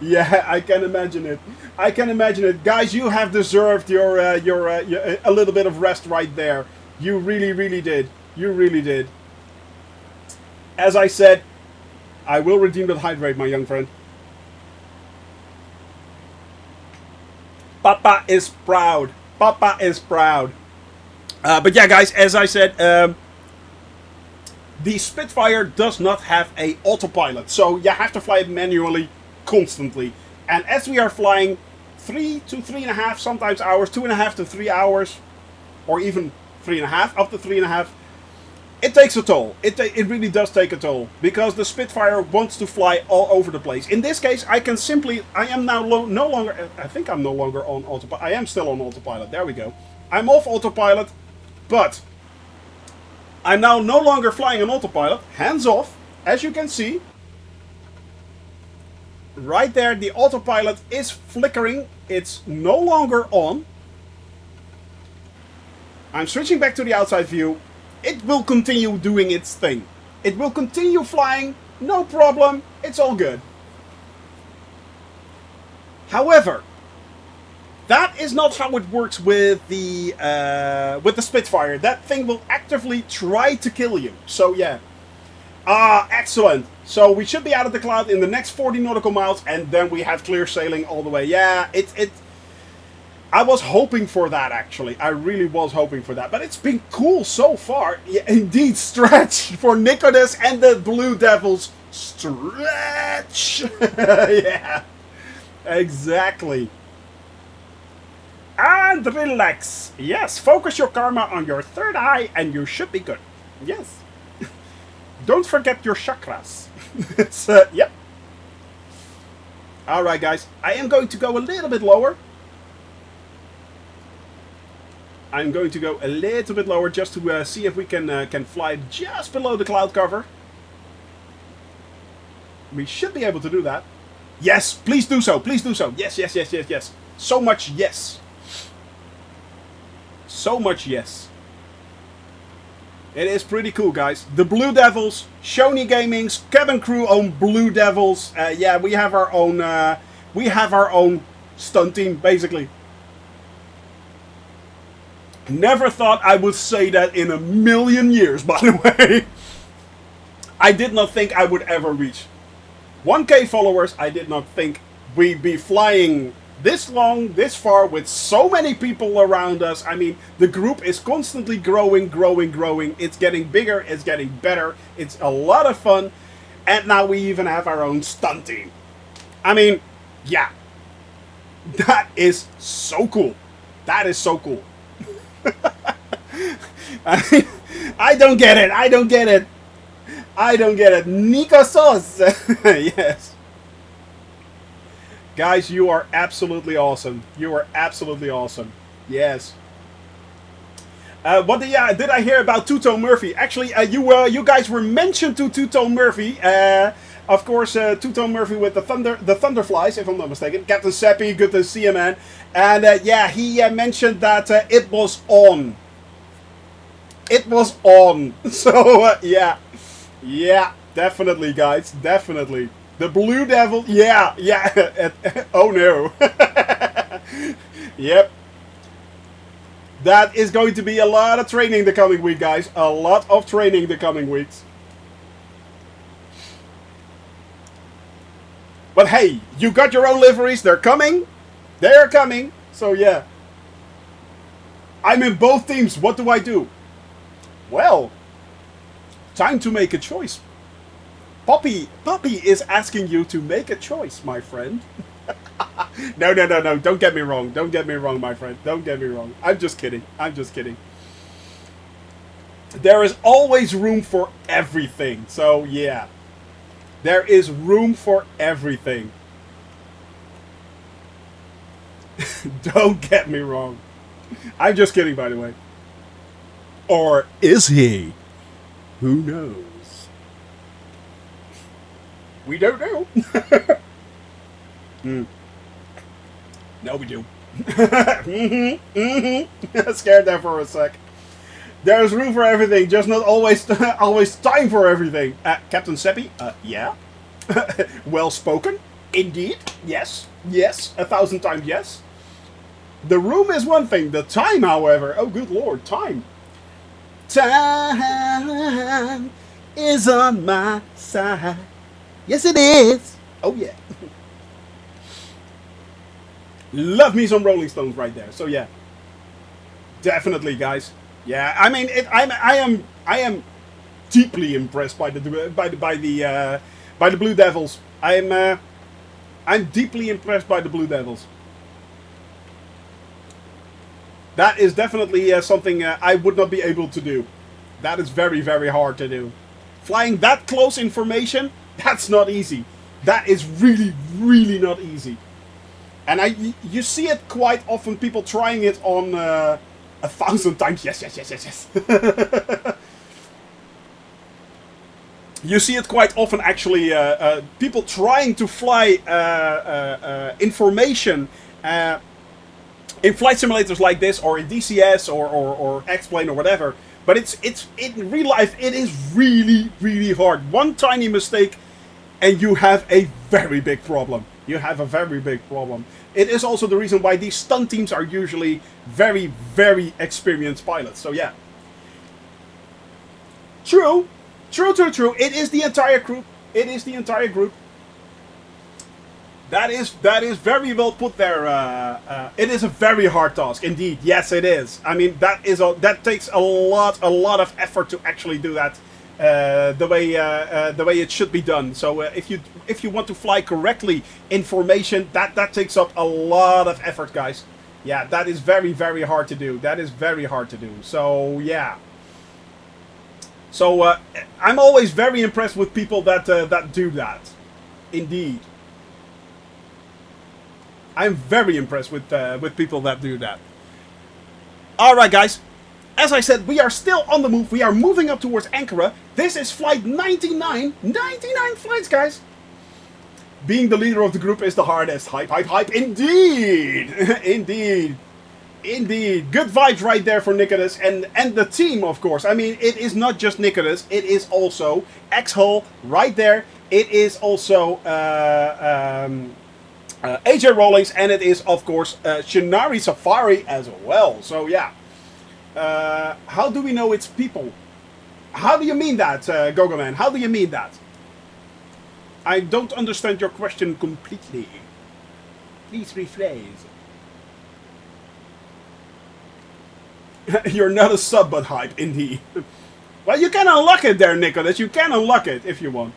Yeah, I can imagine it. I can imagine it. Guys, you have deserved your a little bit of rest right there. You really, really did. You really did. As I said, I will redeem that hydrate, my young friend. Papa is proud. Papa is proud. But yeah, guys, as I said, the Spitfire does not have a autopilot, so you have to fly it manually constantly. And as we are flying 3 to 3.5 sometimes hours, 2.5 to 3 hours, or even 3.5 up to 3.5, it takes a toll. It really does take a toll, because the Spitfire wants to fly all over the place. In this case, I am now no longer, I think I'm no longer on autopilot. I am still on autopilot. There we go. I'm off autopilot, but I'm now no longer flying on autopilot. Hands off, as you can see. Right there, the autopilot is flickering. It's no longer on. I'm switching back to the outside view. It will continue doing its thing. It will continue flying, no problem. It's all good. However, that is not how it works with the Spitfire. That thing will actively try to kill you. So yeah. Excellent. So we should be out of the cloud in the next 40 nautical miles, and then we have clear sailing all the way. Yeah, I was hoping for that, actually. I really was hoping for that. But it's been cool so far. Yeah, indeed, stretch for Nicholas and the Blue Devils. Stretch. Yeah, exactly. And relax. Yes, focus your karma on your third eye and you should be good. Yes. Don't forget your chakras. It's, yep. Alright, guys. I am going to go a little bit lower. I'm going to go a little bit lower just to see if we can fly just below the cloud cover. We should be able to do that. Yes, please do so. Please do so. Yes, yes, yes, yes, yes. So much yes. So much yes. It is pretty cool, guys. The Blue Devils, Shoney Gaming's cabin crew own Blue Devils. Yeah, we have our own stunt team, basically. Never thought I would say that in a million years, by the way. I did not think I would ever reach 1K followers. I did not think we'd be flying this long, this far, with so many people around us. I mean, the group is constantly growing, growing, growing. It's getting bigger, it's getting better. It's a lot of fun. And now we even have our own stunt team. I mean, yeah. That is so cool. That is so cool. I don't get it. I don't get it. I don't get it. Nico Sauce. Yes. Guys, you are absolutely awesome. You are absolutely awesome. Yes. What did I hear about Two-Tone Murphy? Actually, you guys were mentioned to Two-Tone Murphy. Of course, Two-Tone Murphy with the Thunderflies, if I'm not mistaken. Captain Seppi, good to see you, man. And yeah, he mentioned that it was on. It was on. So yeah, yeah, definitely, guys, definitely. The Blue Devil, yeah, yeah. Oh no. Yep. That is going to be a lot of training the coming week, guys. A lot of training the coming weeks. But hey, you got your own liveries. They're coming. They are coming. So yeah. I'm in both teams. What do I do? Well, time to make a choice. Poppy is asking you to make a choice, my friend. No. Don't get me wrong. Don't get me wrong, my friend. Don't get me wrong. I'm just kidding. I'm just kidding. There is always room for everything. So, yeah. There is room for everything. Don't get me wrong. I'm just kidding, by the way. Or is he? Who knows? We don't know. No, we do. Scared there for a sec. There's room for everything, just not always always time for everything. Captain Seppi? Yeah. Well spoken. Indeed. Yes. Yes. 1,000 times yes. The room is one thing. The time, however. Oh, good lord. Time. Time is on my side. Yes, it is. Oh, yeah. Love me some Rolling Stones right there. So yeah, definitely, guys. Yeah, I mean, I am deeply impressed by the Blue Devils. I'm deeply impressed by the Blue Devils. That is definitely something I would not be able to do. That is very, very hard to do. Flying that close information, that's not easy. That is really, really not easy. And you see it quite often, people trying it on 1,000 times. Yes. You see it quite often, actually, people trying to fly information in flight simulators like this, or in DCS, or X-Plane, or whatever. But it's in real life, it is really, really hard. One tiny mistake, and you have a very big problem. You have a very big problem. It is also the reason why these stunt teams are usually very, very experienced pilots. So yeah. True. It is the entire group. It is the entire group. That is very well put there. It is a very hard task, indeed. Yes, it is. I mean, that takes a lot of effort to actually do that. The way it should be done. So if you want to fly correctly in formation, that takes up a lot of effort, guys. Yeah, that is very, very hard to do. That is very hard to do. So yeah. So I'm always very impressed with people that do that. Indeed. I'm very impressed with people that do that. All right, guys. As I said, we are still on the move. We are moving up towards Ankara. This is flight 99. 99 flights, guys. Being the leader of the group is the hardest. Hype. Indeed. Indeed. Good vibes right there for Nicholas and the team, of course. I mean, it is not just Nicholas. It is also X-Hull right there. It is also AJ Rawlings. And it is, of course, Shinari Safari as well. So, yeah. How do we know it's people? How do you mean that, Gogoman? How do you mean that? I don't understand your question completely. Please rephrase. You're not a sub, but hype, indeed. Well, you can unlock it there, Nicholas. You can unlock it if you want.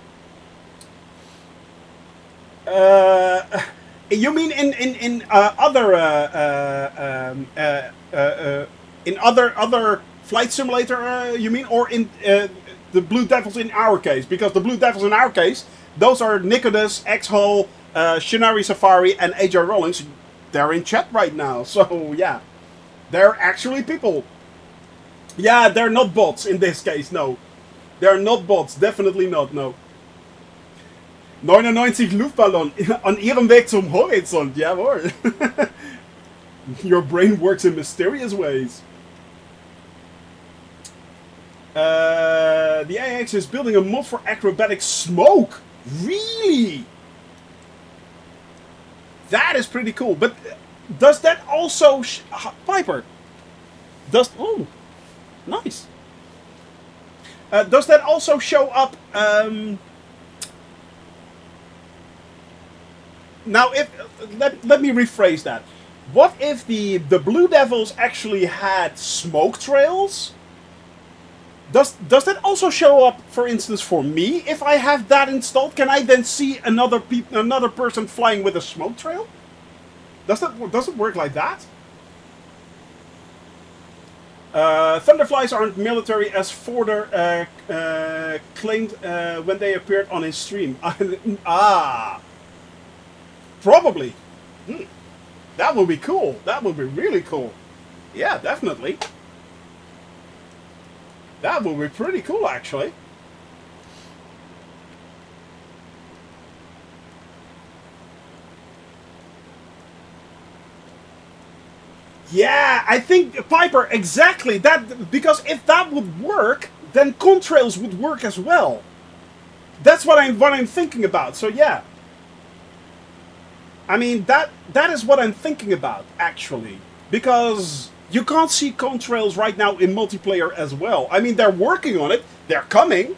You mean in other In other flight simulator, you mean, or in the Blue Devils in our case? Because the Blue Devils in our case, those are Nicodas, X-Hull, Shinari Safari, and AJ Rollins. They're in chat right now, so yeah, they're actually people. Yeah, they're not bots in this case. No, they're not bots. Definitely not. No. 99 Luftballon an ihrem Weg zum Horizont. Jawohl. Your brain works in mysterious ways. The AX is building a mod for acrobatic smoke. Really? That is pretty cool. But does that also... Piper. Oh, nice. Does that also show up... now, let me rephrase that. What if the Blue Devils actually had smoke trails? Does that also show up, for instance, for me? If I have that installed, can I then see another person flying with a smoke trail? Does it work like that? Thunderflies aren't military, as Forder claimed when they appeared on his stream. Probably. That would be cool. That would be really cool. Yeah, definitely. That would be pretty cool, actually. Yeah, I think, Piper, exactly. That, because if that would work, then contrails would work as well. That's what I'm thinking about. So yeah. I mean, that is what I'm thinking about, actually. Because you can't see contrails right now in multiplayer as well. I mean, they're working on it. They're coming.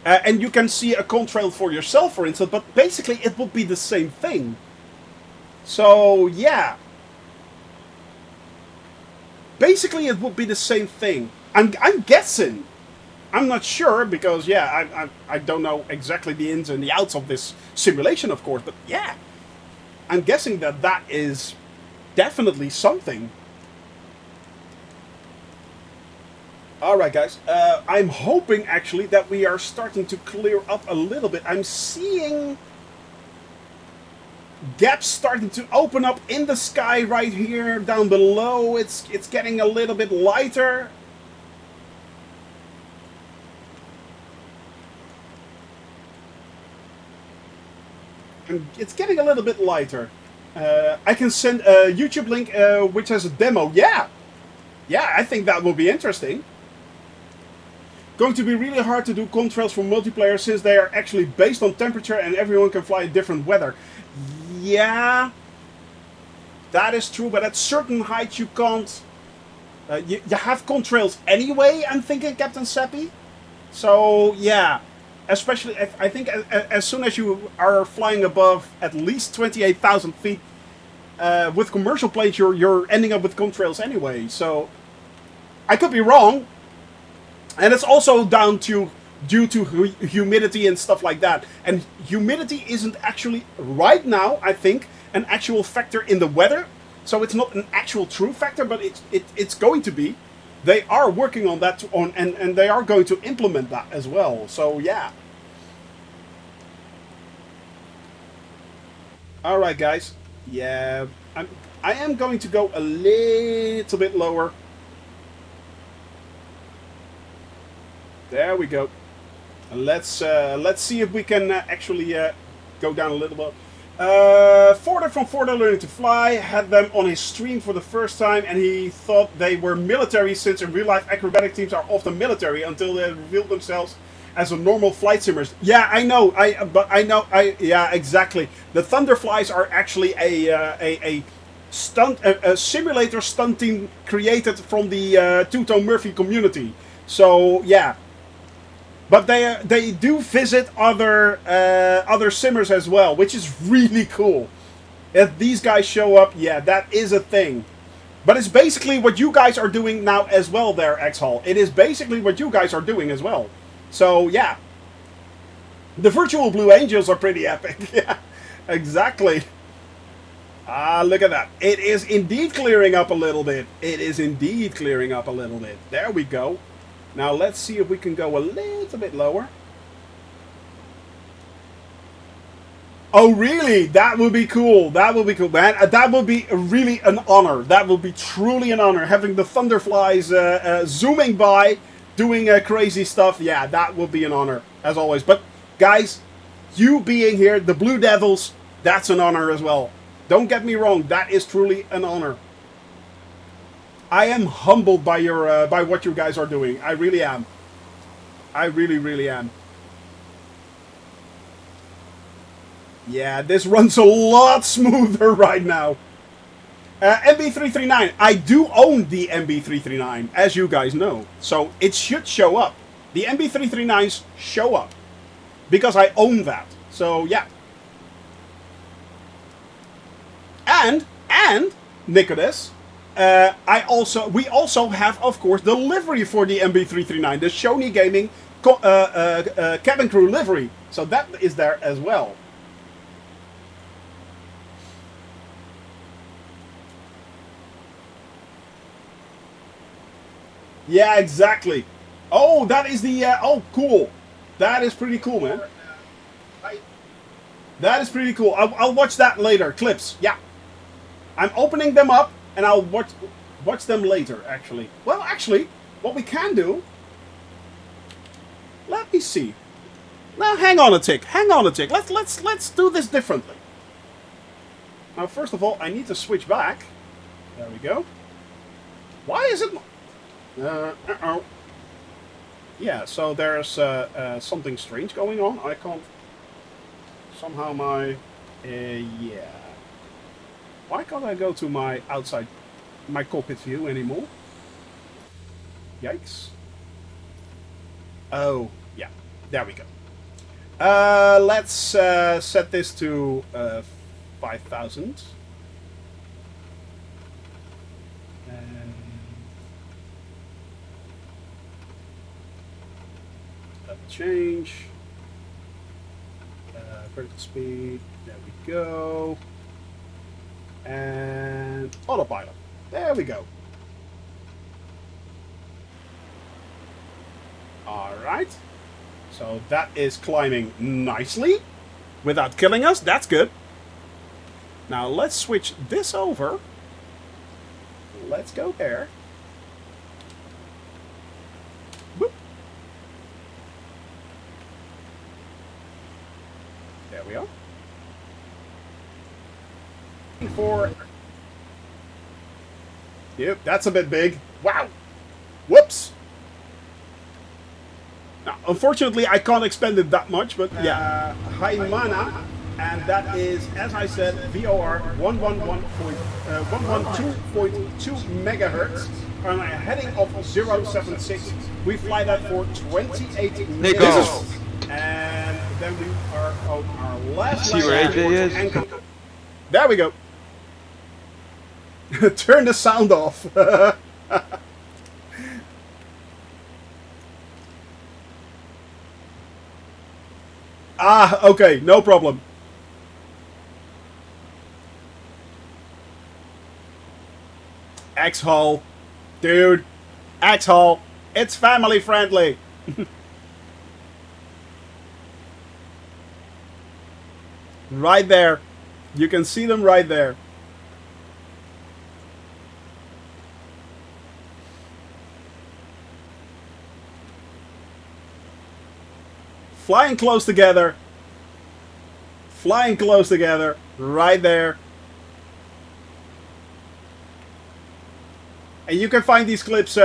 And you can see a contrail for yourself, for instance. But basically, it would be the same thing. So, yeah. Basically, it would be the same thing. I'm guessing. I'm not sure, because, yeah, I don't know exactly the ins and the outs of this simulation, of course. But, yeah. I'm guessing that is definitely something. Alright, guys. I'm hoping, actually, that we are starting to clear up a little bit. I'm seeing gaps starting to open up in the sky right here, down below. It's getting a little bit lighter. It's getting a little bit lighter. I can send a YouTube link which has a demo. Yeah, I think that will be interesting. Going to be really hard to do contrails for multiplayer, since they are actually based on temperature and everyone can fly in different weather. Yeah, that is true, but at certain heights you can't. You have contrails anyway, I'm thinking, Captain Seppi. So yeah. Especially, I think, as soon as you are flying above at least 28,000 feet, with commercial planes, you're ending up with contrails anyway. So, I could be wrong. And it's also due to humidity and stuff like that. And humidity isn't actually, right now, I think, an actual factor in the weather. So it's not an actual true factor, but it's going to be. They are working on that, and they are going to implement that as well. So yeah. All right, guys. Yeah, I am going to go a little bit lower. There we go. Let's see if we can actually go down a little bit. Forder from Forder Learning to Fly had them on his stream for the first time, and he thought they were military, since in real life acrobatic teams are often military until they revealed themselves as a normal flight simmers. Yeah, I know. Yeah, exactly. The Thunderflies are actually a simulator stunt team created from the Two-Tone Murphy community. So yeah. But they do visit other simmers as well, which is really cool. If these guys show up, yeah, that is a thing. But it's basically what you guys are doing now as well there, X-Hull. It is basically what you guys are doing as well. So, yeah. The virtual Blue Angels are pretty epic. Yeah, exactly. Ah, look at that. It is indeed clearing up a little bit. It is indeed clearing up a little bit. There we go. Now let's see if we can go a little bit lower. Oh, really? That would be cool. That would be cool, man. That would be really an honor. That would be truly an honor. Having the Thunderflies zooming by, doing crazy stuff. Yeah, that would be an honor, as always. But, guys, you being here, the Blue Devils, that's an honor as well. Don't get me wrong. That is truly an honor. I am humbled by your by what you guys are doing. I really am. I really, really am. Yeah, this runs a lot smoother right now. MB339. I do own the MB339, as you guys know. So it should show up. The MB339s show up. Because I own that. So, yeah. And, Nicholas, we also have, of course, the livery for the MB339. The Shoney Gaming cabin crew livery. So that is there as well. Yeah, exactly. Oh, that is the... oh, cool. That is pretty cool, man. That is pretty cool. I'll watch that later. Clips. Yeah. I'm opening them up, and I'll watch them later, actually. Well, actually, what we can do... Let me see. Now, hang on a tick. Hang on a tick. Let's do this differently. Now, first of all, I need to switch back. There we go. Why is it... uh-oh. Yeah, so there's something strange going on. I can't... Somehow my... yeah. Why can't I go to my outside... my cockpit view anymore? Yikes. Oh, yeah. There we go. Let's set this to 5,000. Change vertical speed, there we go, and autopilot, there we go. Alright, so that is climbing nicely without killing us. That's good. Now let's switch this over. Let's go there. There we are. Yep, that's a bit big. Wow. Whoops. Now, unfortunately, I can't expand it that much, but yeah. High mana, and that is, as I said, VOR 112.2 megahertz on a heading of 076. We fly that for 28 minutes. And then we are on our last see where AJ is? There we go. Turn the sound off. Ah, okay, no problem. X-Hull. Dude. X-Hull. It's family friendly. Right there. You can see them right there. Flying close together. Flying close together. Right there. And you can find these clips.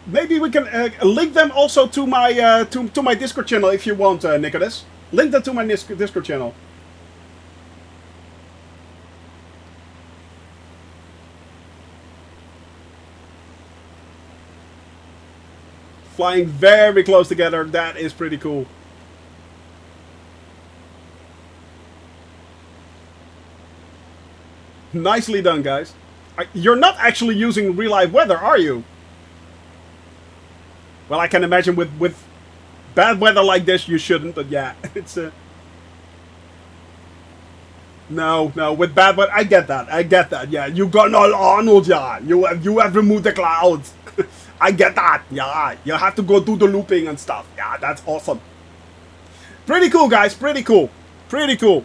Maybe we can link them also to my to my Discord channel if you want, Nicholas. Link them to my Discord channel. Flying very close together. That is pretty cool. Nicely done, guys. You're not actually using real life weather, are you? Well, I can imagine with bad weather like this, you shouldn't. But yeah, it's No, no, with bad, but I get that. I get that. Yeah, you got no Arnold. Yeah, you have removed the clouds. I get that. Yeah, you have to go do the looping and stuff. Yeah, that's awesome. Pretty cool, guys. Pretty cool. Pretty cool.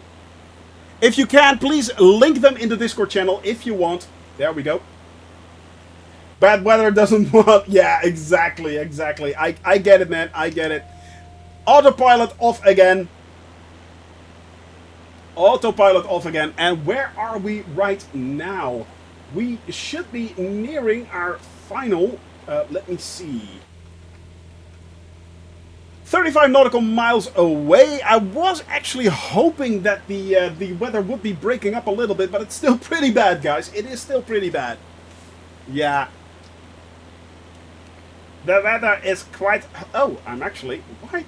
If you can, please link them in the Discord channel if you want. There we go. Bad weather doesn't want... Yeah, exactly, exactly. I get it, man. I get it. Autopilot off again. Autopilot off again. And where are we right now? We should be nearing our final... let me see. 35 nautical miles away. I was actually hoping that the weather would be breaking up a little bit, but it's still pretty bad, guys. It is still pretty bad. Yeah. The weather is quite... Oh, I'm actually... Why?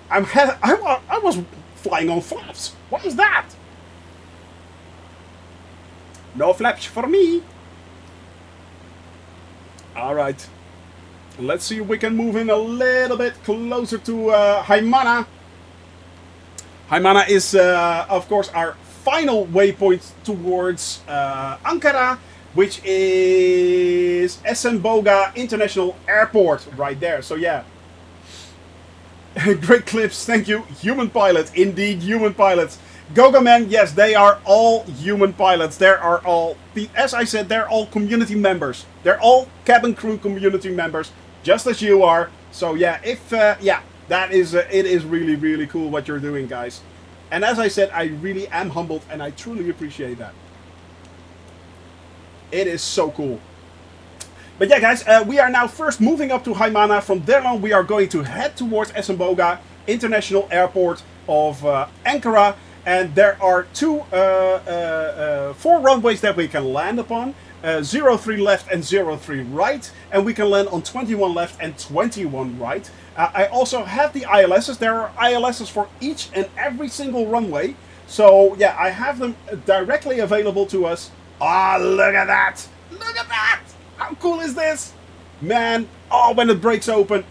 I was flying on flaps. What is that? No flaps for me. Alright. Let's see if we can move in a little bit closer to Haimana. Haimana is, of course, our final waypoint towards Ankara, which is Esenboga International Airport right there. So, yeah. Great clips, thank you. Human pilots, indeed, human pilots. Gogamen, yes, they are all human pilots. They are all, as I said, they're all community members. They're all cabin crew community members, just as you are. So yeah, yeah, that is, it is really, really cool what you're doing, guys. And as I said, I really am humbled, and I truly appreciate that. It is so cool. But yeah, guys, we are now first moving up to Haimana. From there on, we are going to head towards Esenboga International Airport of Ankara. And there are 4 runways that we can land upon. 03 left and 03 right. And we can land on 21 left and 21 right. I also have the ILSs. There are ILSs for each and every single runway. So yeah, I have them directly available to us. Ah, look at that! Look at that! How cool is this? Man, oh, when it breaks open.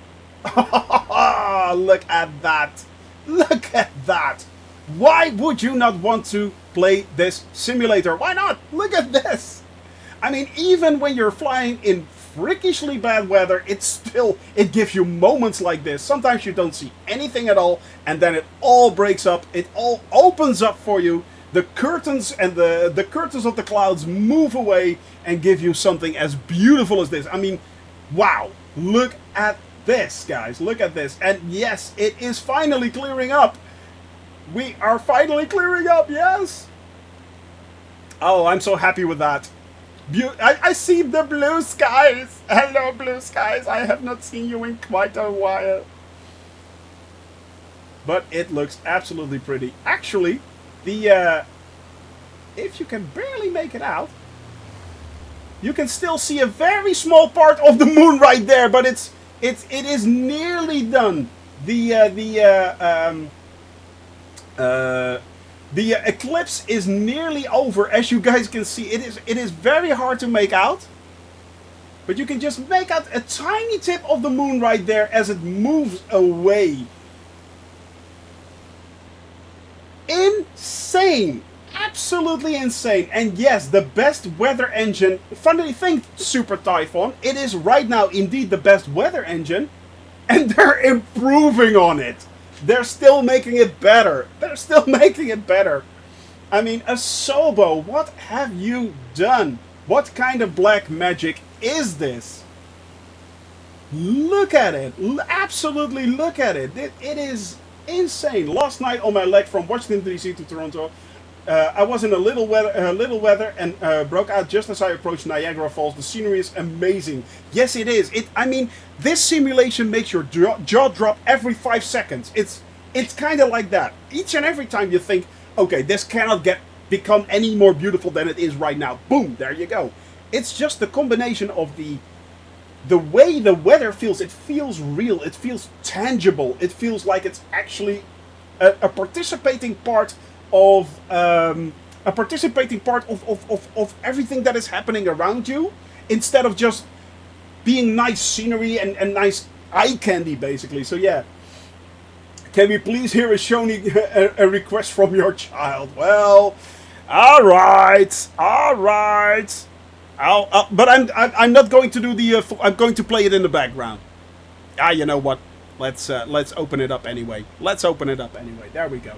Look at that. Look at that. Why would you not want to play this simulator? Why not? Look at this. I mean, even when you're flying in freakishly bad weather, it gives you moments like this. Sometimes you don't see anything at all, and then it all breaks up. It all opens up for you. The curtains and the curtains of the clouds move away and give you something as beautiful as this. I mean, wow. Look at this, guys. Look at this. And yes, it is finally clearing up. We are finally clearing up, yes! Oh, I'm so happy with that. I see the blue skies! Hello, blue skies! I have not seen you in quite a while. But it looks absolutely pretty. Actually, if you can barely make it out, you can still see a very small part of the moon right there, but it is nearly done. The eclipse is nearly over, as you guys can see. It is very hard to make out, but you can just make out a tiny tip of the moon right there as it moves away. Insane, absolutely insane. And yes, the best weather engine. Funny thing, Super Typhoon, it is right now indeed the best weather engine, and they're improving on it. They're still making it better. They're still making it better. I mean, Asobo, what have you done? What kind of black magic is this? Look at it. Absolutely look at it. It is insane. Last night on my leg from Washington DC to Toronto, I was in a little weather and broke out just as I approached Niagara Falls. The scenery is amazing. Yes, it is. I mean, this simulation makes your jaw drop every 5 seconds. It's kind of like that. Each and every time you think, okay, this cannot become any more beautiful than it is right now. Boom, there you go. It's just the combination of the way the weather feels. It feels real. It feels tangible. It feels like it's actually a participating part of everything that is happening around you, instead of just being nice scenery and nice eye candy, basically. So yeah, can we please hear a request from your child? Well, All right. All right. But I'm not going to do the. I'm going to play it in the background. Ah, you know what? Let's open it up anyway. Let's open it up anyway. There we go.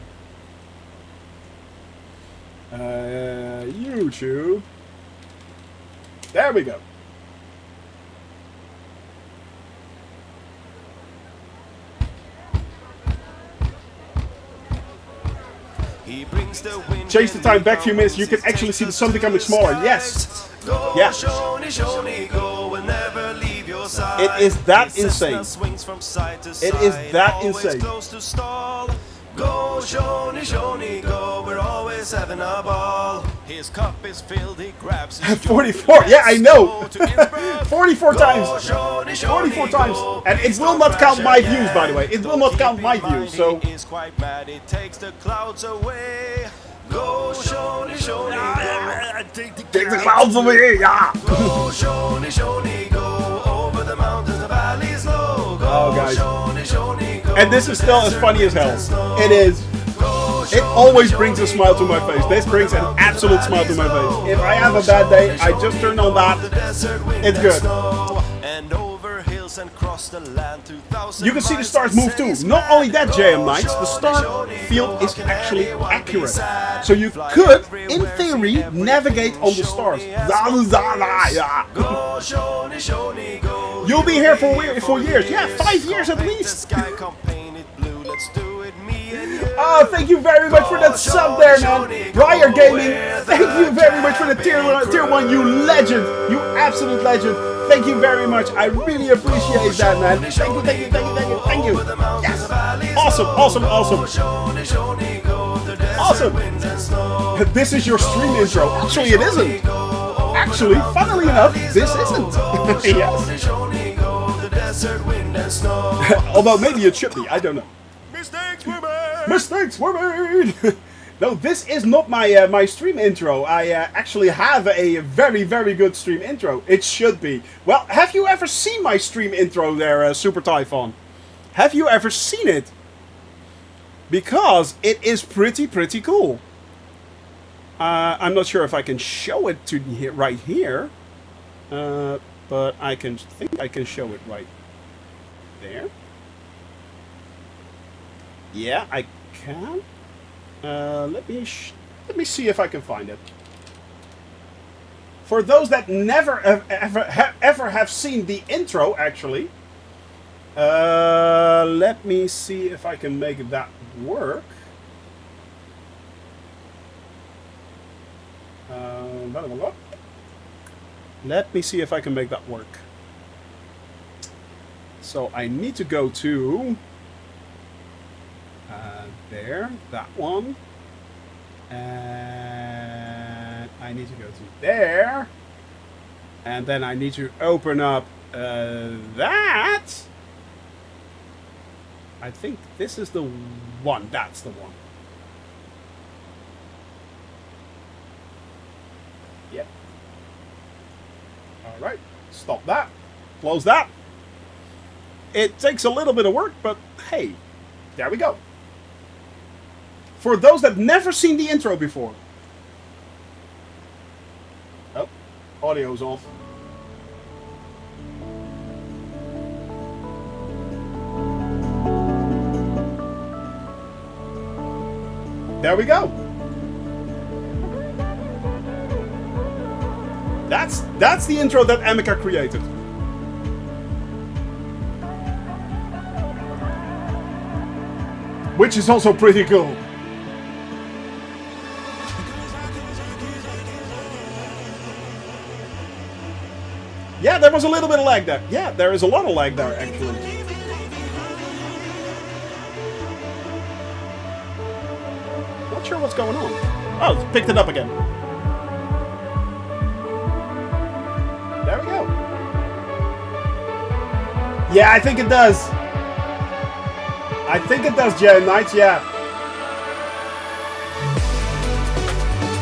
YouTube. There we go. Change the time back a few minutes. You can actually see the sun becoming smaller. Yes. Yeah. It is that insane. It is that insane. Go, Shoni, Shoni, go, we're always having a ball. His cup is filled, he grabs his 44, yeah, I know. 44 times. 44 times. And it will not count my views, by the way. It will not count my views, so. It takes the clouds away. Go, Shoni, Shoni, go. Take the clouds away, yeah. Go, Shoni, Shoni, go, over the mountains, the valleys low. Go, guys. Shoni, Shoni, go. And this is still as funny as hell. It is. It always brings a smile to my face. This brings an absolute smile to my face. If I have a bad day, I just turn on that. It's good. You can see the stars move too. Not only that, JM Knights, the star field is actually accurate. So you could, in theory, navigate on the stars. You'll be here for years. Yeah, 5 years at least. Oh, thank you very much for that sub there, man. Briar Gaming, thank you very much for the tier 1, you legend. You absolute legend. Thank you very much. I really appreciate that, man. Thank you, thank you, thank you, thank you, thank you. Yes. Awesome, awesome, awesome. Awesome. This is your stream intro. Actually, it isn't. Actually, funnily enough, this isn't. Yes. Although maybe it should be. I don't know. Mistakes were made! No, this is not my my stream intro. I actually have a very, very good stream intro. It should be. Well, have you ever seen my stream intro there, Super Typhon? Have you ever seen it? Because it is pretty cool. I'm not sure if I can show it to you right here. But I think I can show it right there. Yeah, I can. Let me see if I can find it. For those that never ever have seen the intro, actually, let me see if I can make that work. Let me see if I can make that work. So I need to go to. There, that one, and I need to go to there, and then I need to open up that. I think this is the one. That's the one. Yep. All right. Stop that. Close that. It takes a little bit of work, but hey, there we go. For those that never seen the intro before. Oh, audio's off. There we go. That's the intro that Ankara created. Which is also pretty cool. Yeah, there was a little bit of lag there. Yeah, there is a lot of lag there, actually. Not sure what's going on. Oh, it's picked it up again. There we go. Yeah, I think it does. I think it does, Jay Knights, yeah.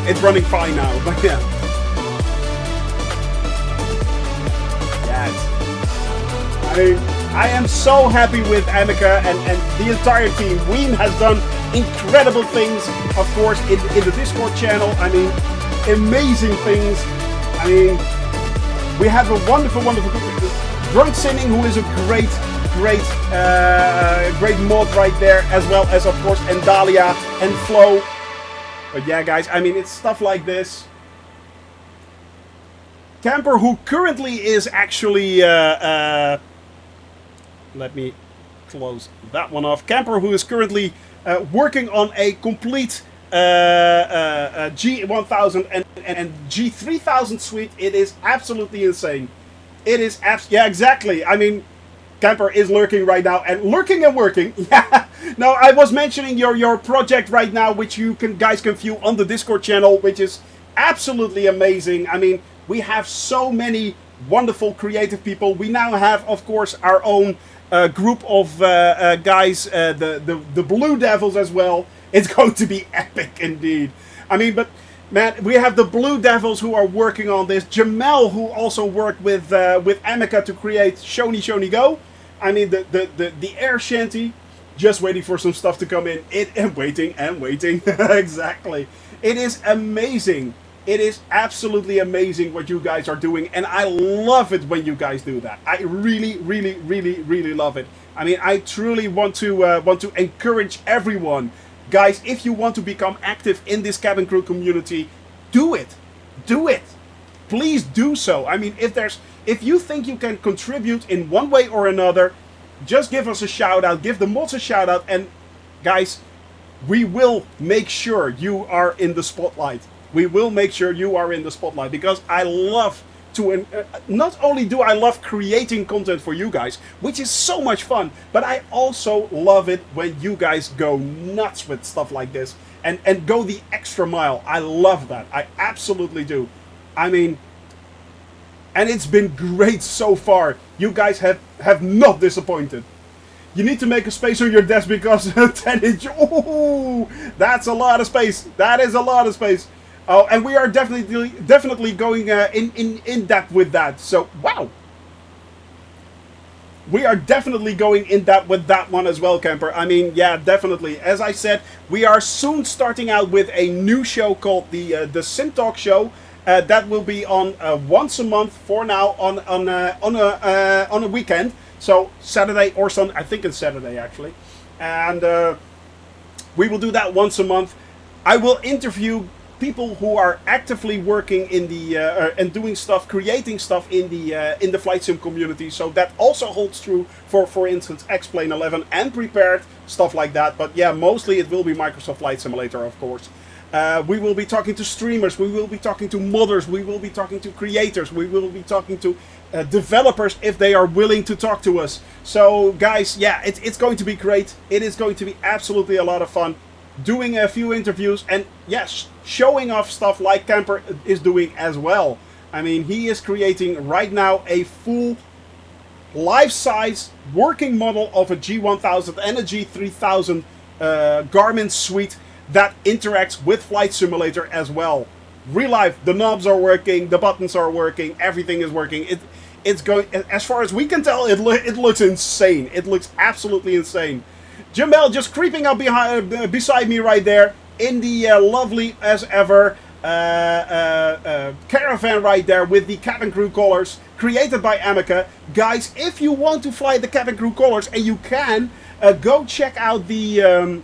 It's running fine now, but yeah. I am so happy with Ankara and the entire team. Ween has done incredible things, of course, in the Discord channel. I mean, amazing things. I mean, we have a wonderful Drunk Sinning, who is a great mod right there, as well as, of course, Endalia and Flo. But yeah, guys, I mean, it's stuff like this. Camper, who currently is actually, let me close that one off. Camper, who is currently working on a complete G1000 and G3000 suite. It is absolutely insane. It is yeah, exactly. I mean, Camper is lurking right now, and lurking and working. Yeah. No, I was mentioning your project right now, which you guys can view on the Discord channel, which is absolutely amazing. I mean, we have so many wonderful creative people. We now have, of course, our own group of guys, the Blue Devils as well. It's going to be epic indeed. I mean, but man, we have the Blue Devils who are working on this. Jamel, who also worked with Amica to create Shoney Go. I mean, the air shanty, just waiting for some stuff to come in. And waiting. Exactly. It is amazing. It is absolutely amazing what you guys are doing, and I love it when you guys do that. I really love it. I mean, I truly want to encourage everyone. Guys, if you want to become active in this cabin crew community, do it. Do it. Please do so. I mean, if you think you can contribute in one way or another, just give us a shout out, give the mods a shout out, and guys, we will make sure you are in the spotlight. We will make sure you are in the spotlight, because I love to, not only do I love creating content for you guys, which is so much fun, but I also love it when you guys go nuts with stuff like this and go the extra mile. I love that. I absolutely do. I mean, and it's been great so far. You guys have not disappointed. You need to make a space on your desk because 10-inch, oh, that's a lot of space. That is a lot of space. Oh, and we are definitely going in depth with that. So, wow. We are definitely going in depth with that one as well, Camper. I mean, yeah, definitely. As I said, we are soon starting out with a new show called the Sim Talk Show. That will be on once a month for now on a weekend. So Saturday or Sunday. I think it's Saturday actually, and we will do that once a month. I will interview people who are actively working in the and doing stuff, creating stuff in the flight sim community. So that also holds true for instance, X-Plane 11 and Prepared, stuff like that. But yeah, mostly it will be Microsoft Flight Simulator, of course. We will be talking to streamers, we will be talking to modders, we will be talking to creators, we will be talking to developers if they are willing to talk to us. So guys, yeah, it's going to be great. It is going to be absolutely a lot of fun. Doing a few interviews and yes, showing off stuff like Camper is doing as well. I mean, he is creating right now a full life-size working model of a G1000 and a G3000 Garmin suite that interacts with Flight Simulator as well. Real life, the knobs are working, the buttons are working, everything is working. It's going, as far as we can tell, it looks insane. It looks absolutely insane. Jamel just creeping up beside me right there in the lovely as ever caravan right there with the cabin crew colors created by Amica. Guys, if you want to fly the cabin crew colors, and you can, go check out the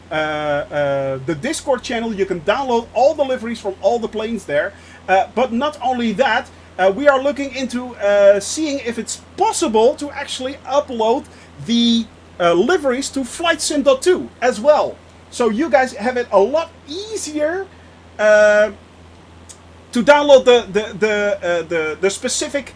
Discord channel. You can download all the liveries from all the planes there. But not only that, we are looking into seeing if it's possible to actually upload the liveries to FlightSim.2 as well. So you guys have it a lot easier to download the specific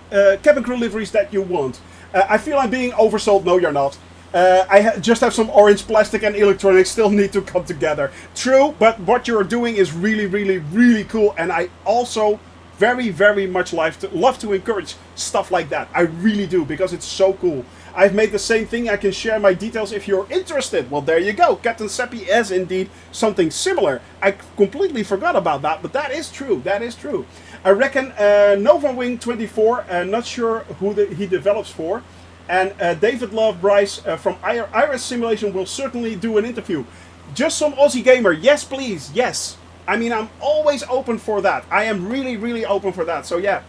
cabin crew liveries that you want. I feel I'm being oversold. No, you're not. I just have some orange plastic and electronics still need to come together. True, but what you're doing is really cool, and I also very much love to encourage stuff like that. I really do, because it's so cool. I've made the same thing. I can share my details if you're interested. Well, there you go. Captain Seppi has indeed something similar. I completely forgot about that, but that is true. That is true. I reckon Nova Wing 24, not sure who he develops for, and David Love Bryce from Iris Simulation will certainly do an interview. Just some Aussie gamer. Yes, please. Yes. I mean, I'm always open for that. I am really, really open for that. So yeah.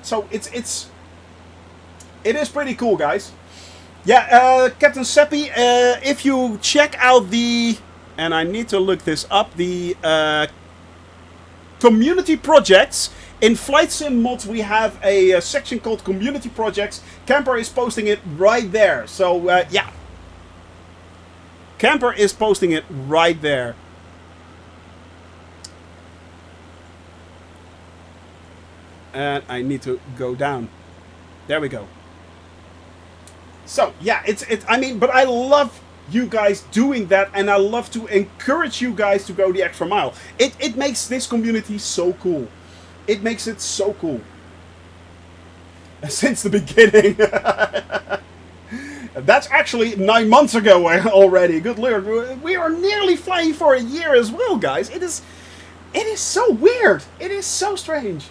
So it is pretty cool, guys. Yeah, Captain Seppi, if you check out the, and I need to look this up, the community projects. In Flight Sim Mods, we have a section called Community Projects. Camper is posting it right there. So, yeah. Camper is posting it right there. And I need to go down. There we go. So, yeah, I mean, but I love you guys doing that, and I love to encourage you guys to go the extra mile. It makes this community so cool. It makes it so cool. Since the beginning. That's actually 9 months ago already. Good lord. We are nearly flying for a year as well, guys. It is so weird. It is so strange.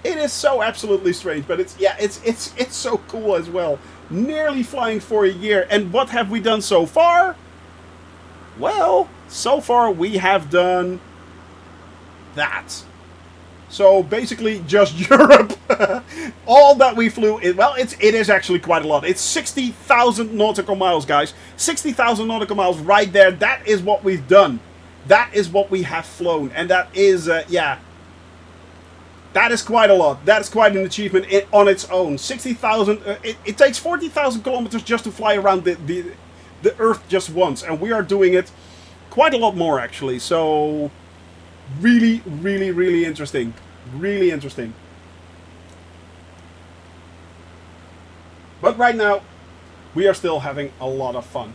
It is so absolutely strange, but it's so cool as well. Nearly flying for a year, and what have we done so far? Well, so far we have done that. So basically just Europe. All that we flew, it is actually quite a lot. It's 60,000 nautical miles, guys. 60,000 nautical miles right there. That is what we've done. That is what we have flown, and that is, yeah. That is quite a lot. That is quite an achievement on its own. 60,000. It takes 40,000 kilometers just to fly around the Earth just once, and we are doing it quite a lot more actually. So really, really, really interesting. Really interesting. But right now, we are still having a lot of fun.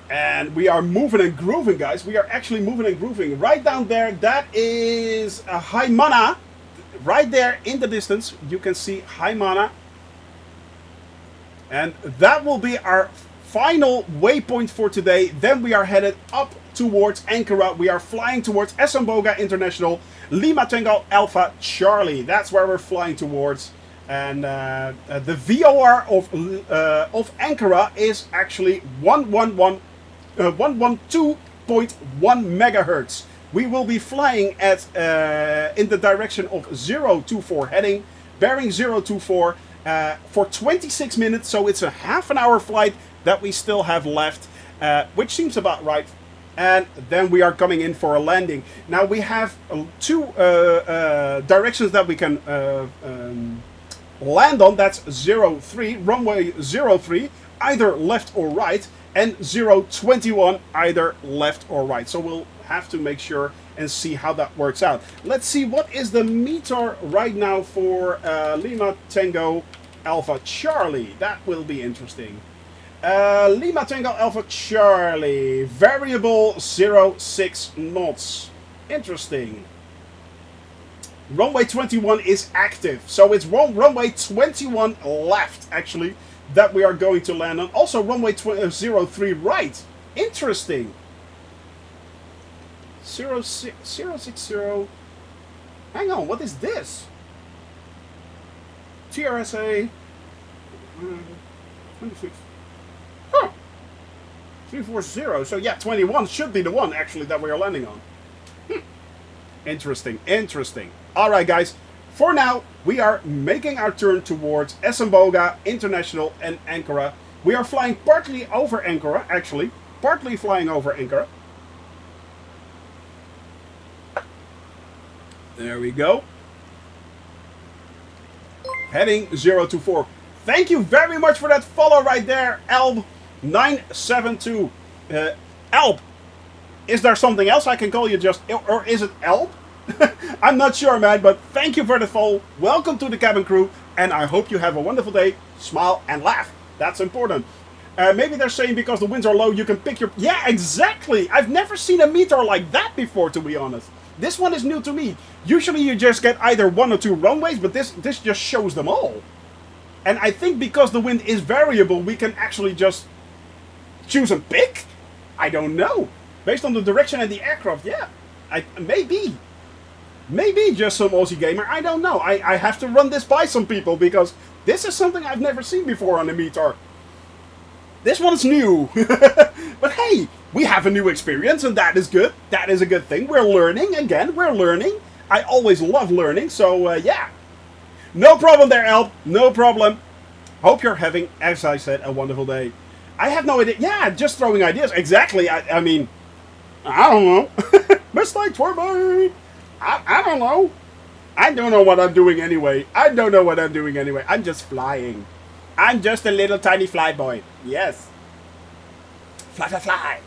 And we are moving and grooving, guys. We are actually moving and grooving. Right down there, that is Haimana. Right there in the distance, you can see Haimana. And that will be our final waypoint for today. Then we are headed up towards Ankara. We are flying towards Esamboga International, Lima Tango Alpha Charlie. That's where we're flying towards. And the VOR of Ankara is actually 112.1 megahertz. We will be flying at in the direction of 024 heading, bearing 024 for 26 minutes. So it's a half an hour flight that we still have left, which seems about right. And then we are coming in for a landing. Now we have two directions that we can land on. That's 03, runway 03, either left or right, and 021, either left or right. So we'll have to make sure and see how that works out. Let's see, what is the meter right now for Lima Tango Alpha Charlie? That will be interesting. Lima Tango Alpha Charlie, variable 06 knots. Interesting. Runway 21 is active, so it's runway 21 left, actually, that we are going to land on. Also, runway 03 right. Interesting. 060. Hang on, what is this? TRSA 26. Huh. 340. So yeah, 21 should be the one actually that we are landing on. Interesting, interesting. Alright guys, for now we are making our turn towards Esamboga International and Ankara. We are flying partly over Ankara, actually. Partly flying over Ankara. There we go. Heading 024. Thank you very much for that follow right there, Alb972. Alb, is there something else I can call you just, or is it Alb? I'm not sure, man, but thank you for the follow. Welcome to the cabin crew, and I hope you have a wonderful day. Smile and laugh. That's important. Maybe they're saying because the winds are low, you can pick your... Yeah, exactly. I've never seen a meter like that before, to be honest. This one is new to me. Usually you just get either one or two runways, but this just shows them all. And I think because the wind is variable, we can actually just choose and pick? I don't know. Based on the direction and the aircraft, yeah. Maybe. Maybe just some Aussie gamer. I don't know. I have to run this by some people because this is something I've never seen before on the Meteor. This one's new. But hey, we have a new experience and that is good. That is a good thing. We're learning. Again, we're learning. I always love learning. So yeah. No problem there, Elp. No problem. Hope you're having, as I said, a wonderful day. I have no idea. Yeah, just throwing ideas. Exactly. I mean, I don't know. Mistake for me. I don't know. I don't know what I'm doing anyway. I don't know what I'm doing anyway. I'm just flying. I'm just a little tiny fly boy. Yes. Fly, fly, fly.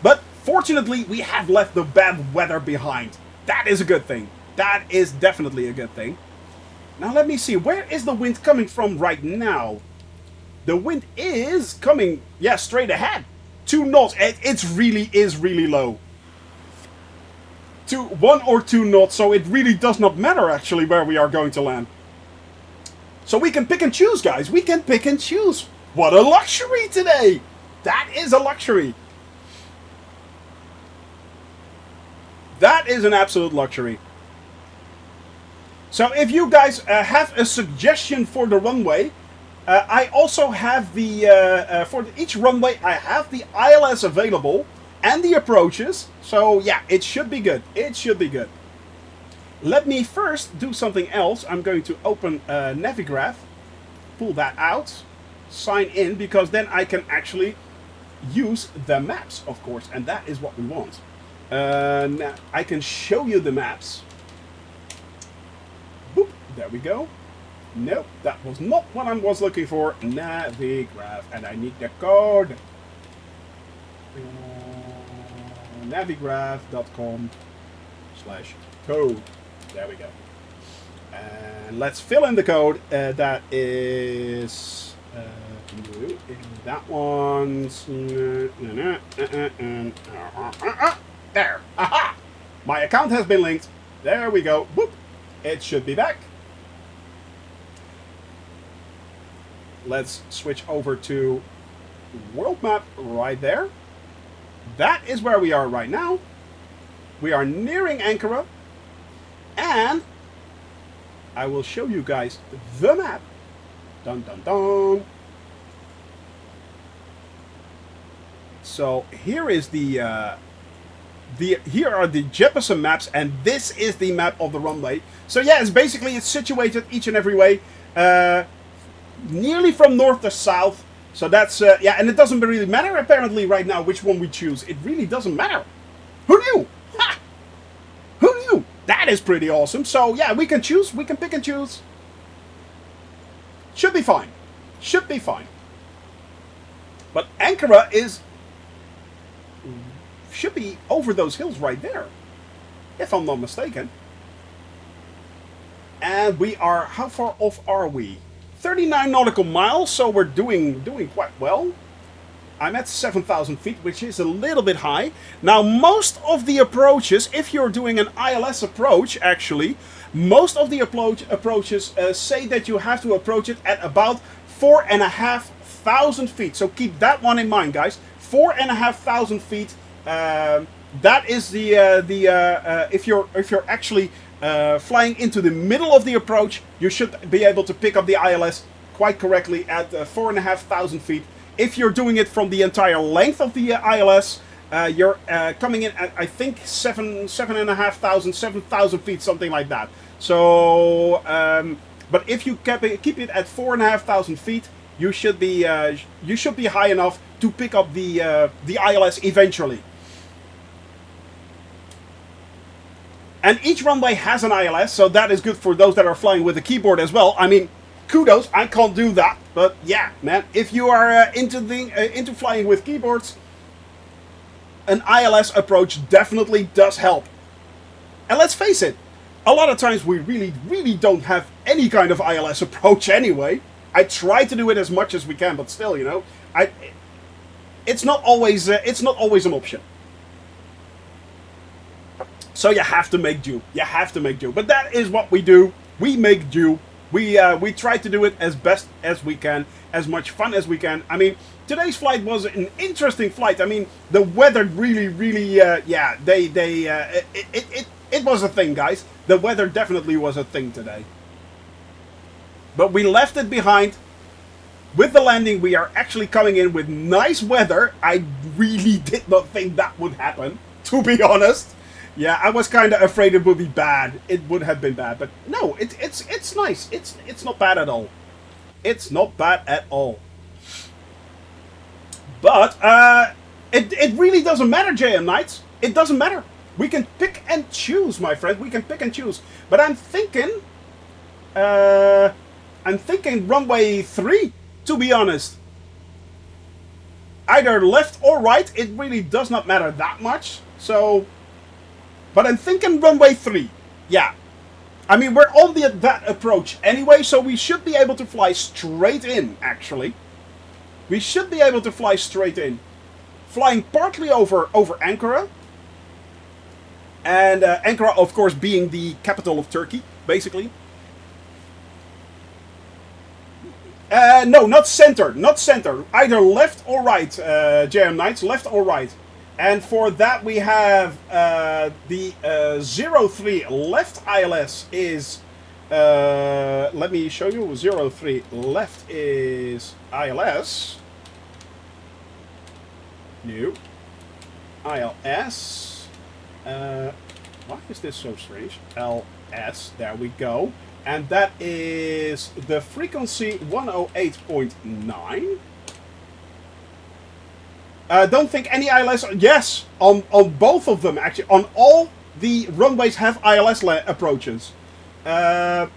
But fortunately, we have left the bad weather behind. That is a good thing. That is definitely a good thing. Now let me see. Where is the wind coming from right now? The wind is coming, yeah, straight ahead. 2 knots. It really is really low. 1 or 2 knots, so it really does not matter actually where we are going to land. So we can pick and choose, guys. We can pick and choose. What a luxury today. That is a luxury. That is an absolute luxury. So if you guys have a suggestion for the runway, I also have the, for each runway, I have the ILS available and the approaches. So yeah, it should be good. It should be good. Let me first do something else. I'm going to open Navigraph, pull that out, sign in, because then I can actually use the maps, of course, and that is what we want. Now I can show you the maps. Boop, there we go. Nope, that was not what I was looking for. Navigraph, and I need the code. Navigraph.com/code. There we go. And let's fill in the code. That is that one's there. Aha! My account has been linked. There we go. Whoop. It should be back. Let's switch over to world map right there. That is where we are right now. We are nearing Ankara. And I will show you guys the map. Dun dun dun. So here is here are the Jeppesen maps, and this is the map of the runway. So yeah, it's situated each and every way, nearly from north to south. So that's yeah, and it doesn't really matter apparently right now which one we choose. It really doesn't matter. Who knew? Ha! Who knew? That is pretty awesome. So yeah, we can choose. We can pick and choose. Should be fine. Should be fine. But Ankara should be over those hills right there, if I'm not mistaken. And we are, how far off are we? 39 nautical miles, so we're doing quite well. I'm at 7,000 feet, which is a little bit high. Now, most of the approaches, if you're doing an ILS approach, actually, most of the approaches say that you have to approach it at about 4,500 feet. So keep that one in mind, guys. 4,500 feet. That is if you're actually flying into the middle of the approach, you should be able to pick up the ILS quite correctly at 4,500 feet. If you're doing it from the entire length of the ILS, you're coming in at, I think, 7,500, 7,000 feet, something like that. So, but if you keep it at 4,500 feet, you should be high enough to pick up the ILS eventually. And each runway has an ILS, so that is good for those that are flying with a keyboard as well. I mean, kudos, I can't do that, but yeah, man, if you are into flying with keyboards, an ILS approach definitely does help. And let's face it, a lot of times we really don't have any kind of ILS approach anyway. I try to do it as much as we can, but still, you know, it's not always an option. So you have to make do. You have to make do. But that is what we do. We make do. We try to do it as best as we can, as much fun as we can. I mean, today's flight was an interesting flight. I mean, the weather really, yeah, It was a thing, guys. The weather definitely was a thing today. But we left it behind. With the landing, we are actually coming in with nice weather. I really did not think that would happen, to be honest. Yeah, I was kind of afraid it would be bad. It would have been bad, but no, it's nice. It's not bad at all. It's not bad at all. But it really doesn't matter, JM Knights. It doesn't matter. We can pick and choose, my friend. We can pick and choose. But I'm thinking runway 3, to be honest. Either left or right, it really does not matter that much. So, but I'm thinking runway 3. Yeah. I mean, we're on that approach anyway, so we should be able to fly straight in, actually. We should be able to fly straight in. Flying partly over Ankara. And Ankara, of course, being the capital of Turkey, basically. No, not center. Not center. Either left or right, JM Knights. Left or right. And for that we have the 03 left ILS is... let me show you. 03 left is ILS. New. ILS. Why is this so strange? LS. There we go. And that is the frequency 108.9. Don't think any ILS... Yes, on both of them, actually. On all the runways have ILS approaches. Do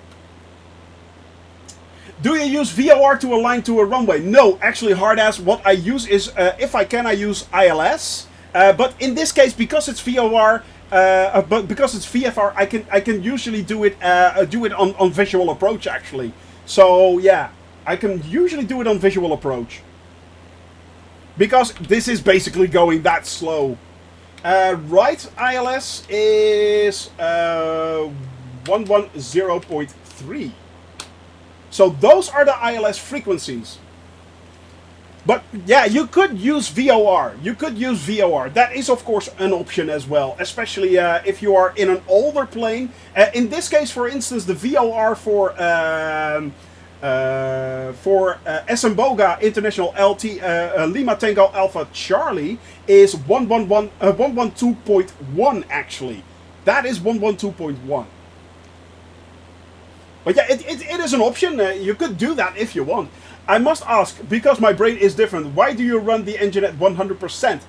you use VOR to align to a runway? No, actually, hard ass. What I use is, if I can, I use ILS. But in this case, because it's VOR... but because it's VFR, I can usually do it on visual approach, actually. So yeah, I can usually do it on visual approach because this is basically going that slow. Right ILS is 110.3. So those are the ILS frequencies. But yeah, you could use VOR. You could use VOR. That is, of course, an option as well, especially if you are in an older plane. In this case, for instance, the VOR for Esemboga International LT Lima Tango Alpha Charlie is 112.1 actually. That is 112.1. But yeah, it is an option. You could do that if you want. I must ask, because my brain is different, why do you run the engine at 100%?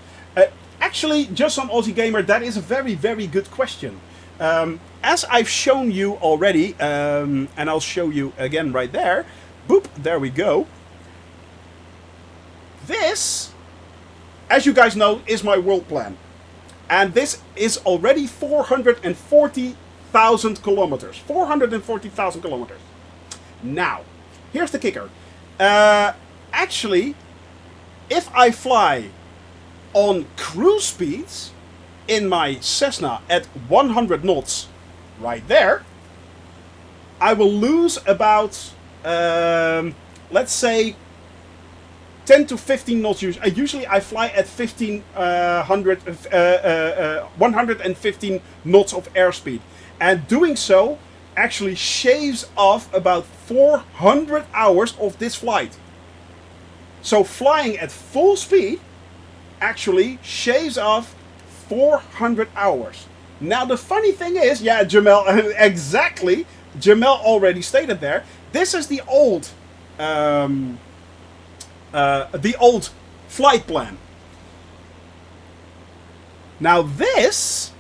Actually, just on Aussie Gamer, that is a very, very good question. As I've shown you already, and I'll show you again right there. Boop, there we go. This, as you guys know, is my world plan. And this is already 440,000 kilometers. 440,000 kilometers. Now, here's the kicker. Actually, if I fly on cruise speeds in my Cessna at 100 knots right there, I will lose about, let's say, 10 to 15 knots. Usually I fly at 115 knots of airspeed. And doing so actually shaves off about 400 hours of this flight. So flying at full speed actually shaves off 400 hours. Now the funny thing is, yeah, Jamel, exactly, Jamel already stated there, this is the old flight plan. Now this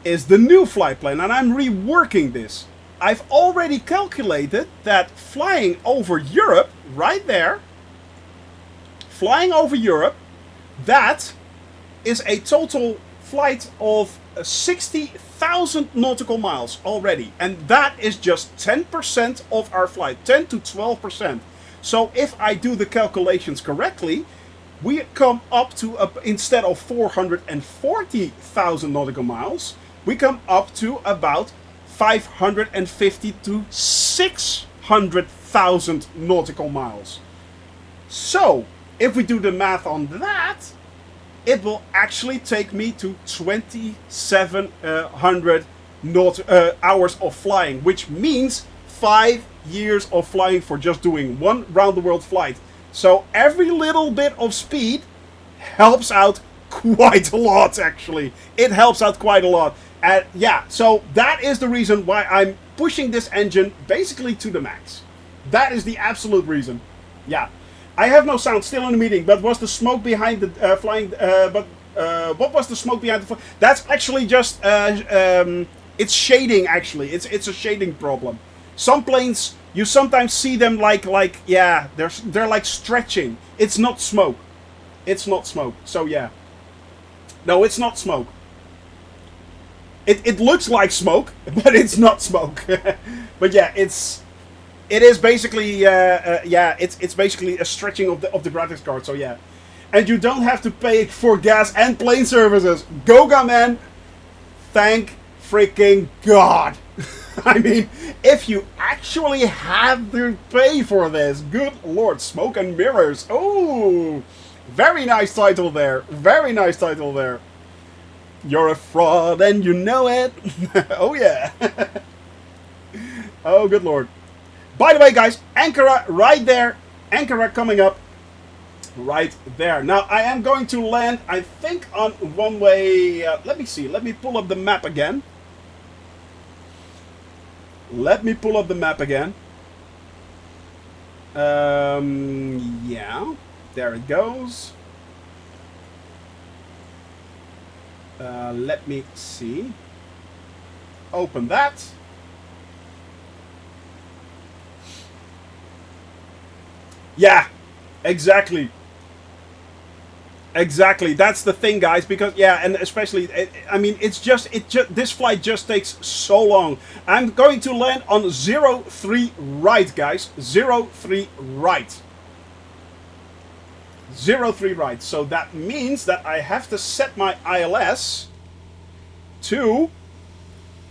is the new flight plan, and I'm reworking this. I've already calculated that flying over Europe, right there, flying over Europe, that is a total flight of 60,000 nautical miles already. And that is just 10% of our flight, 10 to 12%. So if I do the calculations correctly, we come up to, instead of 440,000 nautical miles, we come up to about 550 to 600,000 nautical miles. So, if we do the math on that, it will actually take me to 2,700 hours of flying, which means 5 years of flying for just doing one round the world flight. So every little bit of speed helps out quite a lot, actually. It helps out quite a lot. And yeah, so that is the reason why I'm pushing this engine basically to the max. That is the absolute reason. Yeah. I have no sound, still in the meeting, but was the smoke behind the flying... what was the smoke behind the... That's actually just... it's shading, actually. It's a shading problem. Some planes, you sometimes see them yeah, they're like stretching. It's not smoke. It's not smoke. So yeah. No, it's not smoke. It looks like smoke, but it's not smoke. But yeah, it is basically yeah, it's basically a stretching of the graphics card. So yeah, and you don't have to pay for gas and plane services. Goga, man, thank freaking God. I mean, if you actually have to pay for this, good Lord, smoke and mirrors. Oh, very nice title there. Very nice title there. You're a fraud and you know it. Oh yeah. Oh good Lord. By the way, guys, Ankara right there. Ankara coming up right there. Now I am going to land, I think, on one way. Let me see. Let me pull up the map again. Let me pull up the map again. Yeah. There it goes. Let me see. Open that. Yeah, exactly. Exactly. That's the thing, guys. Because yeah, and especially, I mean, this flight just takes so long. I'm going to land on 03 right, guys. 03 right. 03 right. So that means that I have to set my ILS to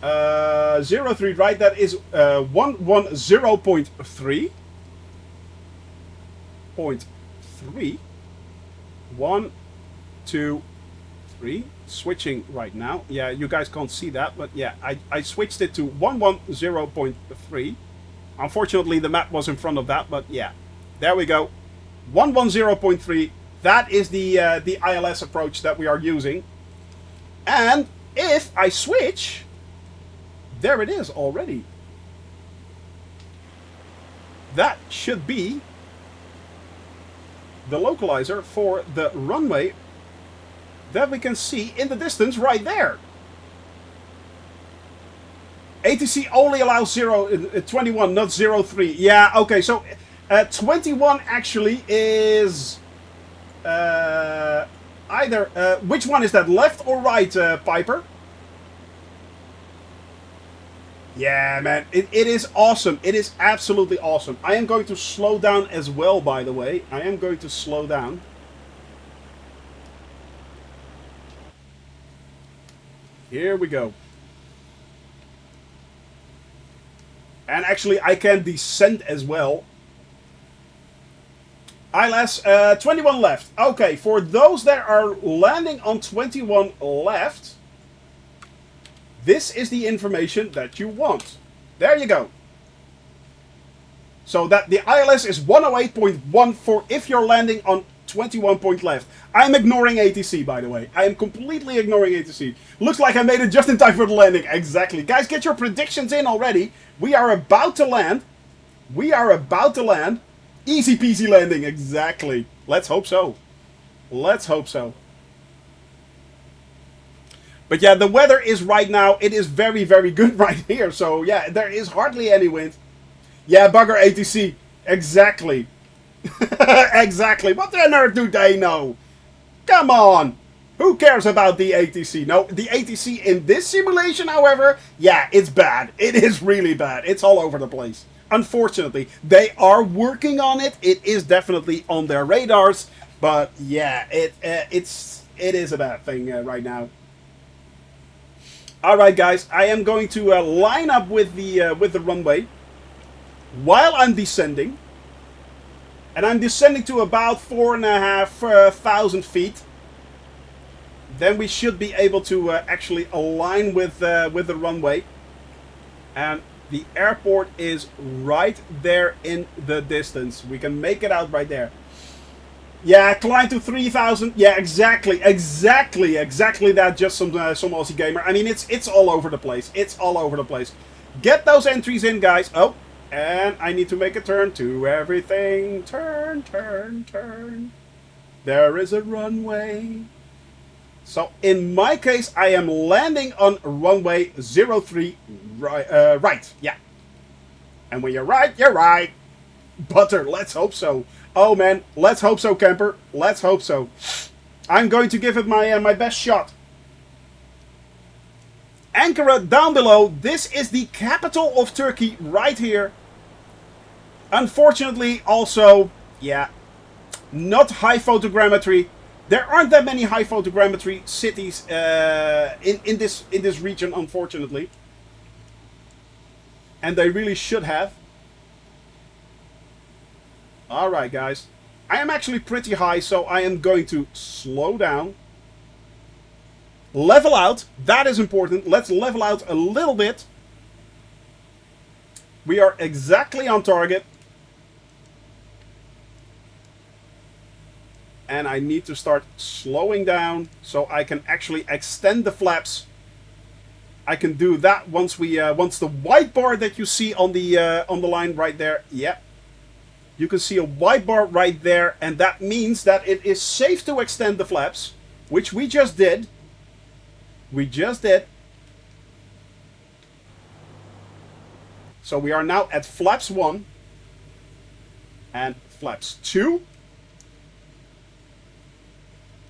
03 right. That is 110.3. 0.3. 1, 2, 3. Switching right now. Yeah, you guys can't see that, but yeah, I switched it to 110.3. Unfortunately, the map was in front of that, but yeah, there we go. 110.3. That is the ILS approach that we are using. And if I switch, there it is already. That should be the localizer for the runway that we can see in the distance right there. ATC only allows 21, not 03. Yeah, okay, so 21 actually is either, which one is that, left or right, Piper? Yeah, man, it is awesome. It is absolutely awesome. I am going to slow down as well, by the way. I am going to slow down. Here we go. And actually, I can descend as well. ILS, 21 left. Okay, for those that are landing on 21 left, this is the information that you want. There you go. So that the ILS is 108.14 if you're landing on 21 point left. I'm ignoring ATC, by the way. I am completely ignoring ATC. Looks like I made it just in time for the landing. Exactly. Guys, get your predictions in already. We are about to land. We are about to land. Easy peasy landing. Exactly. Let's hope so. Let's hope so. But yeah, the weather is right now, it is very, very good right here. So yeah, there is hardly any wind. Yeah, bugger ATC. Exactly. Exactly. What on earth do they know? Come on. Who cares about the ATC? No, the ATC in this simulation, however, yeah, it's bad. It is really bad. It's all over the place. Unfortunately, they are working on it. It is definitely on their radars. But yeah, it is a bad thing right now. Alright guys, I am going to line up with the runway while I'm descending. And I'm descending to about 4,500 feet. Then we should be able to actually align with the runway. And the airport is right there in the distance. We can make it out right there. Yeah, climb to 3,000. Yeah, exactly that. Just some Aussie gamer. I mean, it's all over the place. It's all over the place. Get those entries in, guys. Oh, and I need to make a turn to everything. Turn, turn, turn. There is a runway. So in my case, I am landing on runway 03 right. Yeah. And when you're right, you're right. Butter, let's hope so. Oh man, let's hope so, camper. Let's hope so. I'm going to give it my best shot. Ankara down below. This is the capital of Turkey right here. Unfortunately, also, yeah, not high photogrammetry. There aren't that many high photogrammetry cities in this region, unfortunately. And they really should have. Alright, guys. I am actually pretty high, so I am going to slow down. Level out. That is important. Let's level out a little bit. We are exactly on target. And I need to start slowing down so I can actually extend the flaps. I can do that once the white bar that you see on the line right there. Yeah. You can see a white bar right there, and that means that it is safe to extend the flaps, which we just did. We just did. So we are now at flaps 1 and flaps 2.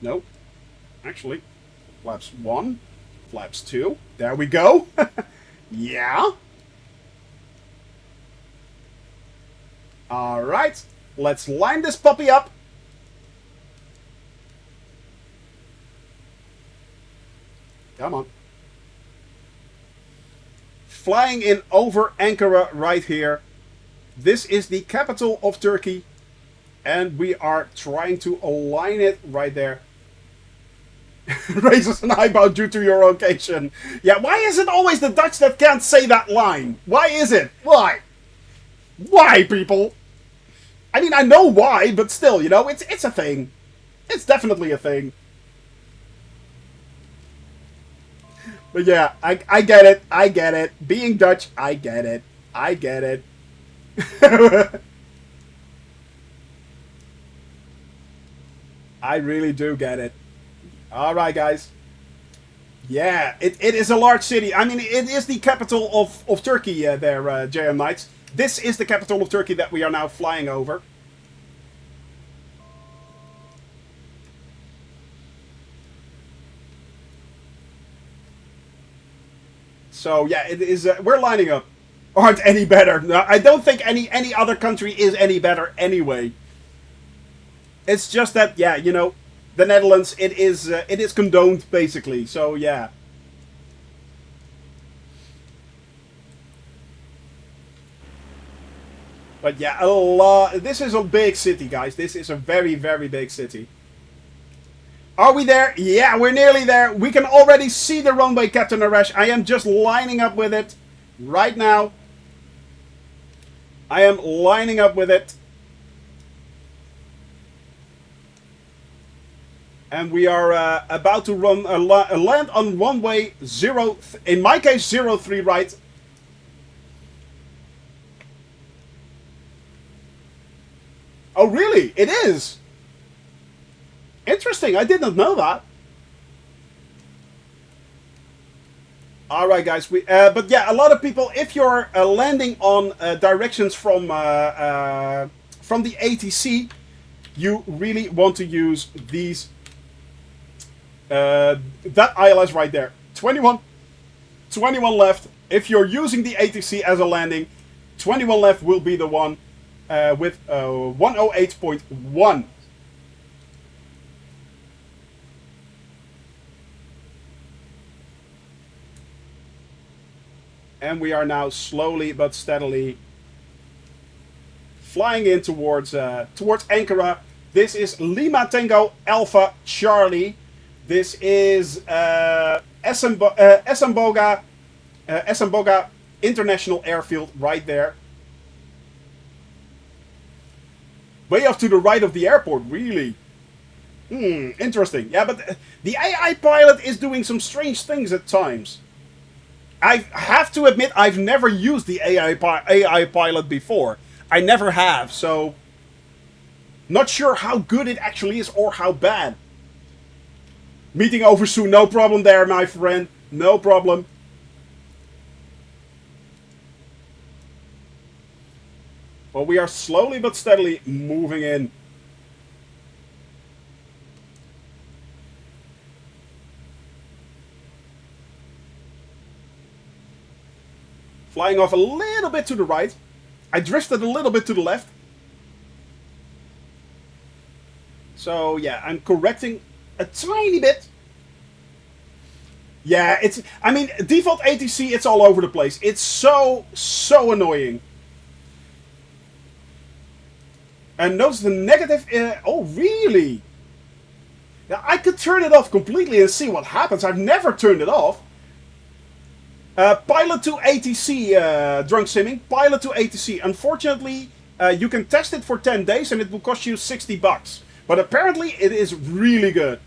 Nope. Actually, flaps 1, flaps 2. There we go. Yeah. Alright, let's line this puppy up. Come on. Flying in over Ankara right here. This is the capital of Turkey. And we are trying to align it right there. Raises an eyebrow due to your location. Yeah, why is it always the Dutch that can't say that line? Why is it? Why? Why, people? I mean, I know why, but still, you know, it's a thing. It's definitely a thing. But yeah, I get it. I get it. Being Dutch, I get it. I get it. I really do get it. Alright, guys. Yeah, it is a large city. I mean, it is the capital of Turkey there, JM Knights. This is the capital of Turkey that we are now flying over. So yeah, it is. We're lining up. Aren't any better? No, I don't think any other country is any better anyway. It's just that, yeah, you know, the Netherlands, it is condoned basically. So yeah. But yeah, a lot. This is a big city, guys. This is a very, very big city. Are we there? Yeah, we're nearly there. We can already see the runway, Captain Arash. I am just lining up with it right now. I am lining up with it. And we are about to run land on runway 0, in my case 03 right. Oh really? It is? Interesting, I did not know that. Alright guys, but yeah, a lot of people, if you're landing on directions from the ATC, you really want to use these, that ILS right there. 21 left. If you're using the ATC as a landing, 21 left will be the one with 108.1. And we are now slowly but steadily flying in towards Ankara. This is Lima Tango Alpha Charlie. This is Esamboga International Airfield right there. Way off to the right of the airport, really. Interesting. Yeah, but the AI pilot is doing some strange things at times. I have to admit, I've never used the AI pilot before. I never have, so not sure how good it actually is or how bad. Meeting over soon, no problem there, my friend. No problem. Well, we are slowly but steadily moving in. Flying off a little bit to the right. I drifted a little bit to the left. So, yeah, I'm correcting a tiny bit. Yeah, I mean, default ATC, it's all over the place. It's so annoying. And notice the negative... oh, really? Now, I could turn it off completely and see what happens. I've never turned it off. Pilot to ATC, drunk simming. Pilot to ATC. Unfortunately, you can test it for 10 days and it will cost you $60. But apparently, it is really good.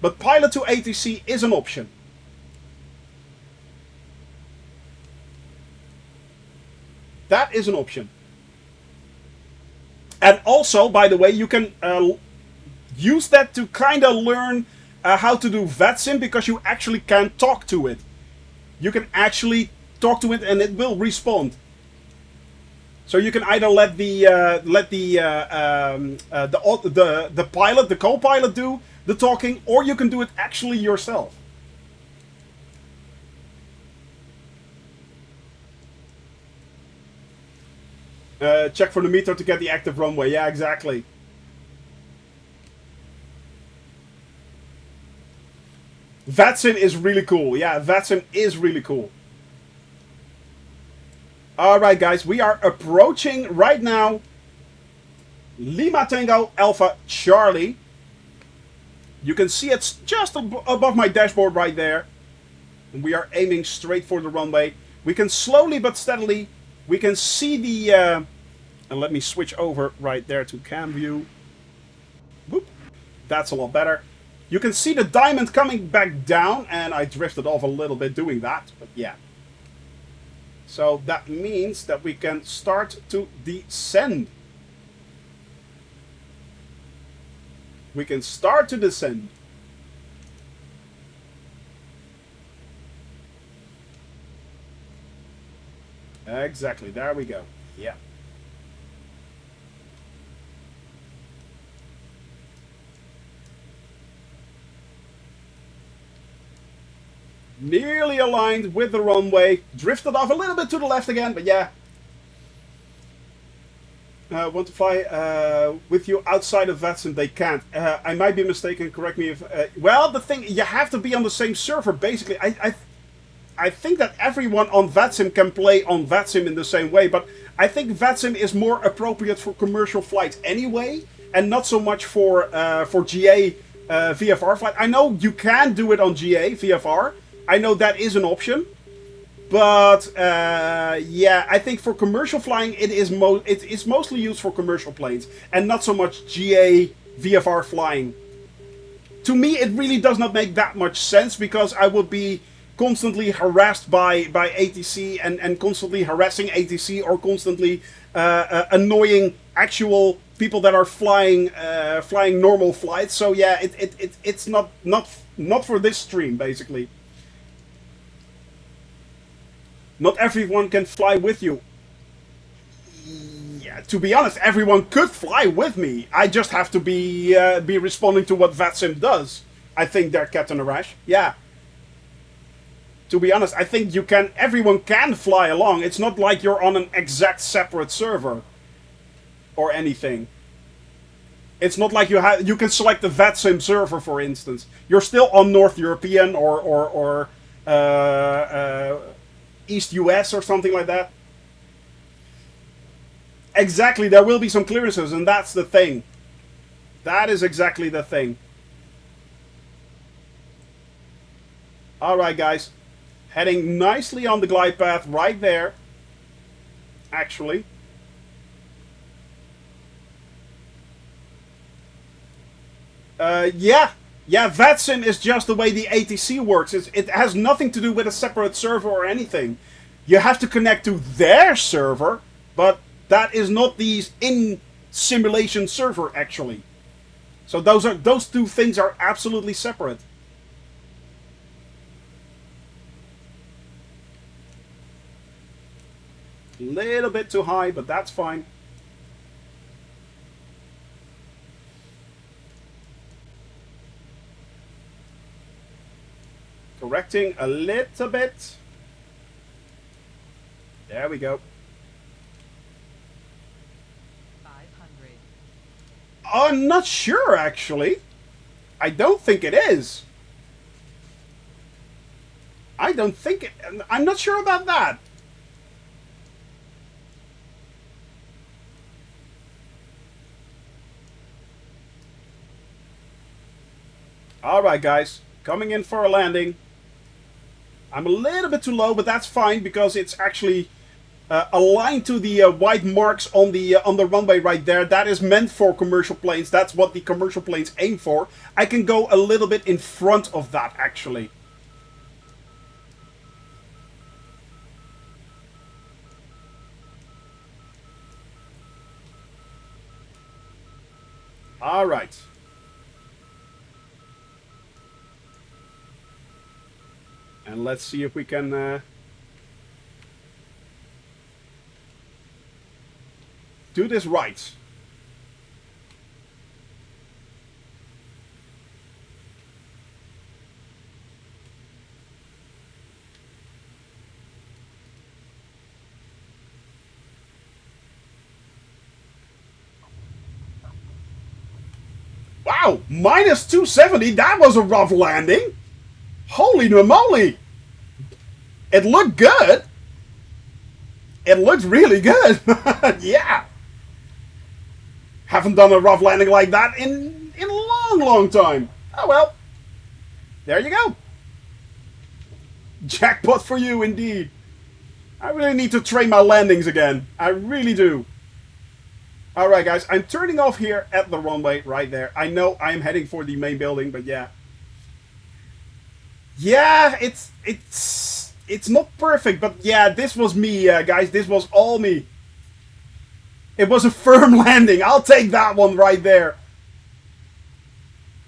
But pilot to ATC is an option. That is an option. And also, by the way, you can use that to kind of learn how to do VATSIM, because you actually can talk to it. You can actually talk to it and it will respond. So you can either let the pilot, the co-pilot, do the talking, or you can do it actually yourself. Check for the meter to get the active runway. Yeah, exactly. VATSIM is really cool. Yeah, VATSIM is really cool. Alright guys, we are approaching right now Lima Tango Alpha Charlie. You can see it's just above my dashboard right there. And we are aiming straight for the runway. We can slowly but steadily, we can see the... and let me switch over right there to cam view. Whoop. That's a lot better. You can see the diamond coming back down, and I drifted off a little bit doing that, but yeah. So that means that we can start to descend. We can start to descend. Exactly, there we go. Yeah. Nearly aligned with the runway. Drifted off a little bit to the left again, but yeah. Want to fly with you outside of VATSIM? They can't. I might be mistaken, correct me if... well, the thing, you have to be on the same server, basically. I think that everyone on VATSIM can play on VATSIM in the same way, but I think VATSIM is more appropriate for commercial flights anyway, and not so much for GA VFR flight. I know you can do it on GA VFR. I know that is an option, but yeah, I think for commercial flying it's mostly used for commercial planes and not so much GA VFR flying. To me, it really does not make that much sense, because I would be constantly harassed by ATC and constantly harassing ATC, or constantly annoying actual people that are flying normal flights. So yeah, it's not for this stream, basically. Not everyone can fly with you. Yeah, to be honest, everyone could fly with me. I just have to be responding to what VATSIM does. I think there, Captain Arash. Yeah. To be honest, I think everyone can fly along. It's not like you're on an exact separate server or anything. It's not like you can select the VATSIM server, for instance. You're still on North European or East US or something like that. Exactly, there will be some clearances, and that's the thing. That is exactly the thing. Alright, guys. Heading nicely on the glide path right there. Actually. Yeah. Yeah, VATSIM is just the way the ATC works. It has nothing to do with a separate server or anything. You have to connect to their server, but that is not the in-simulation server, actually. So those two things are absolutely separate. Little bit too high, but that's fine. Correcting a little bit. There we go. 500. I'm not sure, actually. I don't think it is. I don't think it... I'm not sure about that. Alright, guys. Coming in for a landing. I'm a little bit too low, but that's fine because it's actually aligned to the white marks on the runway right there. That is meant for commercial planes. That's what the commercial planes aim for. I can go a little bit in front of that, actually. Alright. And let's see if we can do this right. Wow, minus 270, that was a rough landing. Holy moly! It looked good. It looked really good. Yeah. Haven't done a rough landing like that in a long time. Oh well. There you go. Jackpot for you, indeed. I really need to train my landings again. I really do. Alright, guys. I'm turning off here at the runway right there. I know I'm heading for the main building, but yeah. Yeah, it's not perfect, but yeah, this was me, guys. This was all me. It was a firm landing. I'll take that one right there.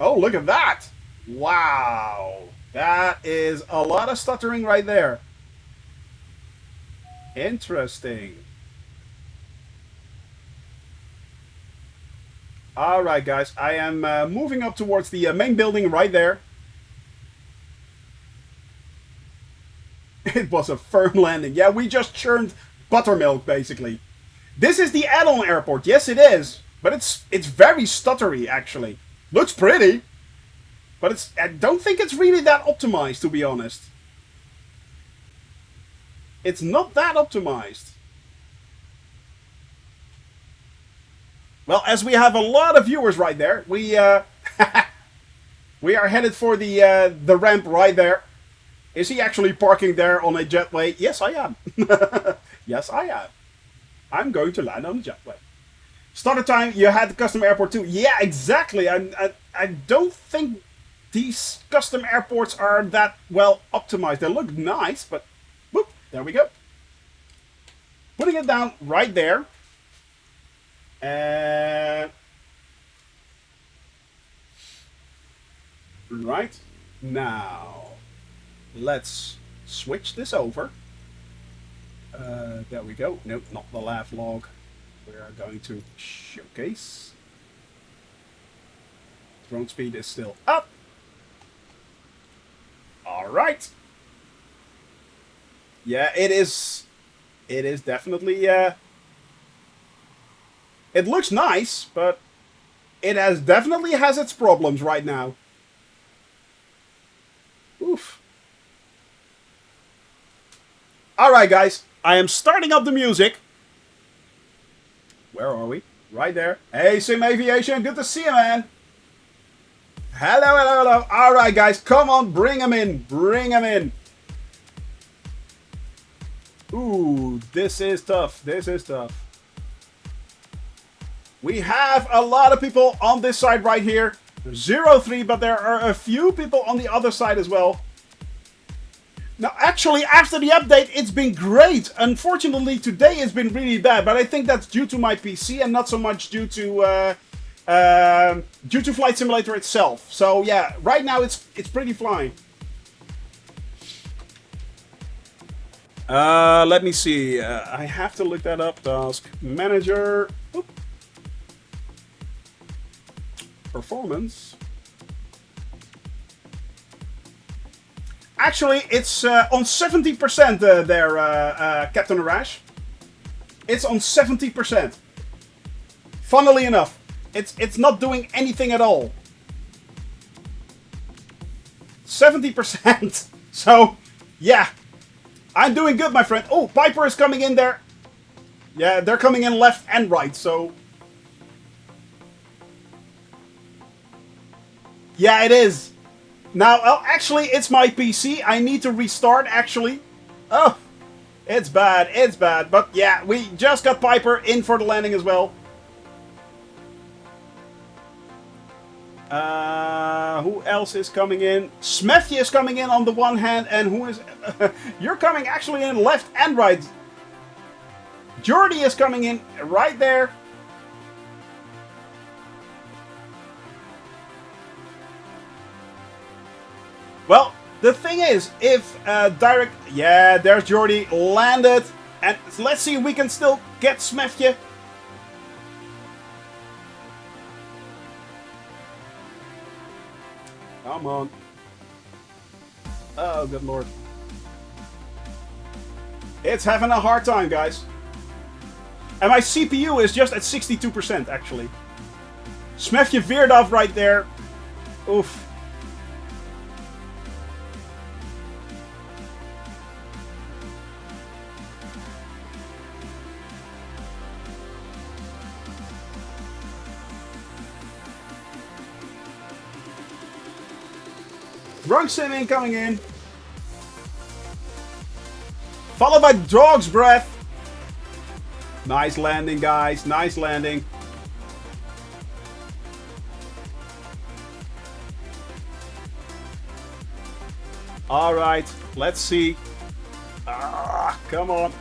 Oh, look at that. Wow. That is a lot of stuttering right there. Interesting. Alright, guys. I am moving up towards the main building right there. It was a firm landing. Yeah, we just churned buttermilk, basically. This is the add-on airport. Yes, it is. But it's very stuttery, actually. Looks pretty. But I don't think it's really that optimized, to be honest. It's not that optimized. Well, as we have a lot of viewers right there, we we are headed for the ramp right there. Is he actually parking there on a jetway? Yes, I am. Yes, I am. I'm going to land on a jetway. Starter time, you had the custom airport too. Yeah, exactly. I don't think these custom airports are that well optimized. They look nice, but whoop, there we go. Putting it down right there. And right now. Let's switch this over. There we go. Nope, not the laugh log. We are going to showcase. Drone speed is still up. Alright. Yeah, it is. It is definitely... it looks nice, but it definitely has its problems right now. Oof. Alright, guys. I am starting up the music. Where are we? Right there. Hey, Sim Aviation. Good to see you, man. Hello, hello, hello. All right, guys. Come on. Bring him in. Bring him in. Ooh, this is tough. This is tough. We have a lot of people on this side right here. 0-3, but there are a few people on the other side as well. Now, actually, after the update, it's been great. Unfortunately, today it's been really bad, but I think that's due to my PC and not so much due to Flight Simulator itself. So yeah, right now it's pretty flying. Let me see. I have to look that up. Task manager. Oop. Performance. Actually, it's on 70% there, Captain Arash. It's on 70%. Funnily enough, it's not doing anything at all. 70%. So, yeah. I'm doing good, my friend. Oh, Piper is coming in there. Yeah, they're coming in left and right, so... Yeah, it is. Now, actually, it's my PC. I need to restart, actually. Oh, it's bad. It's bad. But yeah, we just got Piper in for the landing as well. Who else is coming in? Smefje is coming in on the one hand, and who is... You're coming actually in left and right. Jordy is coming in right there. Well, the thing is, if direct... Yeah, there's Jordy, landed. And let's see if we can still get Smefje. Come on. Oh, good lord. It's having a hard time, guys. And my CPU is just at 62%, actually. Smefje veered off right there. Oof. Drunk Simming coming in. Followed by Dog's Breath. Nice landing, guys. Nice landing. Alright, let's see. Ah, come on.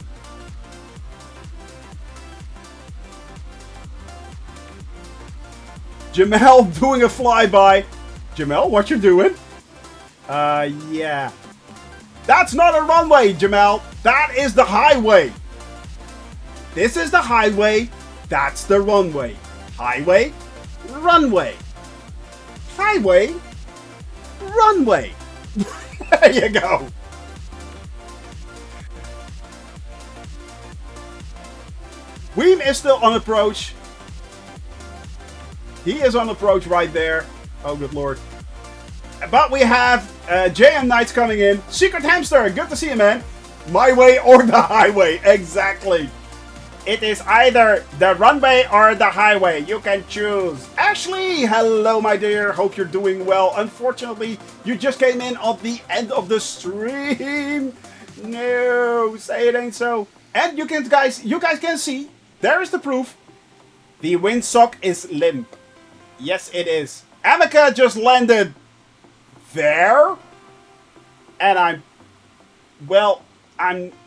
Jamel doing a flyby. Jamel, what you doing? Yeah. That's not a runway, Jamel. That is the highway. This is the highway. That's the runway. Highway, runway. Highway, runway. There you go. Weem is still on approach. He is on approach right there. Oh, good lord. But we have JM Knights coming in. Secret Hamster, good to see you, man. My way or the highway, exactly. It is either the runway or the highway. You can choose. Ashley, hello, my dear. Hope you're doing well. Unfortunately, you just came in at the end of the stream. No, say it ain't so. And you guys can see. There is the proof. The windsock is limp. Yes, it is. Amica just landed there, and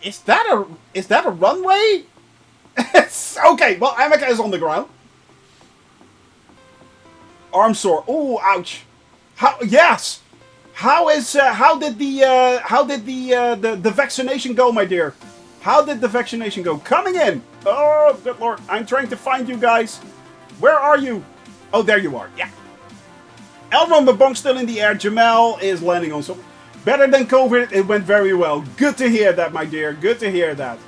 is that a runway? It's okay. Well, Amica is on the ground. Arm sore. Oh, ouch. How? Yes. How did the vaccination go, my dear? How did the vaccination go? Coming in. Oh, good lord. I'm trying to find you guys. Where are you? Oh, there you are. Yeah. Elron Babong still in the air. Jamel is landing on some. Better than COVID. It went very well. Good to hear that, my dear. Good to hear that.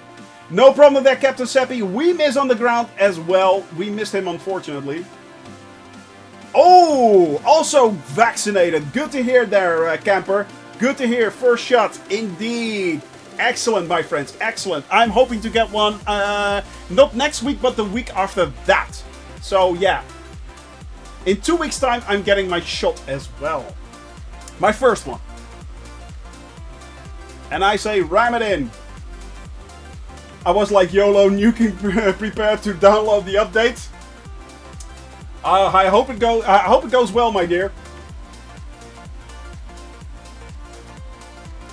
No problem there, Captain Seppi. We miss on the ground as well. We missed him, unfortunately. Oh, also vaccinated. Good to hear there, Camper. Good to hear. First shot, indeed. Excellent, my friends. Excellent. I'm hoping to get one, not next week, but the week after that. So, yeah. In 2 weeks' time, I'm getting my shot as well. My first one. And I say, ram it in. I was like, YOLO, nuking prepared to download the update. I hope it goes well, my dear.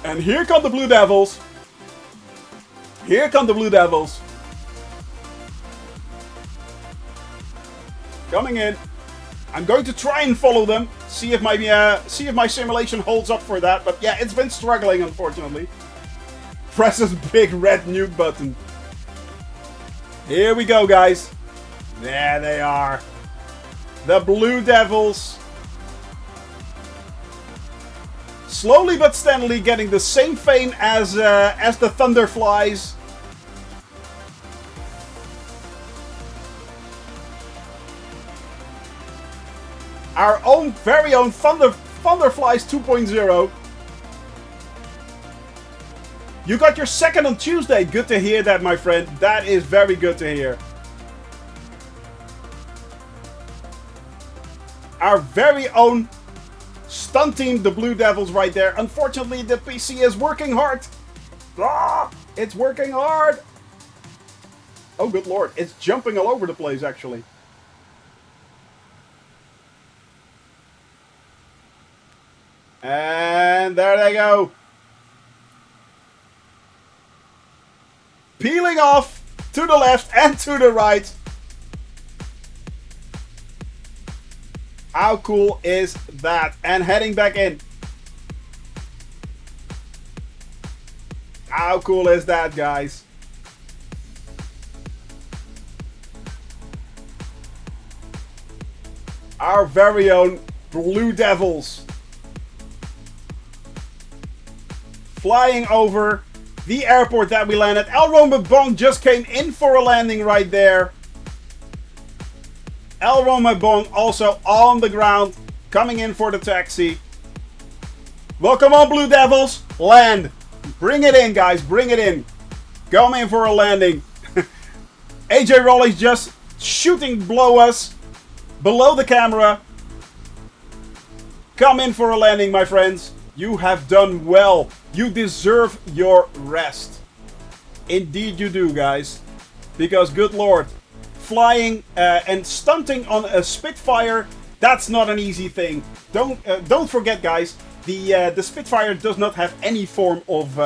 And here come the Blue Devils. Here come the Blue Devils. Coming in. I'm going to try and follow them. See if my simulation holds up for that. But yeah, it's been struggling, unfortunately. Press this big red nuke button. Here we go, guys. There they are. The Blue Devils. Slowly but steadily getting the same fame as the Thunderflies. Our own, very own Thunderflies 2.0. You got your second on Tuesday. Good to hear that, my friend. That is very good to hear. Our very own stunt team, the Blue Devils right there. Unfortunately, the PC is working hard. Ah, it's working hard. Oh, good lord. It's jumping all over the place, actually. And there they go. Peeling off to the left and to the right. How cool is that? And heading back in. How cool is that, guys? Our very own Blue Devils. Flying over the airport that we landed. El Romabon just came in for a landing right there. El Romabon also on the ground, coming in for the taxi. Well, come on, Blue Devils. Land. Bring it in, guys. Bring it in. Come in for a landing. AJ Raleigh's just shooting below us. Below the camera. Come in for a landing, my friends. You have done well. You deserve your rest. Indeed you do, guys. Because, good lord, flying and stunting on a Spitfire, that's not an easy thing. Don't forget, guys, the Spitfire does not have any form of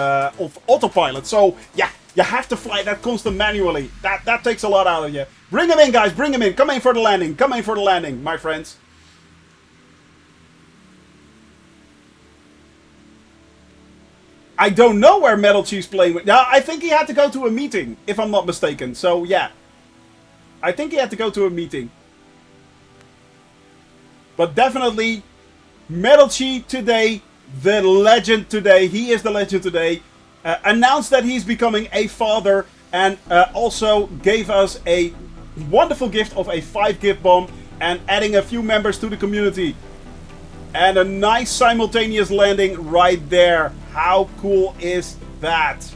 autopilot. So, yeah, you have to fly that constant manually. That takes a lot out of you. Bring him in, guys. Bring him in. Come in for the landing. Come in for the landing, my friends. I don't know where Metal Chief's playing with. Now, I think he had to go to a meeting, if I'm not mistaken. So, yeah. I think he had to go to a meeting. But definitely, Metal Chief today, the legend today, he is the legend today, announced that he's becoming a father and also gave us a wonderful gift of a 5-gift bomb and adding a few members to the community. And a nice simultaneous landing right there. How cool is that?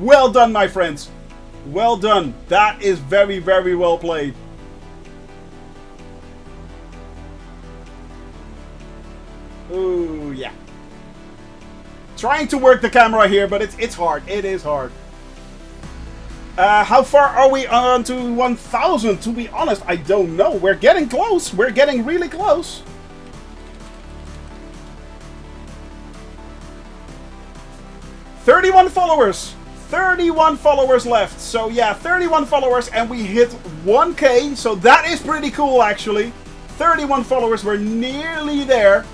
Well done, my friends. Well done. That is very, very well played. Ooh, yeah. Trying to work the camera here, but it's hard. It is hard. How far are we on to 1,000? To be honest, I don't know. We're getting close. We're getting really close. 31 followers. 31 followers left. So yeah, 31 followers and we hit 1K. So that is pretty cool, actually. 31 followers. We're nearly there.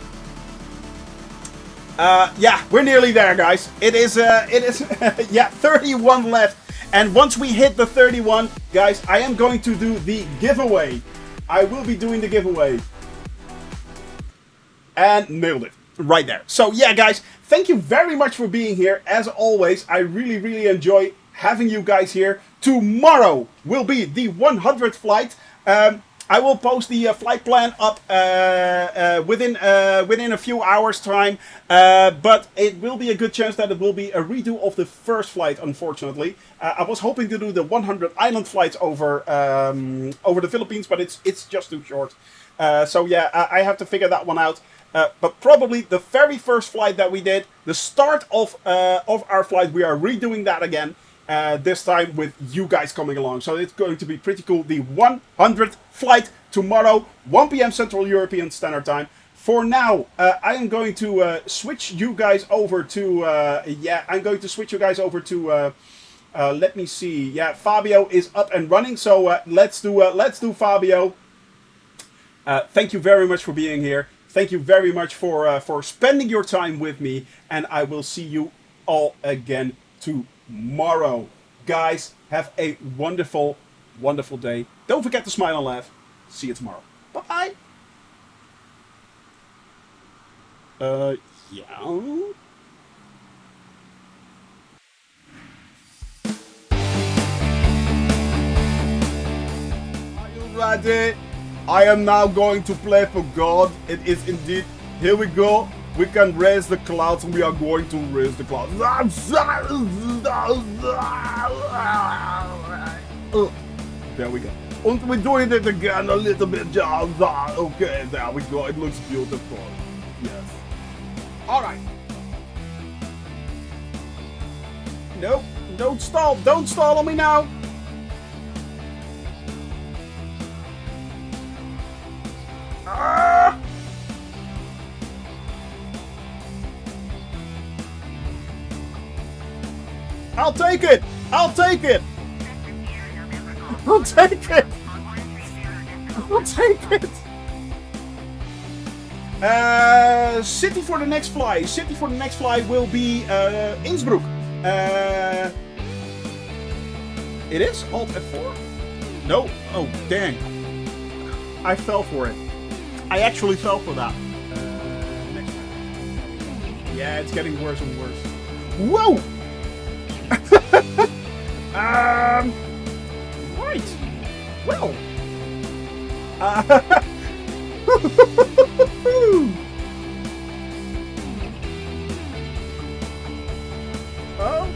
Yeah, we're nearly there, guys. It is, yeah, 31 left. And once we hit the 31, guys, I am going to do the giveaway. I will be doing the giveaway. And nailed it. Right there. So yeah, guys, thank you very much for being here. As always, I really, really enjoy having you guys here. Tomorrow will be the 100th flight. I will post the flight plan up within a few hours time, but it will be a good chance that it will be a redo of the first flight. Unfortunately, I was hoping to do the 100 island flights over the Philippines, but it's just too short. So yeah, I have to figure that one out. But probably the very first flight that we did, the start of our flight, we are redoing that again. This time with you guys coming along. So it's going to be pretty cool. The 100th flight tomorrow, 1 p.m. Central European Standard Time. For now, I am going to switch you guys over to... I'm going to switch you guys over to... let me see. Yeah, Fabio is up and running. So let's do Fabio. Thank you very much for being here. Thank you very much for spending your time with me. And I will see you all again tomorrow. Guys, have a wonderful, wonderful day. Don't forget to smile and laugh. See you tomorrow. Bye. Yeah. Are you ready? I am now going to play for God. It is indeed. Here we go. We can raise the clouds, and we are going to raise the clouds. There we go. And we're doing it again a little bit. Okay, there we go. It looks beautiful. Yes. All right. Nope. Don't stall. Don't stall on me now. Ah! I'll take it! I'll take it! I'll take it! I'll take it! City for the next fly. City for the next fly will be Innsbruck. It is? Alt F4? No. Oh, dang. I fell for it. I actually fell for that. Next one. Yeah, it's getting worse and worse. Whoa! Right. Well. Oh.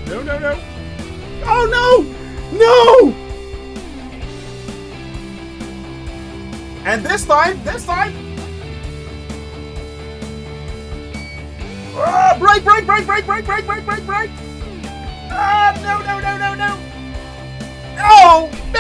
No, no, no. Oh, no! No! And this time. Oh, break! Ah, no! Oh, no!